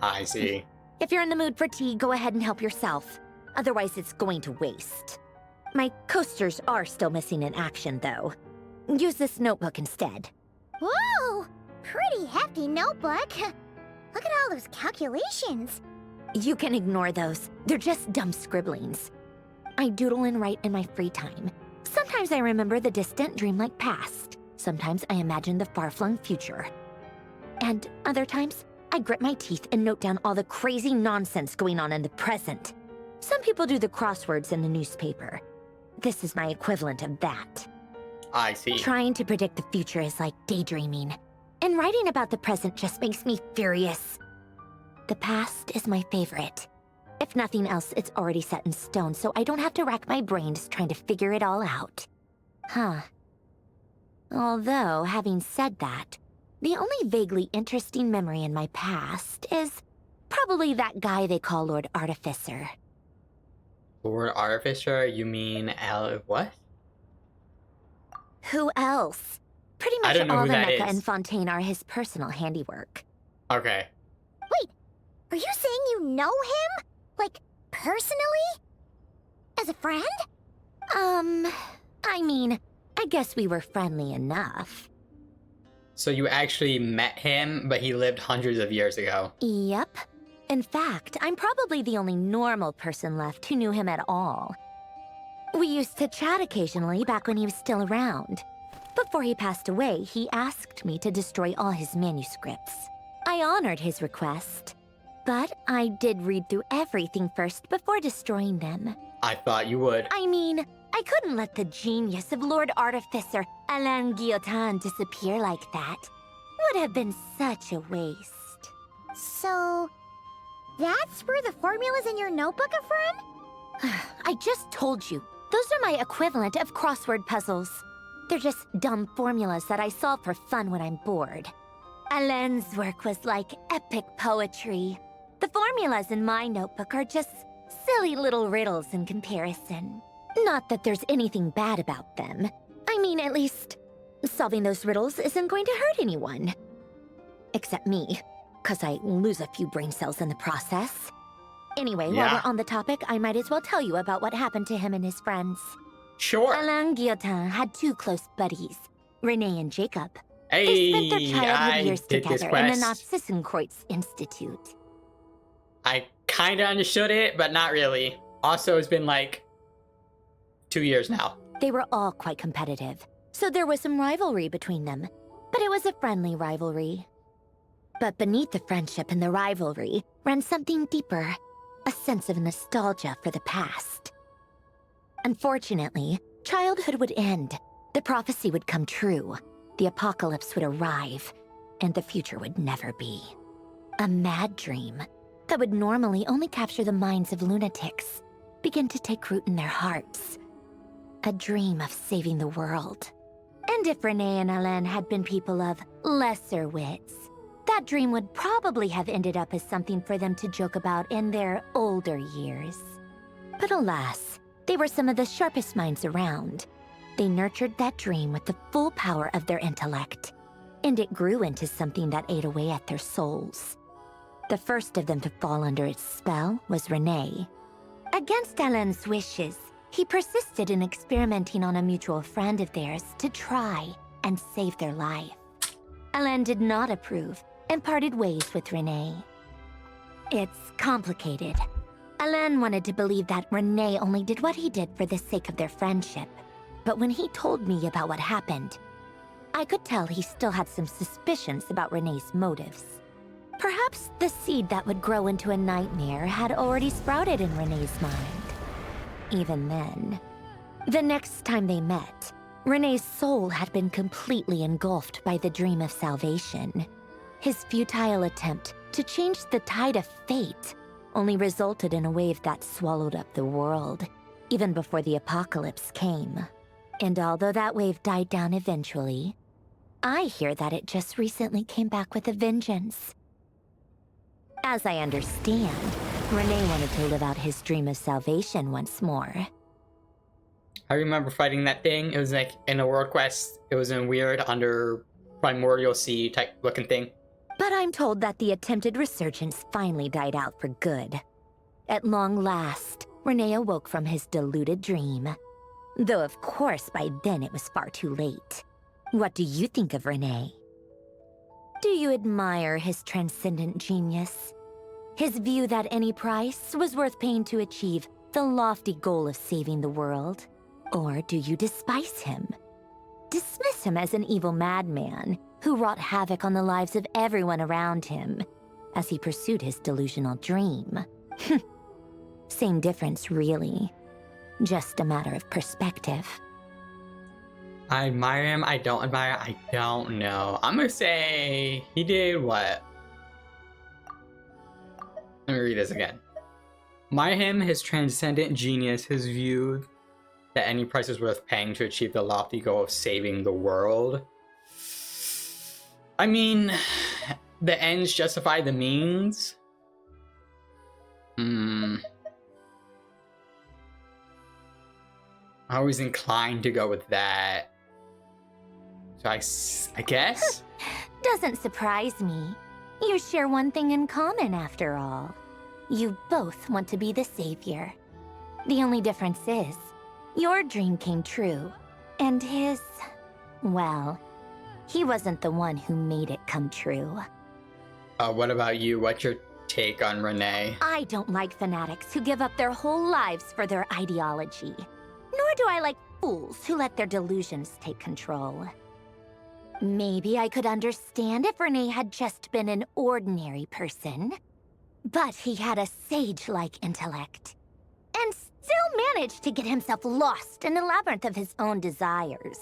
I see. If you're in the mood for tea, go ahead and help yourself. Otherwise, it's going to waste. My coasters are still missing in action, though. Use this notebook instead. Whoa! Pretty hefty notebook. Look at all those calculations. You can ignore those. They're just dumb scribblings. I doodle and write in my free time. Sometimes I remember the distant, dreamlike past. Sometimes I imagine the far-flung future. And other times, I grit my teeth and note down all the crazy nonsense going on in the present. Some people do the crosswords in the newspaper. This is my equivalent of that. I see. Trying to predict the future is like daydreaming. And writing about the present just makes me furious. The past is my favorite. If nothing else, it's already set in stone, so I don't have to rack my brains trying to figure it all out. Huh. Although, having said that, the only vaguely interesting memory in my past is probably that guy they call Lord Artificer. Lord Artificer? You mean what? Who else? Pretty I much don't know all who the that mecha is. and Fontaine are his personal handiwork. Okay. Wait, are you saying you know him? Like, personally? As a friend? I mean, I guess we were friendly enough. So you actually met him, but he lived hundreds of years ago. Yep. In fact, I'm probably the only normal person left who knew him at all. We used to chat occasionally back when he was still around. Before he passed away, he asked me to destroy all his manuscripts. I honored his request, but I did read through everything first before destroying them. I thought you would. I mean, I couldn't let the genius of Lord Artificer Alain Guillotin disappear like that. Would have been such a waste. So, that's where the formulas in your notebook are from? I just told you. Those are my equivalent of crossword puzzles. They're just dumb formulas that I solve for fun when I'm bored. Alain's work was like epic poetry. The formulas in my notebook are just silly little riddles in comparison. Not that there's anything bad about them. I mean, at least, solving those riddles isn't going to hurt anyone. Except me, because I lose a few brain cells in the process. Anyway, while we're on the topic, I might as well tell you about what happened to him and his friends. Sure. Alain Guillotin had two close buddies, Renee and Jacob. Hey, they spent their childhood years did this together in the quest. Nazissenkreuz Institute. I kind of understood it, but not really. Also, it's been like 2 years now. They were all quite competitive, so there was some rivalry between them. But it was a friendly rivalry. But beneath the friendship and the rivalry ran something deeper, a sense of nostalgia for the past. Unfortunately, childhood would end, the prophecy would come true, the apocalypse would arrive, and the future would never be. A mad dream that would normally only capture the minds of lunatics began to take root in their hearts. A dream of saving the world. And if Renee and Alain had been people of lesser wits, that dream would probably have ended up as something for them to joke about in their older years. But alas, they were some of the sharpest minds around. They nurtured that dream with the full power of their intellect, and it grew into something that ate away at their souls. The first of them to fall under its spell was Renee. Against Alain's wishes, he persisted in experimenting on a mutual friend of theirs to try and save their life. Alain did not approve and parted ways with Renee. It's complicated. Alain wanted to believe that Renee only did what he did for the sake of their friendship. But when he told me about what happened, I could tell he still had some suspicions about Renee's motives. Perhaps the seed that would grow into a nightmare had already sprouted in Renee's mind. Even then, the next time they met, Renee's soul had been completely engulfed by the dream of salvation. His futile attempt to change the tide of fate only resulted in a wave that swallowed up the world, even before the apocalypse came. And although that wave died down eventually, I hear that it just recently came back with a vengeance. As I understand, Renee wanted to live out his dream of salvation once more. I remember fighting that thing. It was like in a world quest. It was in weird under primordial sea type looking thing. But I'm told that the attempted resurgence finally died out for good. At long last, Renee awoke from his deluded dream. Though of course by then it was far too late. What do you think of Renee? Do you admire his transcendent genius? His view that any price was worth paying to achieve the lofty goal of saving the world? Or do you despise him? Dismiss him as an evil madman who wrought havoc on the lives of everyone around him as he pursued his delusional dream. Same difference, really. Just a matter of perspective. I admire him, I don't admire, I don't know. I'm gonna say he did what? Let me read this again. Admire him, his transcendent genius, his view that any price is worth paying to achieve the lofty goal of saving the world. I mean, the ends justify the means. I was inclined to go with that. So I guess? Doesn't surprise me. You share one thing in common, after all. You both want to be the savior. The only difference is, your dream came true, and his, well, he wasn't the one who made it come true. What about you? What's your take on Renee? I don't like fanatics who give up their whole lives for their ideology. Nor do I like fools who let their delusions take control. Maybe I could understand if Renee had just been an ordinary person. But he had a sage-like intellect. And still managed to get himself lost in the labyrinth of his own desires.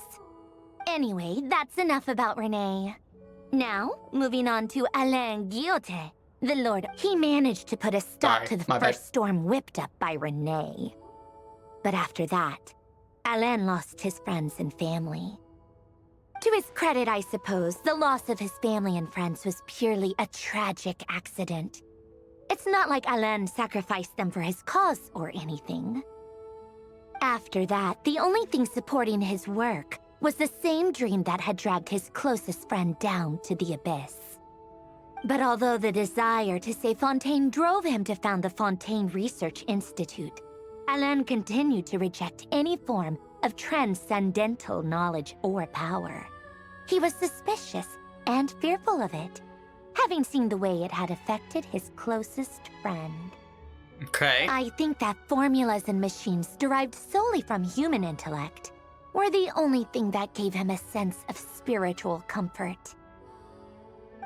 Anyway, that's enough about Renee. Now, moving on to Alain Guillotin, the Lord. He managed to put a stop to the first storm whipped up by Renee. But after that, Alain lost his friends and family. To his credit, I suppose, the loss of his family and friends was purely a tragic accident. It's not like Alain sacrificed them for his cause or anything. After that, the only thing supporting his work was the same dream that had dragged his closest friend down to the abyss. But although the desire to save Fontaine drove him to found the Fontaine Research Institute, Alain continued to reject any form of transcendental knowledge or power. He was suspicious and fearful of it, having seen the way it had affected his closest friend. Okay. I think that formulas and machines derived solely from human intellect were the only thing that gave him a sense of spiritual comfort.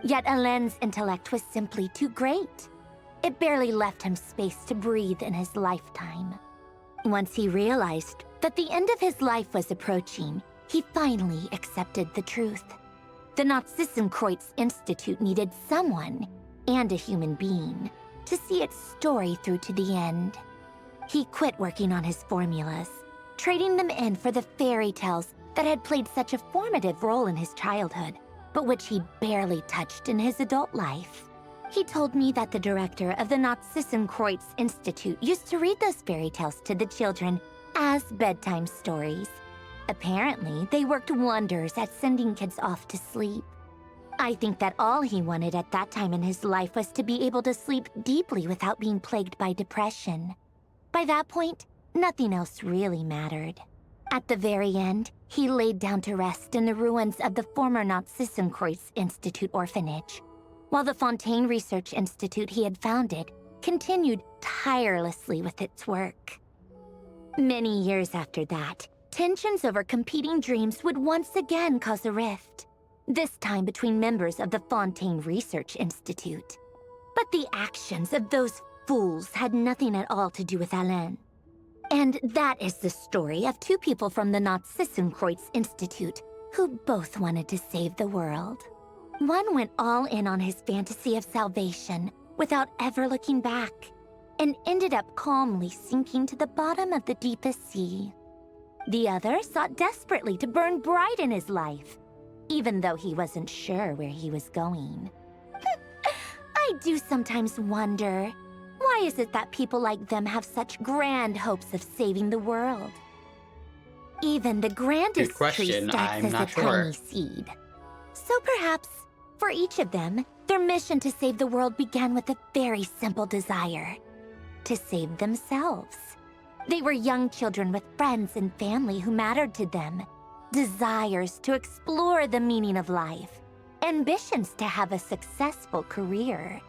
Yet Alain's intellect was simply too great. It barely left him space to breathe in his lifetime. Once he realized that the end of his life was approaching, he finally accepted the truth. The Nazissenkreuz Institute needed someone, and a human being, to see its story through to the end. He quit working on his formulas, trading them in for the fairy tales that had played such a formative role in his childhood, but which he barely touched in his adult life. He told me that the director of the Nazissenkreuz Institute used to read those fairy tales to the children as bedtime stories. Apparently, they worked wonders at sending kids off to sleep. I think that all he wanted at that time in his life was to be able to sleep deeply without being plagued by depression. By that point, nothing else really mattered. At the very end, he laid down to rest in the ruins of the former Nazissenkreuz Institute orphanage, while the Fontaine Research Institute he had founded continued tirelessly with its work. Many years after that, tensions over competing dreams would once again cause a rift, this time between members of the Fontaine Research Institute. But the actions of those fools had nothing at all to do with Alain. And that is the story of two people from the Nazissenkreuz Institute who both wanted to save the world. One went all in on his fantasy of salvation without ever looking back, and ended up calmly sinking to the bottom of the deepest sea. The other sought desperately to burn bright in his life, even though he wasn't sure where he was going. I do sometimes wonder, why is it that people like them have such grand hopes of saving the world? Even the grandest Good question. tree starts I'm as not a sure. tiny seed. So perhaps, for each of them, their mission to save the world began with a very simple desire: to save themselves. They were young children with friends and family who mattered to them, desires to explore the meaning of life, ambitions to have a successful career.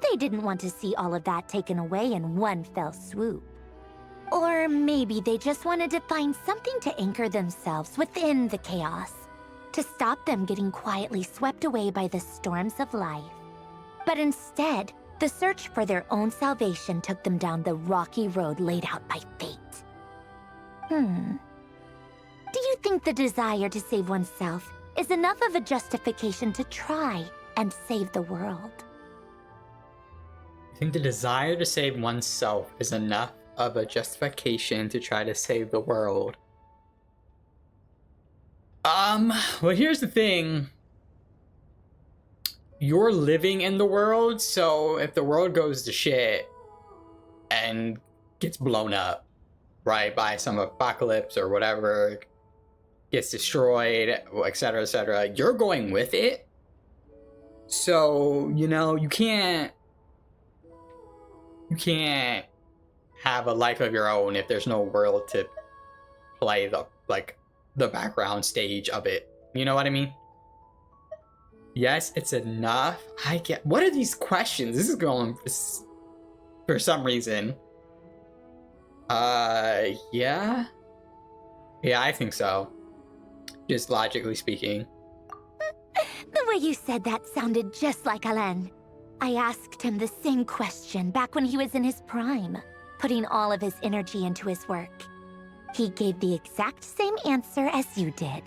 They didn't want to see all of that taken away in one fell swoop. Or maybe they just wanted to find something to anchor themselves within the chaos, to stop them getting quietly swept away by the storms of life. But instead, the search for their own salvation took them down the rocky road laid out by fate. Do you think the desire to save oneself is enough of a justification to try and save the world? I think the desire to save oneself is enough of a justification to try to save the world. Well, here's the thing. You're living in the world, so if the world goes to shit and gets blown up, right, by some apocalypse or whatever, gets destroyed, etc., you're going with it. So, you know, you can't have a life of your own if there's no world to play the background stage of it. You know what I mean? Yes, it's enough. I get. What are these questions? This is going for some reason. Yeah. Yeah, I think so. Just logically speaking. The way you said that sounded just like Alain. I asked him the same question back when he was in his prime, putting all of his energy into his work. He gave the exact same answer as you did.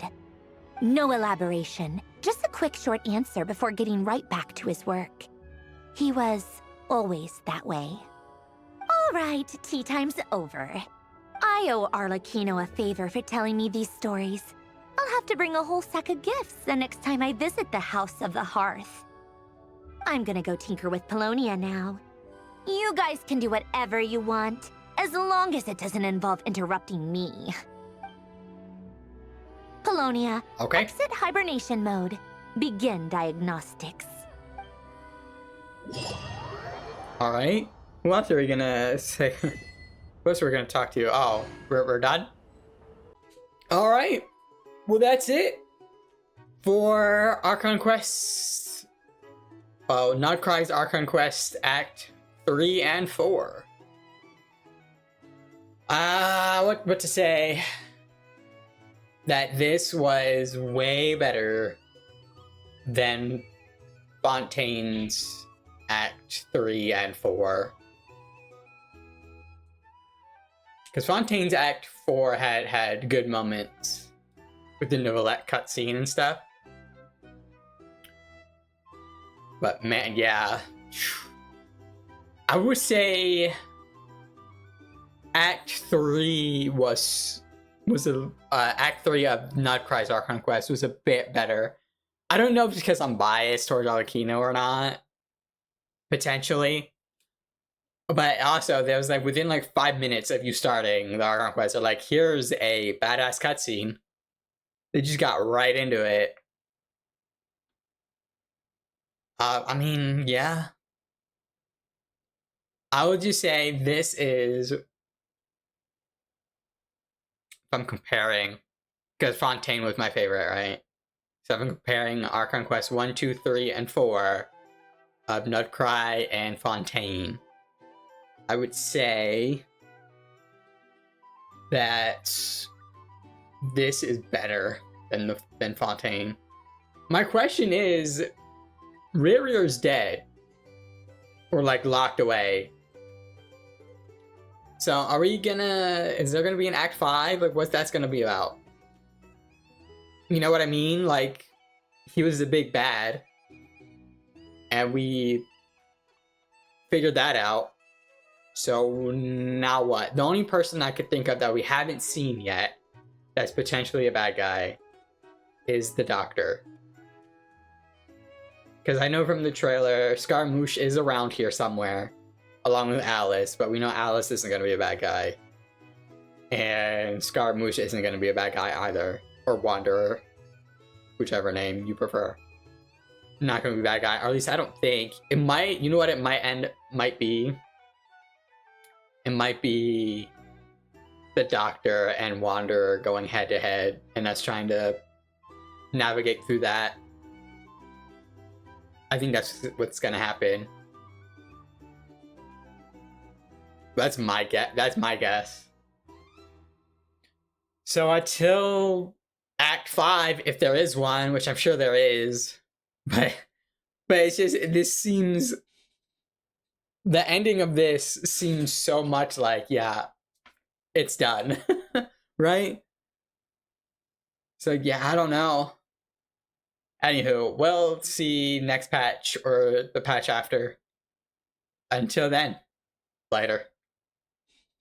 No elaboration, just a quick short answer before getting right back to his work. He was always that way. All right, tea time's over. I owe Arlecchino a favor for telling me these stories. I'll have to bring a whole sack of gifts the next time I visit the House of the Hearth. I'm gonna go tinker with Polonia now. You guys can do whatever you want, as long as it doesn't involve interrupting me. Polonia, okay. Exit hibernation mode. Begin diagnostics. All right. Who else are we gonna say? Who else are we gonna talk to? Oh, we're done. All right. Well, that's it for Archon Quest. Oh, Nodcry's Archon Quest Act 3 and 4. What to say? That this was way better than Fontaine's Act 3 and 4. Because Fontaine's Act 4 had good moments with the Novelette cutscene and stuff. But man, yeah. I would say Act 3 was Act 3 of Nodcry's Archon Quest was a bit better. I don't know if it's because I'm biased towards Arlecchino or not. Potentially. But also, there was within 5 minutes of you starting the Archon Quest, they're like, here's a badass cutscene. They just got right into it. I mean, yeah. I would just say this is, if I'm comparing, because Fontaine was my favorite, right? So if I'm comparing Archon Quest 1, 2, 3, and 4 of Nodcry and Fontaine, I would say that this is better than Fontaine. My question is, Ririer's dead. Or locked away. So are we is there gonna be an Act 5? What's that's gonna be about? You know what I mean? He was the big bad. And we figured that out. So now what? The only person I could think of that we haven't seen yet that's potentially a bad guy is the Doctor. Because I know from the trailer, Scaramouche is around here somewhere, along with Alice, but we know Alice isn't going to be a bad guy. And Scaramouche isn't going to be a bad guy either. Or Wanderer. Whichever name you prefer. Not going to be a bad guy. Or at least I don't think. It might, you know what it might be? It might be the Doctor and Wanderer going head to head. And that's trying to navigate through that. I think that's what's going to happen. That's my guess. So until Act 5, if there is one, which I'm sure there is, but it's just, this seems, the ending of this seems so much like, yeah, it's done, right? So yeah, I don't know. Anywho, we'll see next patch or the patch after. Until then, later.